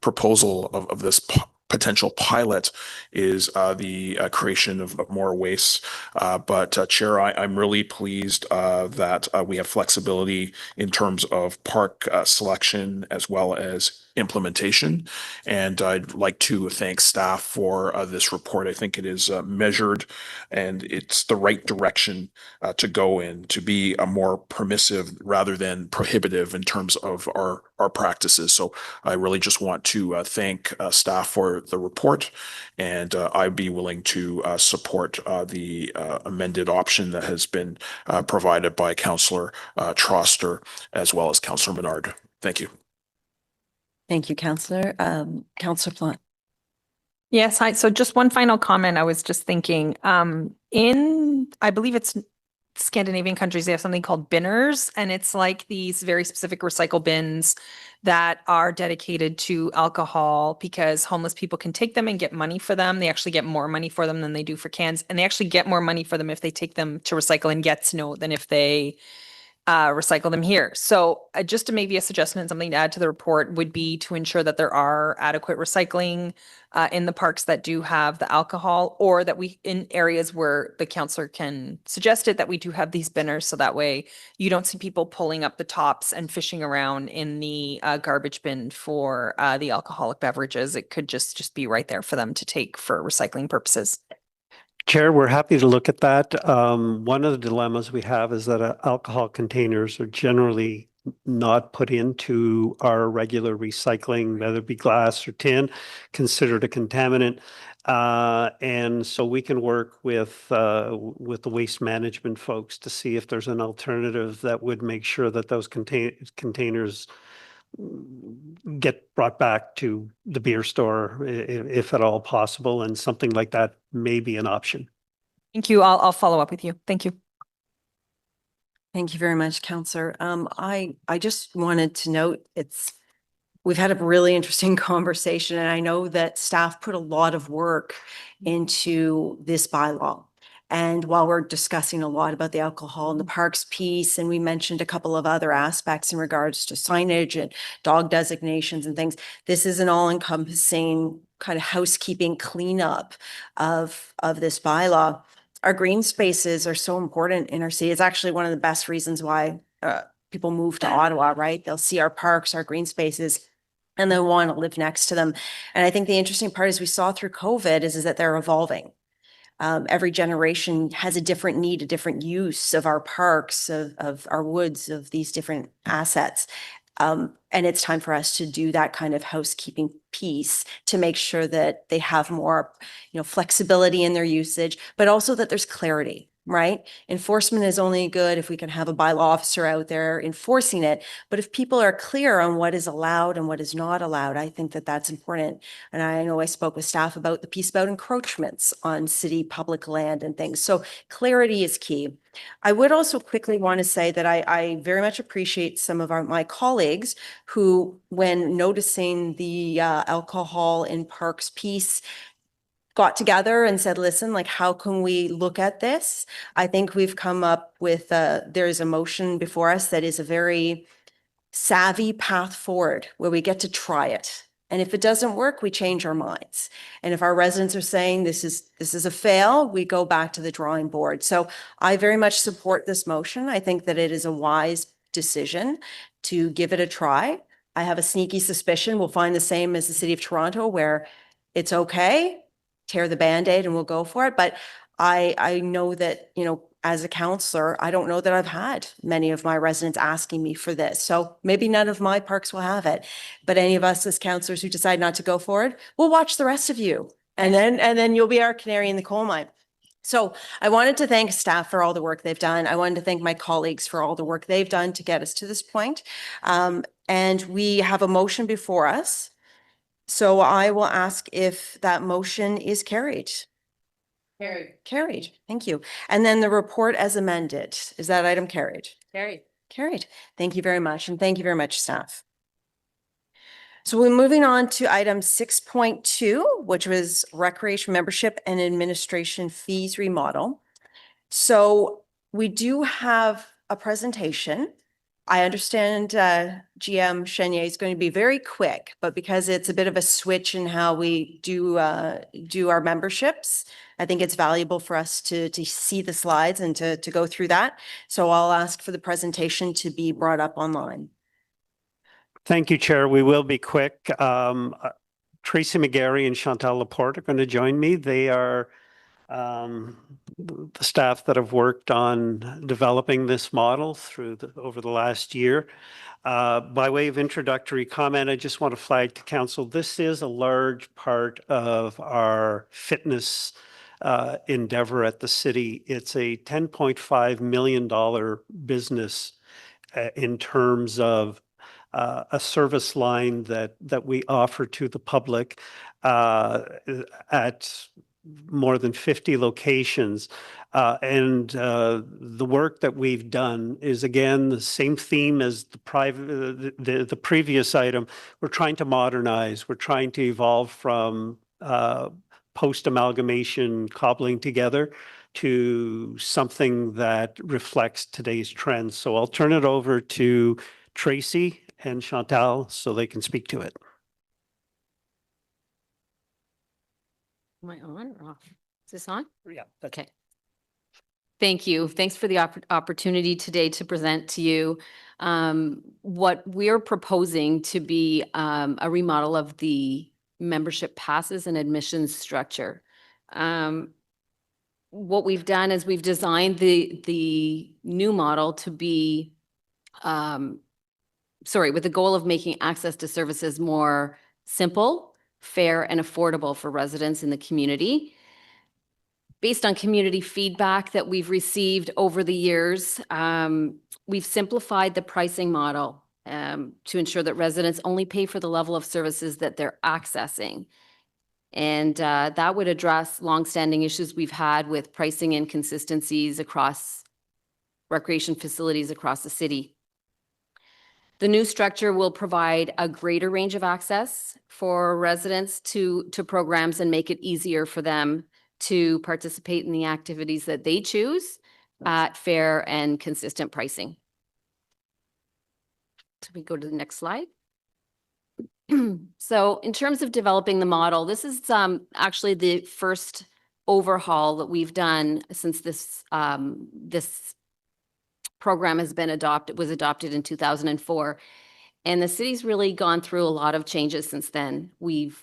[SPEAKER 4] proposal of this potential pilot is the creation of more waste. But Chair, I'm really pleased that we have flexibility in terms of park selection as well as implementation. And I'd like to thank staff for this report. I think it is measured and it's the right direction to go in, to be a more permissive rather than prohibitive in terms of our practices. So I really just want to thank staff for the report, and I'd be willing to support the amended option that has been provided by Councillor Troster as well as Councillor Menard. Thank you.
[SPEAKER 1] Thank you, Councillor. Councillor Plant.
[SPEAKER 15] Yes, hi. So just one final comment. I was just thinking, I believe it's Scandinavian countries, they have something called binners, and it's like these very specific recycle bins that are dedicated to alcohol, because homeless people can take them and get money for them. They actually get more money for them than they do for cans, and they actually get more money for them if they take them to recycle and get snow than if they recycle them here. So just to maybe a suggestion and something to add to the report would be to ensure that there are adequate recycling in the parks that do have the alcohol, or that we, in areas where the counselor can suggest it, that we do have these binners, so that way you don't see people pulling up the tops and fishing around in the garbage bin for the alcoholic beverages. It could just be right there for them to take for recycling purposes.
[SPEAKER 13] Chair, we're happy to look at that. One of the dilemmas we have is that alcohol containers are generally not put into our regular recycling, whether it be glass or tin, considered a contaminant. And so we can work with the waste management folks to see if there's an alternative that would make sure that those containers get brought back to the beer store if at all possible, and something like that may be an option.
[SPEAKER 15] Thank you. I'll follow up with you. Thank you.
[SPEAKER 1] Thank you very much, Counselor. I just wanted to note we've had a really interesting conversation, and I know that staff put a lot of work into this bylaw. And while we're discussing a lot about the alcohol and the parks piece, and we mentioned a couple of other aspects in regards to signage and dog designations and things, this is an all-encompassing kind of housekeeping cleanup of this bylaw. Our green spaces are so important in our city. It's actually one of the best reasons why people move to Ottawa, right? They'll see our parks, our green spaces, and they'll want to live next to them. And I think the interesting part is we saw through COVID is that they're evolving. Every generation has a different need, a different use of our parks, of our woods, of these different assets. And it's time for us to do that kind of housekeeping piece to make sure that they have more, flexibility in their usage, but also that there's clarity, right? Enforcement is only good if we can have a bylaw officer out there enforcing it. But if people are clear on what is allowed and what is not allowed, I think that that's important. And I know I spoke with staff about the piece about encroachments on city public land and things. So clarity is key. I would also quickly want to say that I very much appreciate some of my colleagues who, when noticing the alcohol in parks piece, got together and said, listen, like, how can we look at this? I think we've come up with, there's a motion before us that is a very savvy path forward where we get to try it. And if it doesn't work, we change our minds. And if our residents are saying this is a fail, we go back to the drawing board. So I very much support this motion. I think that it is a wise decision to give it a try. I have a sneaky suspicion we'll find the same as the City of Toronto, where it's okay, tear the Band-Aid and we'll go for it. But I know that, as a counselor, I don't know that I've had many of my residents asking me for this. So maybe none of my parks will have it, but any of us as counselors who decide not to go forward, we'll watch the rest of you. And then you'll be our canary in the coal mine. So I wanted to thank staff for all the work they've done. I wanted to thank my colleagues for all the work they've done to get us to this point. And we have a motion before us. So I will ask if that motion is carried. Carried. Thank you. And then the report as amended, is that item carried? Carried. Thank you very much. And thank you very much, staff. So we're moving on to item 6.2, which was recreation membership and administration fees remodel. So we do have a presentation. I understand GM Chenier is going to be very quick, but because it's a bit of a switch in how we do our memberships, I think it's valuable for us to see the slides and to go through that. So I'll ask for the presentation to be brought up online.
[SPEAKER 13] Thank you, Chair. We will be quick. Tracy McGarry and Chantal Laporte are going to join me. They are the staff that have worked on developing this model over the last year. By way of introductory comment, I just want to flag to council, this is a large part of our fitness endeavor at the city. It's a $10.5 million business in terms of a service line that we offer to the public at more than 50 locations. And the work that we've done is, again, the same theme as the previous item. We're trying to modernize. We're trying to evolve from post-amalgamation cobbling together to something that reflects today's trends. So I'll turn it over to Tracy and Chantal so they can speak to it.
[SPEAKER 2] Am I on or off? Is this on?
[SPEAKER 13] Yeah.
[SPEAKER 2] Okay. Thank you. Thanks for the opportunity today to present to you what we're proposing to be a remodel of the membership passes and admissions structure. What we've done is we've designed the new model to be, with the goal of making access to services more simple, fair, and affordable for residents in the community. Based on community feedback that we've received over the years, we've simplified the pricing model to ensure that residents only pay for the level of services that they're accessing. And that would address longstanding issues we've had with pricing inconsistencies across recreation facilities across the city. The new structure will provide a greater range of access for residents to programs and make it easier for them to participate in the activities that they choose at fair and consistent pricing. So we go to the next slide. So in terms of developing the model, this is actually the first overhaul that we've done since this program was adopted in 2004. And the city's really gone through a lot of changes since then. We've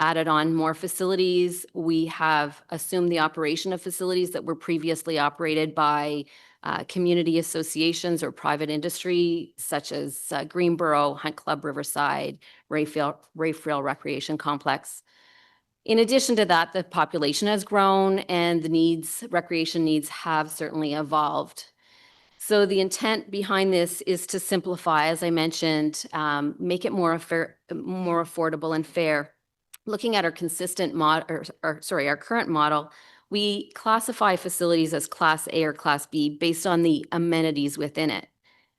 [SPEAKER 2] added on more facilities. We have assumed the operation of facilities that were previously operated by community associations or private industry, such as Greenboro, Hunt Club Riverside, Rayfield Recreation Complex. In addition to that, the population has grown and the recreation needs have certainly evolved. So the intent behind this is to simplify, as I mentioned, make it more affordable and fair. Looking at our our current model, we classify facilities as Class A or Class B based on the amenities within it.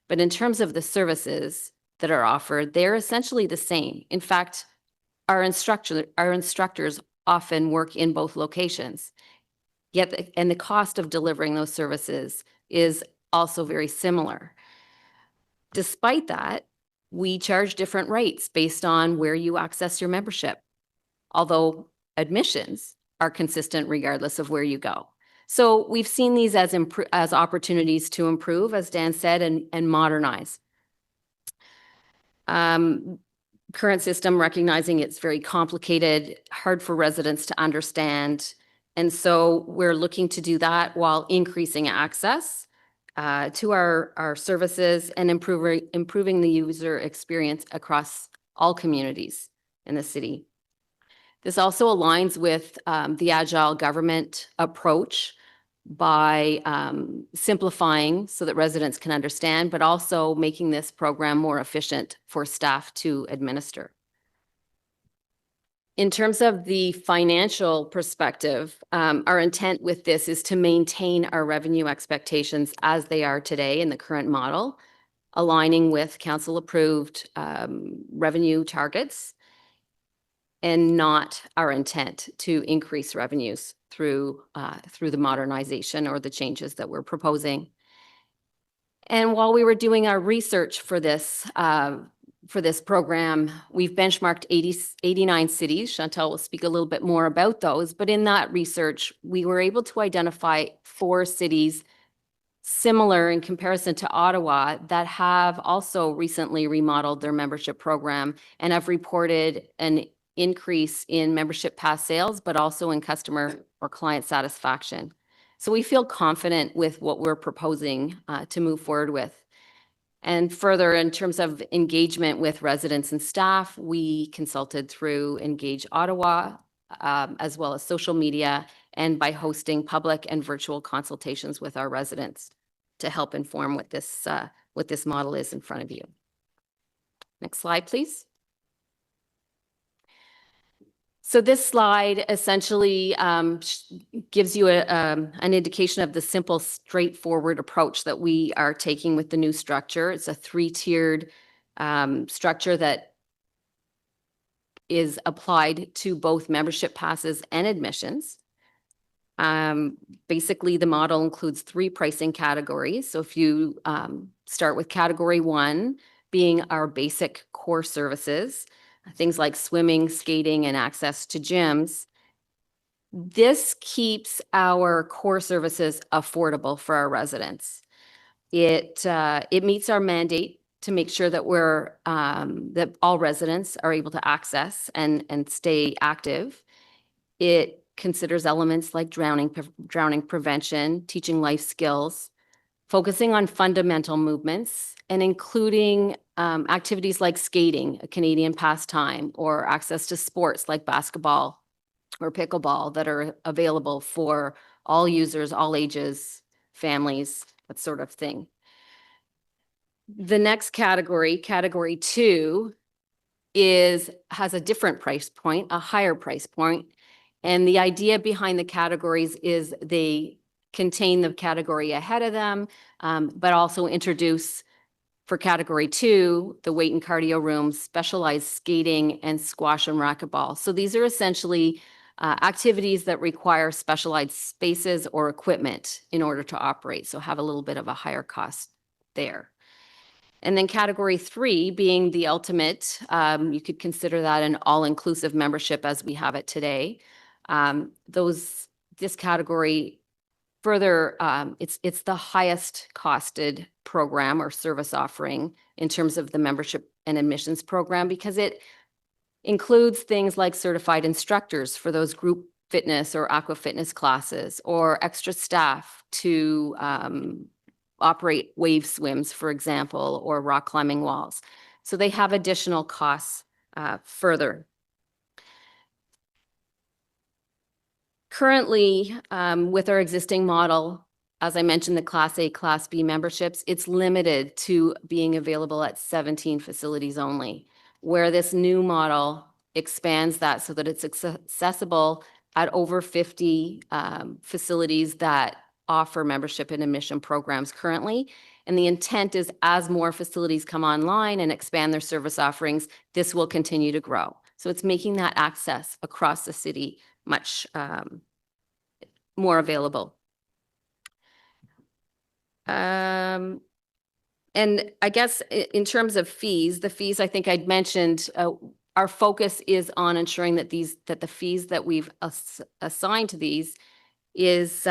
[SPEAKER 2] But in terms of the services that are offered, they're essentially the same. In fact, our instructors often work in both locations. Yet, and the cost of delivering those services is also very similar. Despite that, we charge different rates based on where you access your membership, although admissions are consistent regardless of where you go. So we've seen these as opportunities to improve, as Dan said, and modernize. Current system, recognizing it's very complicated, hard for residents to understand. And so we're looking to do that while increasing access to our services and improving the user experience across all communities in the city. This also aligns with the agile government approach by simplifying so that residents can understand, but also making this program more efficient for staff to administer. In terms of the financial perspective, our intent with this is to maintain our revenue expectations as they are today in the current model, aligning with council-approved revenue targets, and not our intent to increase revenues through the modernization or the changes that we're proposing. And while we were doing our research for this program, we've benchmarked 89 cities. Chantal will speak a little bit more about those, but in that research, we were able to identify 4 cities similar in comparison to Ottawa that have also recently remodeled their membership program and have reported an increase in membership pass sales, but also in customer or client satisfaction. So we feel confident with what we're proposing to move forward with. And further, in terms of engagement with residents and staff, we consulted through Engage Ottawa, as well as social media, and by hosting public and virtual consultations with our residents to help inform what this model is in front of you. Next slide, please. So this slide essentially gives you an indication of the simple, straightforward approach that we are taking with the new structure. It's a 3-tiered structure that is applied to both membership passes and admissions. Basically, the model includes 3 pricing categories. So if you start with category 1, being our basic core services, things like swimming, skating, and access to gyms. This keeps our core services affordable for our residents. It meets our mandate to make sure that that all residents are able to access and stay active. It considers elements like drowning prevention, teaching life skills, focusing on fundamental movements, and including activities like skating, a Canadian pastime, or access to sports like basketball or pickleball that are available for all users, all ages, families, that sort of thing. The next category, category 2, has a different price point, a higher price point. And the idea behind the categories is they contain the category ahead of them, but also introduce, for category 2, the weight and cardio rooms, specialized skating, and squash and racquetball. So these are essentially activities that require specialized spaces or equipment in order to operate, so have a little bit of a higher cost there. And then category 3 being the ultimate, you could consider that an all-inclusive membership as we have it today. This category further, it's the highest costed program or service offering in terms of the membership and admissions program, because it includes things like certified instructors for those group fitness or aqua fitness classes, or extra staff to operate wave swims, for example, or rock climbing walls. So they have additional costs further. Currently, with our existing model, as I mentioned, the Class A, Class B memberships, it's limited to being available at 17 facilities only, where this new model expands that so that it's accessible at over 50 facilities that offer membership and admission programs currently. And the intent is, as more facilities come online and expand their service offerings, this will continue to grow. So it's making that access across the city much more available. And I guess in terms of fees, the fees I think I'd mentioned, our focus is on ensuring that the fees that we've assigned to these is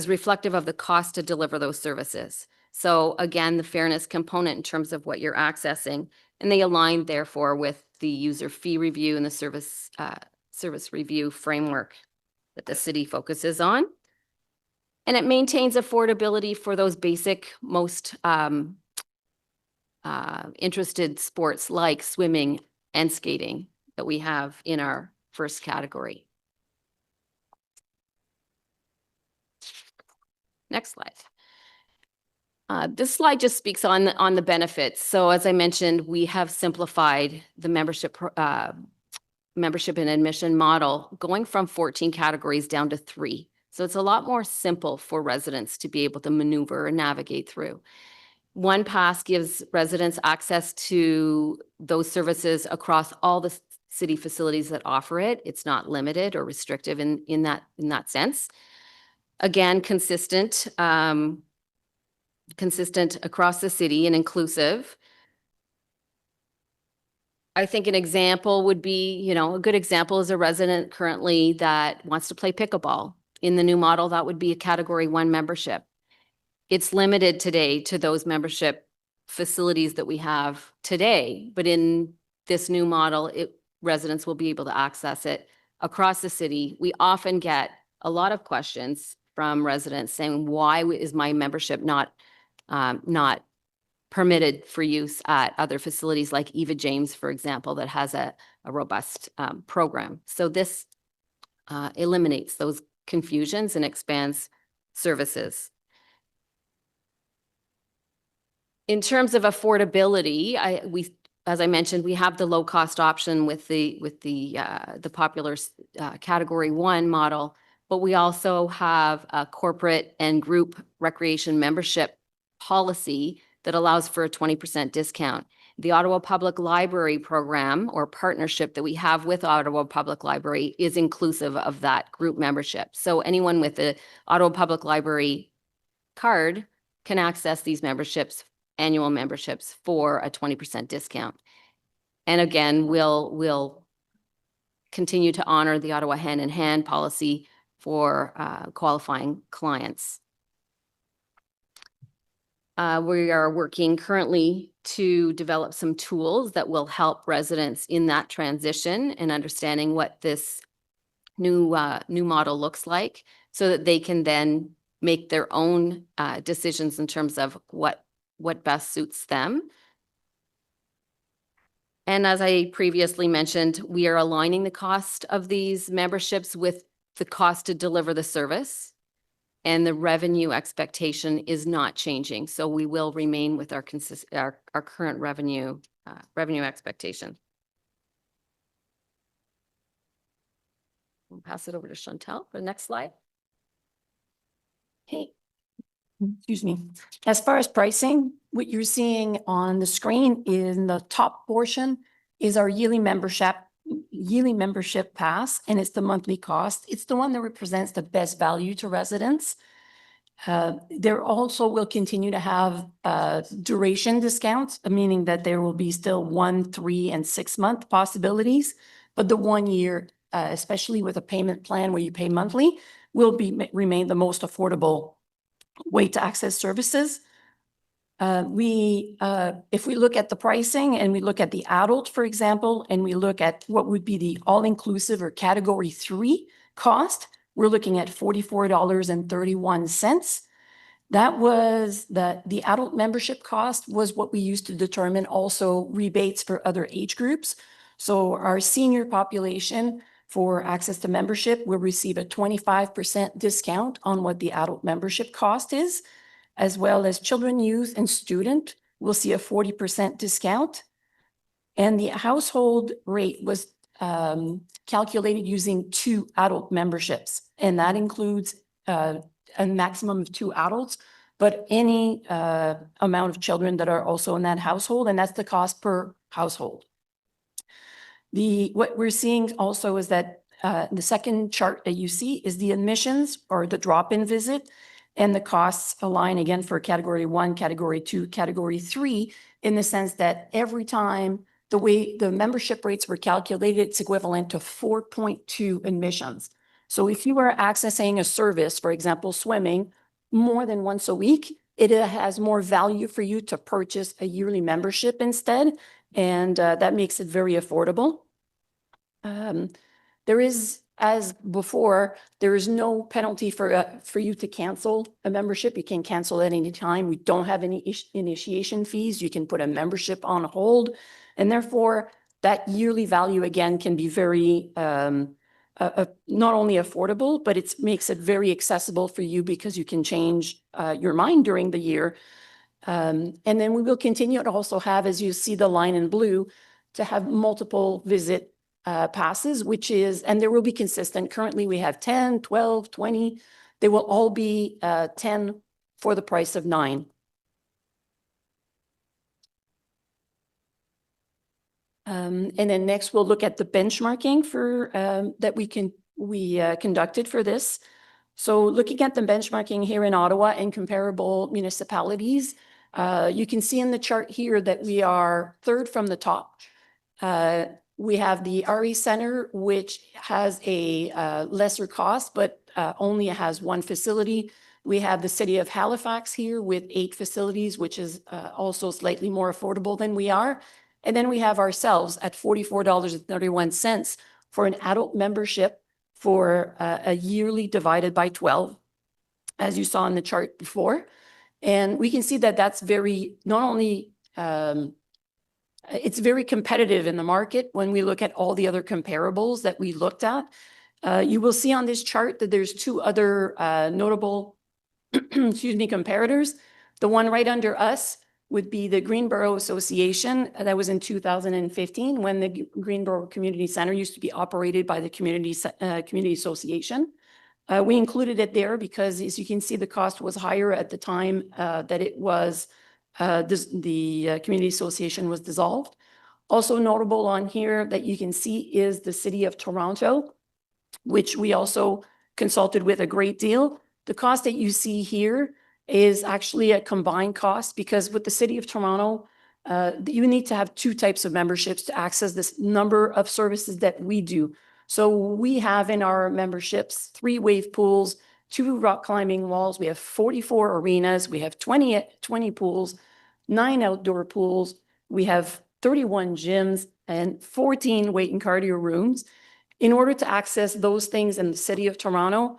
[SPEAKER 2] reflective of the cost to deliver those services. So again, the fairness component in terms of what you're accessing, and they align therefore with the user fee review and the service review framework that the city focuses on. And it maintains affordability for those basic, most interested sports like swimming and skating that we have in our first category. Next slide. This slide just speaks on the benefits. So as I mentioned, we have simplified the membership and admission model, going from 14 categories down to 3. So it's a lot more simple for residents to be able to maneuver and navigate through. One Pass gives residents access to those services across all the city facilities that offer it. It's not limited or restrictive in that sense. Again, consistent across the city and inclusive. I think an example would be, a good example is a resident currently that wants to play pickleball. In the new model, that would be a category 1 membership. It's limited today to those membership facilities that we have today, but in this new model, residents will be able to access it across the city. We often get a lot of questions from residents saying, why is my membership not permitted for use at other facilities like Eva James, for example, that has a robust program. So this eliminates those confusions and expands services. In terms of affordability, as I mentioned, we have the low-cost option with the popular category 1 model, but we also have a corporate and group recreation membership policy that allows for a 20% discount. The Ottawa Public Library program or partnership that we have with Ottawa Public Library is inclusive of that group membership. So anyone with the Ottawa Public Library card can access these memberships, annual memberships, for a 20% discount. And again, we'll continue to honor the Ottawa hand-in-hand policy for qualifying clients. We are working currently to develop some tools that will help residents in that transition and understanding what this new model looks like, so that they can then make their own decisions in terms of what best suits them. And as I previously mentioned, we are aligning the cost of these memberships with the cost to deliver the service. And the revenue expectation is not changing. So we will remain with our current revenue expectation. I'll pass it over to Chantel for the next slide.
[SPEAKER 14] Hey, excuse me. As far as pricing, what you're seeing on the screen in the top portion is our yearly membership pass, and it's the monthly cost. It's the one that represents the best value to residents. There also will continue to have duration discounts, meaning that there will be still 1, 3, and 6 month possibilities, but the 1 year, especially with a payment plan where you pay monthly, will remain the most affordable way to access services. If we look at the pricing and we look at the adult, for example, and we look at what would be the all-inclusive or category 3 cost, we're looking at $44.31. That was the adult membership cost was what we used to determine also rebates for other age groups. So our senior population for access to membership will receive a 25% discount on what the adult membership cost is, as well as children, youth, and student will see a 40% discount. And the household rate was calculated using 2 adult memberships, and that includes a maximum of 2 adults, but any amount of children that are also in that household, and that's the cost per household. What we're seeing also is that the second chart that you see is the admissions or the drop-in visit, and the costs align again for category 1, category 2, category 3, in the sense that every time the way the membership rates were calculated, it's equivalent to 4.2 admissions. So if you are accessing a service, for example, swimming, more than once a week, it has more value for you to purchase a yearly membership instead, and that makes it very affordable. There is, as before, there is no penalty for you to cancel a membership. You can cancel at any time. We don't have any initiation fees. You can put a membership on hold, and therefore that yearly value again can be very not only affordable, but it makes it very accessible for you because you can change your mind during the year. And then we will continue to also have, as you see the line in blue, to have multiple visit passes, and there will be consistent. Currently, we have 10, 12, 20. They will all be 10 for the price of 9. And then next, we'll look at the benchmarking for that we conducted for this. So looking at the benchmarking here in Ottawa and comparable municipalities, you can see in the chart here that we are 3rd from the top. We have the RE Center, which has a lesser cost, but only has 1 facility. We have the City of Halifax here with 8 facilities, which is also slightly more affordable than we are. And then we have ourselves at $44.31 for an adult membership for a yearly divided by 12, as you saw in the chart before. And we can see that that's not only it's very competitive in the market when we look at all the other comparables that we looked at. You will see on this chart that there's 2 other notable comparators. The one right under us would be the Greenboro Association. That was in 2015 when the Greenboro Community Center used to be operated by the Community Association. We included it there because, as you can see, the cost was higher at the time that it was
[SPEAKER 5] the community association was dissolved. Also notable on here that you can see is the City of Toronto, which we also consulted with a great deal. The cost that you see here is actually a combined cost, because with the City of Toronto, you need to have two types of memberships to access this number of services that we do. So we have in our memberships 3 wave pools, 2 rock climbing walls, we have 44 arenas, we have 20 pools, 9 outdoor pools, we have 31 gyms and 14 weight and cardio rooms. In order to access those things in the City of Toronto,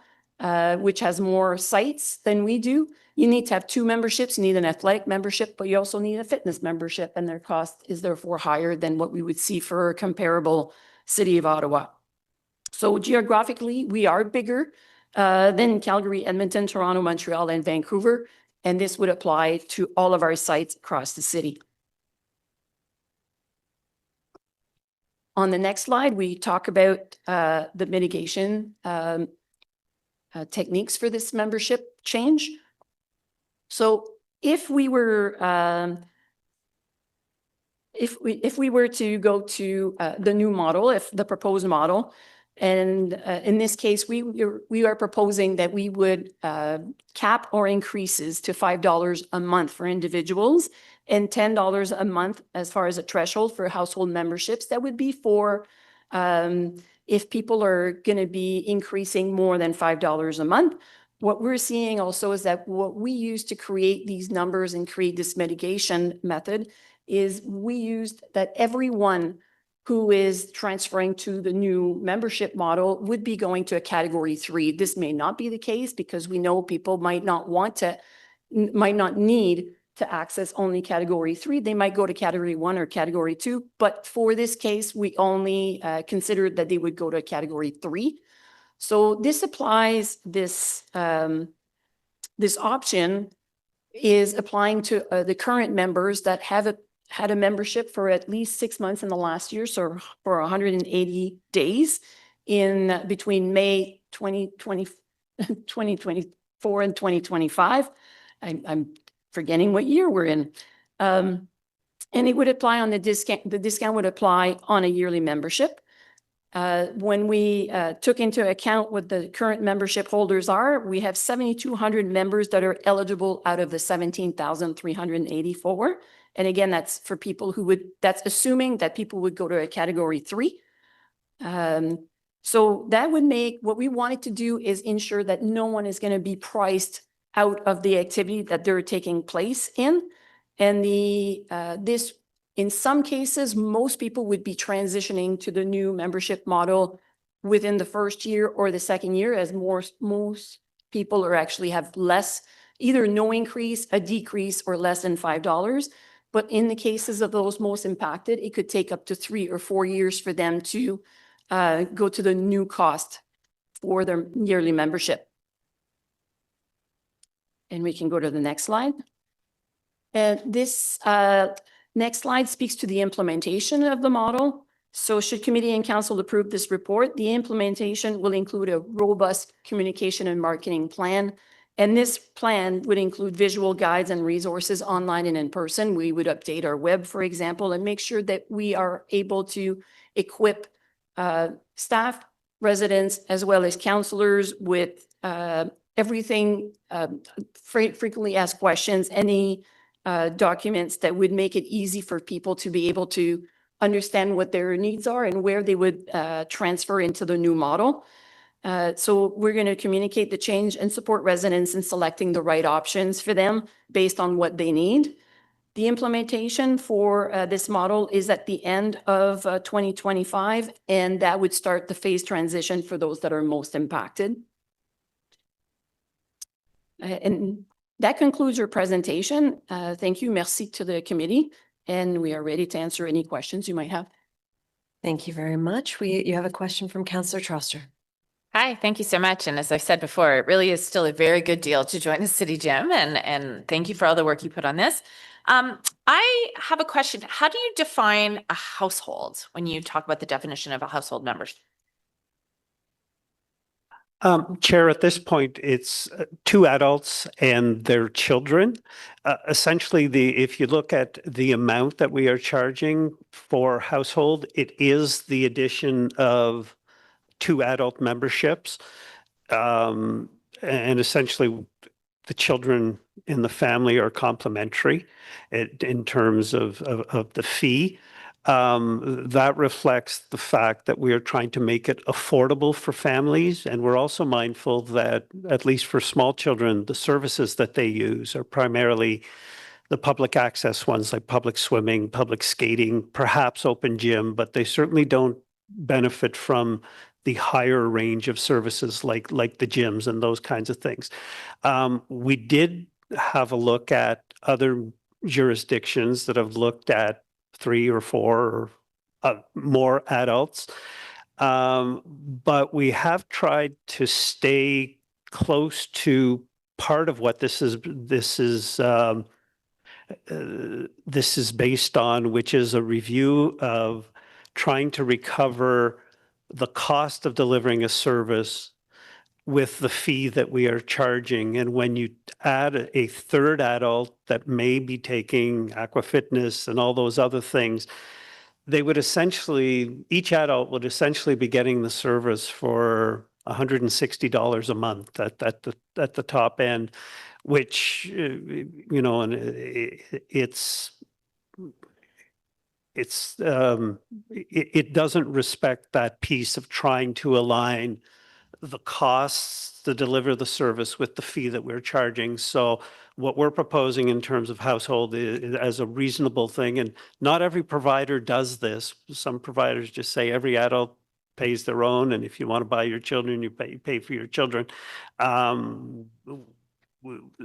[SPEAKER 5] which has more sites than we do, you need to have 2 memberships. You need an athletic membership, but you also need a fitness membership, and their cost is therefore higher than what we would see for a comparable City of Ottawa. So geographically, we are bigger than Calgary, Edmonton, Toronto, Montreal, and Vancouver, and this would apply to all of our sites across the city. On the next slide, we talk about the mitigation techniques for this membership change. So if we were to go to the new model, if the proposed model, and in this case, we are proposing that we would cap our increases to $5 a month for individuals and $10 a month as far as a threshold for household memberships. That would be for if people are going to be increasing more than $5 a month. What we're seeing also is that what we use to create these numbers and create this mitigation method is we used that everyone who is transferring to the new membership model would be going to a category 3. This may not be the case because we know people might not need to access only category 3. They might go to category 1 or category 2. But for this case, we only considered that they would go to category 3. So this applies, this option is applying to the current members that have had a membership for at least 6 months in the last year, so for 180 days in between May 2024 and 2025. I'm forgetting what year we're in. And it would apply on the discount would apply on a yearly membership. When we took into account what the current membership holders are, we have 7,200 members that are eligible out of the 17,384. And again, that's for people who would, that's assuming that people would go to a category 3. So that would make, what we wanted to do is ensure that no one is going to be priced out of the activity that they're taking place in. And this, in some cases, most people would be transitioning to the new membership model within the first year or the second year, as most people are actually have less, either no increase, a decrease, or less than $5. But in the cases of those most impacted, it could take up to 3 or 4 years for them to go to the new cost for their yearly membership. And we can go to the next slide. And this next slide speaks to the implementation of the model. So should committee and council approve this report, the implementation will include a robust communication and marketing plan. And this plan would include visual guides and resources online and in person. We would update our web, for example, and make sure that we are able to equip staff, residents, as well as counselors with everything, frequently asked questions, any documents that would make it easy for people to be able to understand what their needs are and where they would transfer into the new model. So we're going to communicate the change and support residents in selecting the right options for them based on what they need. The implementation for this model is at the end of 2025, and that would start the phase transition for those that are most impacted. And that concludes your presentation. Thank you. Merci to the committee, and we are ready to answer any questions you might have.
[SPEAKER 1] Thank you very much. You have a question from Councillor Troster.
[SPEAKER 7] Hi, thank you so much. And as I said before, it really is still a very good deal to join the city gym, and thank you for all the work you put on this. I have a question. How do you define a household when you talk about the definition of a household member?
[SPEAKER 13] Chair, at this point, it's two adults and their children. Essentially, if you look at the amount that we are charging for household, it is the addition of two adult memberships. And essentially, the children in the family are complementary in terms of the fee. That reflects the fact that we are trying to make it affordable for families. And we're also mindful that, at least for small children, the services that they use are primarily the public access ones like public swimming, public skating, perhaps open gym, but they certainly don't benefit from the higher range of services like the gyms and those kinds of things. We did have a look at other jurisdictions that have looked at 3 or 4 or more adults. But we have tried to stay close to part of what this is based on, which is a review of trying to recover the cost of delivering a service with the fee that we are charging. And when you add a third adult that may be taking aqua fitness and all those other things, they would essentially, each adult would essentially be getting the service for $160 a month at the top end, which, you know, and it doesn't respect that piece of trying to align the costs to deliver the service with the fee that we're charging. So what we're proposing in terms of household is as a reasonable thing, and not every provider does this. Some providers just say every adult pays their own, and if you want to buy your children, you pay for your children.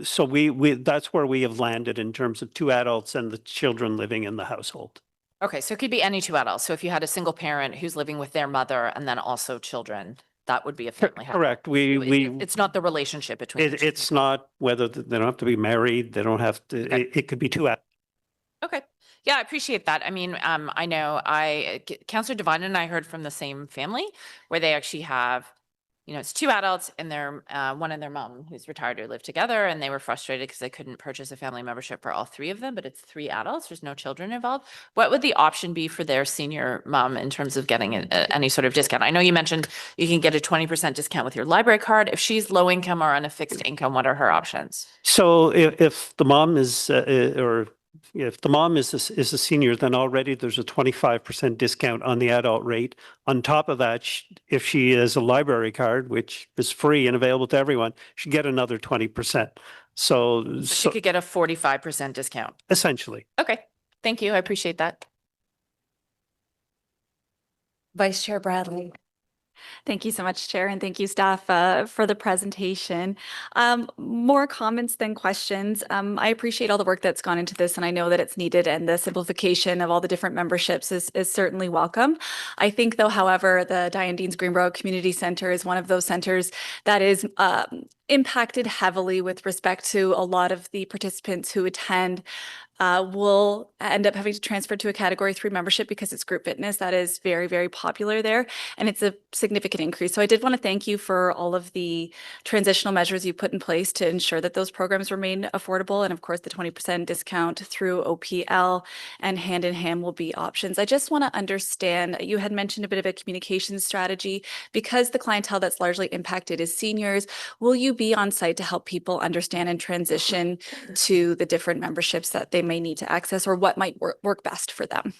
[SPEAKER 13] So we that's where we have landed in terms of two adults and the children living in the household.
[SPEAKER 7] Okay, so it could be any two adults. So if you had a single parent who's living with their mother and then also children, that would be a family household.
[SPEAKER 13] Correct.
[SPEAKER 7] It's not the relationship between the two
[SPEAKER 13] It's
[SPEAKER 7] people.
[SPEAKER 13] not whether they don't have to be married. They don't have to.
[SPEAKER 7] Okay.
[SPEAKER 13] It could be two adults.
[SPEAKER 7] Okay. Yeah, I appreciate that. I mean, I know Councillor Devine and I heard from the same family where they actually have, you know, it's two adults and their one and their mom who's retired who live together, and they were frustrated because they couldn't purchase a family membership for all three of them, but it's three adults. There's no children involved. What would the option be for their senior mom in terms of getting any sort of discount? I know you mentioned you can get a 20% discount with your library card. If she's low income or on a fixed income, what are her options?
[SPEAKER 13] So if the mom is or if the mom is a senior, then already there's a 25% discount on the adult rate. On top of that, if she has a library card, which is free and available to everyone, she get another 20%. So
[SPEAKER 7] She could get a 45% discount.
[SPEAKER 13] essentially.
[SPEAKER 7] Okay, thank you. I appreciate that.
[SPEAKER 18] Vice Chair Bradley.
[SPEAKER 6] Thank you so much, Chair, and thank you, staff, for the presentation. More comments than questions. I appreciate all the work that's gone into this, and I know that it's needed, and the simplification of all the different memberships is certainly welcome. I think, though, however, the Diane Deans Greenboro Community Center is one of those centers that is impacted heavily with respect to a lot of the participants who attend. Will end up having to transfer to a Category 3 membership because it's group fitness. That is very, very popular there, and it's a significant increase. So I did want to thank you for all of the transitional measures you put in place to ensure that those programs remain affordable, and of course the 20% discount through OPL and hand in hand will be options. I just want to understand, you had mentioned a bit of a communication strategy. Because the clientele that's largely impacted is seniors, will you be on site to help people understand and transition to the different memberships that they may need to access, or what might work best for them?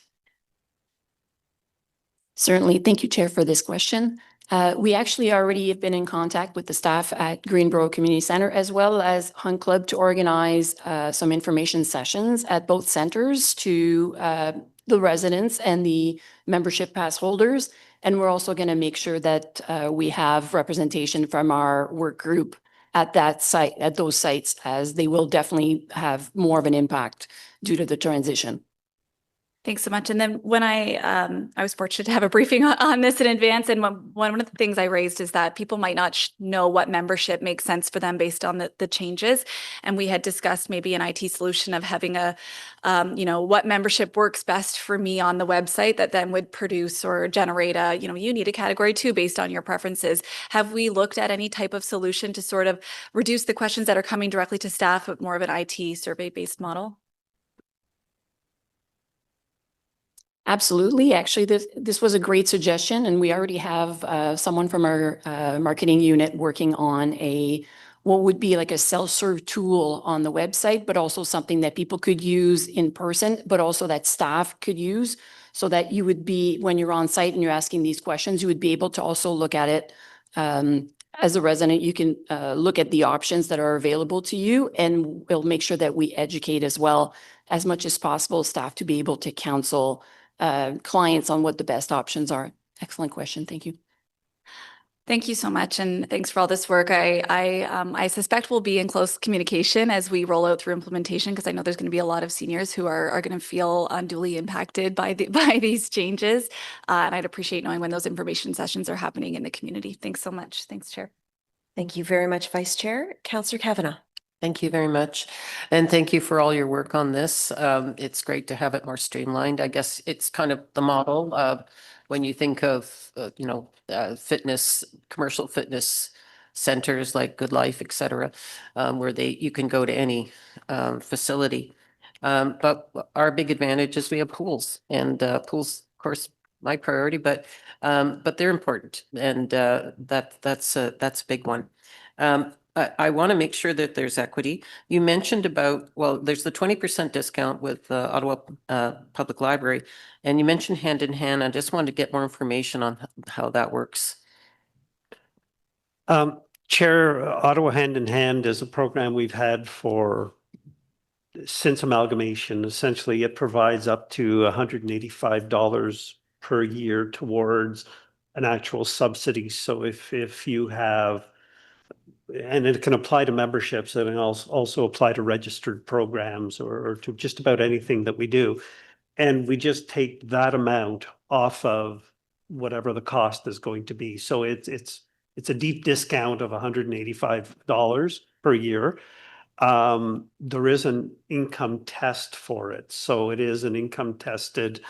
[SPEAKER 22] Certainly. Thank you, Chair, for this question. We actually already have been in contact with the staff at Greenboro Community Center as well as Hunt Club to organize some information sessions at both centers to the residents and the membership pass holders. And we're also going to make sure that we have representation from our work group at that site, at those sites, as they will definitely have more of an impact due to the transition.
[SPEAKER 6] Thanks so much. And then when I was fortunate to have a briefing on this in advance, and one of the things I raised is that people might not know what membership makes sense for them based on the changes. And we had discussed maybe an IT solution of having a, what membership works best for me on the website that then would produce or generate a, you need a category 2 based on your preferences. Have we looked at any type of solution to sort of reduce the questions that are coming directly to staff, but more of an IT survey-based model?
[SPEAKER 22] Absolutely. Actually, this was a great suggestion, and we already have someone from our marketing unit working on what would be like a self-serve tool on the website, but also something that people could use in person, but also that staff could use, so that you would be, when you're on site and you're asking these questions, you would be able to also look at it. As a resident, you can look at the options that are available to you, and we'll make sure that we educate as well as much as possible staff to be able to counsel clients on what the best options are. Excellent question. Thank you.
[SPEAKER 6] Thank you so much, and thanks for all this work. I suspect we'll be in close communication as we roll out through implementation, because I know there's going to be a lot of seniors who are going to feel unduly impacted by these changes. And I'd appreciate knowing when those information sessions are happening in the community. Thanks so much. Thanks, Chair.
[SPEAKER 1] Thank you very much, Vice Chair. Councillor Kavanagh.
[SPEAKER 3] Thank you very much. And thank you for all your work on this. It's great to have it more streamlined. I guess it's kind of the model when you think of, fitness, commercial fitness centers like Good Life, et cetera, where you can go to any facility. But our big advantage is we have pools, and pools, of course, my priority, but they're important. And that's a big one. I want to make sure that there's equity. You mentioned there's the 20% discount with Ottawa Public Library, and you mentioned hand in hand. I just wanted to get more information on how that works.
[SPEAKER 13] Chair, Ottawa Hand in Hand is a program we've had since amalgamation. Essentially, it provides up to $185 per year towards an actual subsidy. So if you have, and it can apply to memberships, and it also apply to registered programs or to just about anything that we do. And we just take that amount off of whatever the cost is going to be. So it's a deep discount of $185 per year. There is an income test for it. So it is an income tested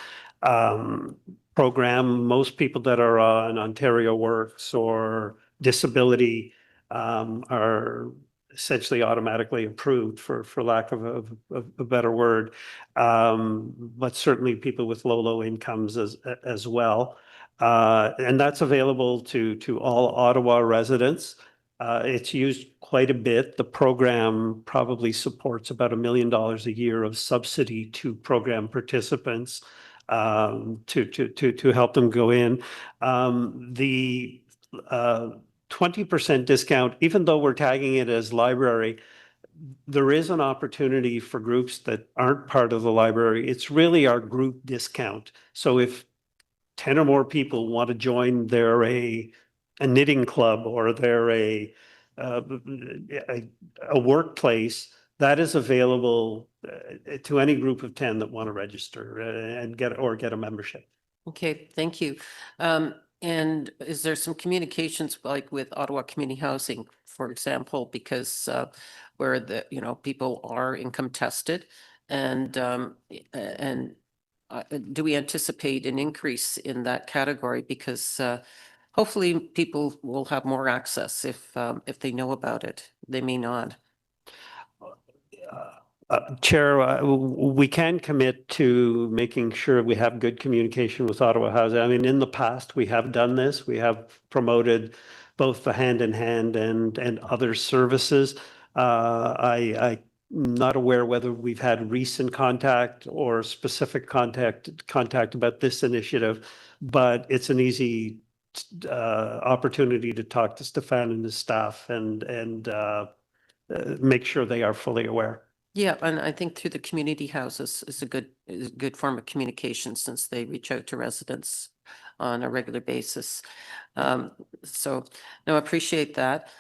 [SPEAKER 13] program. Most people that are on Ontario Works or disability are essentially automatically approved, for lack of a better word. But certainly people with low incomes as well. And that's available to all Ottawa residents. It's used quite a bit. The program probably supports about $1 million a year of subsidy to program participants to help them go in. The 20% discount, even though we're tagging it as library, there is an opportunity for groups that aren't part of the library. It's really our group discount. So if 10 or more people want to join, they're a knitting club, or they're a workplace, that is available to any group of 10 that want to register and get a membership.
[SPEAKER 3] Okay, thank you. And is there some communications like with Ottawa Community Housing, for example, because where people are income tested, and do we anticipate an increase in that category? Because hopefully people will have more access if they know about it. They may not.
[SPEAKER 13] Chair, we can commit to making sure we have good communication with Ottawa Housing. I mean, in the past, we have done this. We have promoted both the hand in hand and other services. I'm not aware whether we've had recent contact or specific contact about this initiative, but it's an easy opportunity to talk to Stefan and his staff and make sure they are fully aware.
[SPEAKER 3] Yeah, and I think through the community houses is a good form of communication, since they reach out to residents on a regular basis. So no, I appreciate that.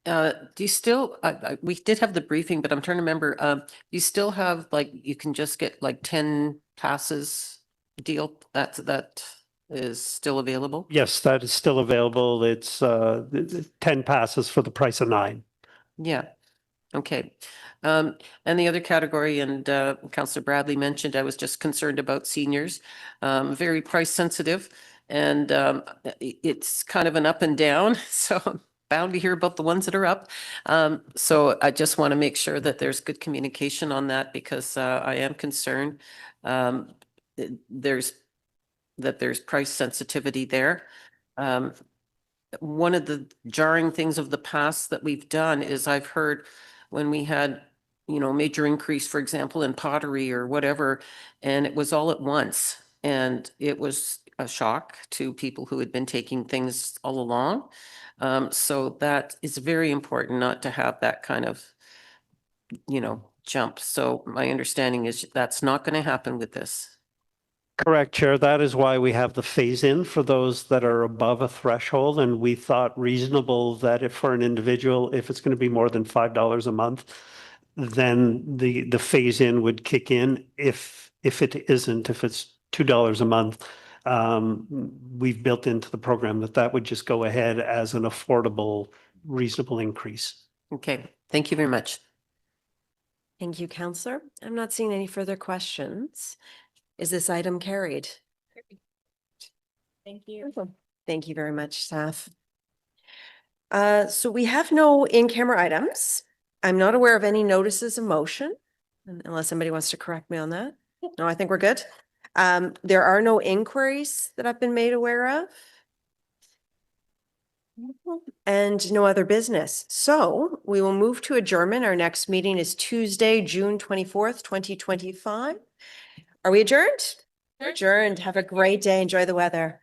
[SPEAKER 3] Do you still, we did have the briefing, but I'm trying to remember, you still have like, you can just get like 10 passes deal that is still available?
[SPEAKER 13] Yes, that is still available. It's 10 passes for the price of 9.
[SPEAKER 3] Yeah, okay. And the other category, and Councillor Bradley mentioned, I was just concerned about seniors, very price sensitive. And it's kind of an up and down, so I'm bound to hear about the ones that are up. So I just want to make sure that there's good communication on that because I am concerned. There's price sensitivity there. One of the jarring things of the past that we've done is I've heard when we had, major increase, for example, in pottery or whatever, and it was all at once. And it was a shock to people who had been taking things all along. So that is very important not to have that kind of, jump. So my understanding is that's not going to happen with this.
[SPEAKER 13] Correct, Chair. That is why we have the phase in for those that are above a threshold. And we thought reasonable that if for an individual, if it's going to be more than $5 a month, then the phase in would kick in. If it isn't, if it's $2 a month, we've built into the program that would just go ahead as an affordable, reasonable increase.
[SPEAKER 3] Okay, thank you very much.
[SPEAKER 1] Thank you, Councillor. I'm not seeing any further questions. Is this item carried?
[SPEAKER 18] Thank you.
[SPEAKER 1] Thank you very much, staff. So we have no in-camera items. I'm not aware of any notices of motion, unless somebody wants to correct me on that. No, I think we're good. There are no inquiries that I've been made aware of. And no other business. So we will move to adjournment. Our next meeting is Tuesday, June 24th, 2025. Are we adjourned? Adjourned. Have a great day. Enjoy the weather.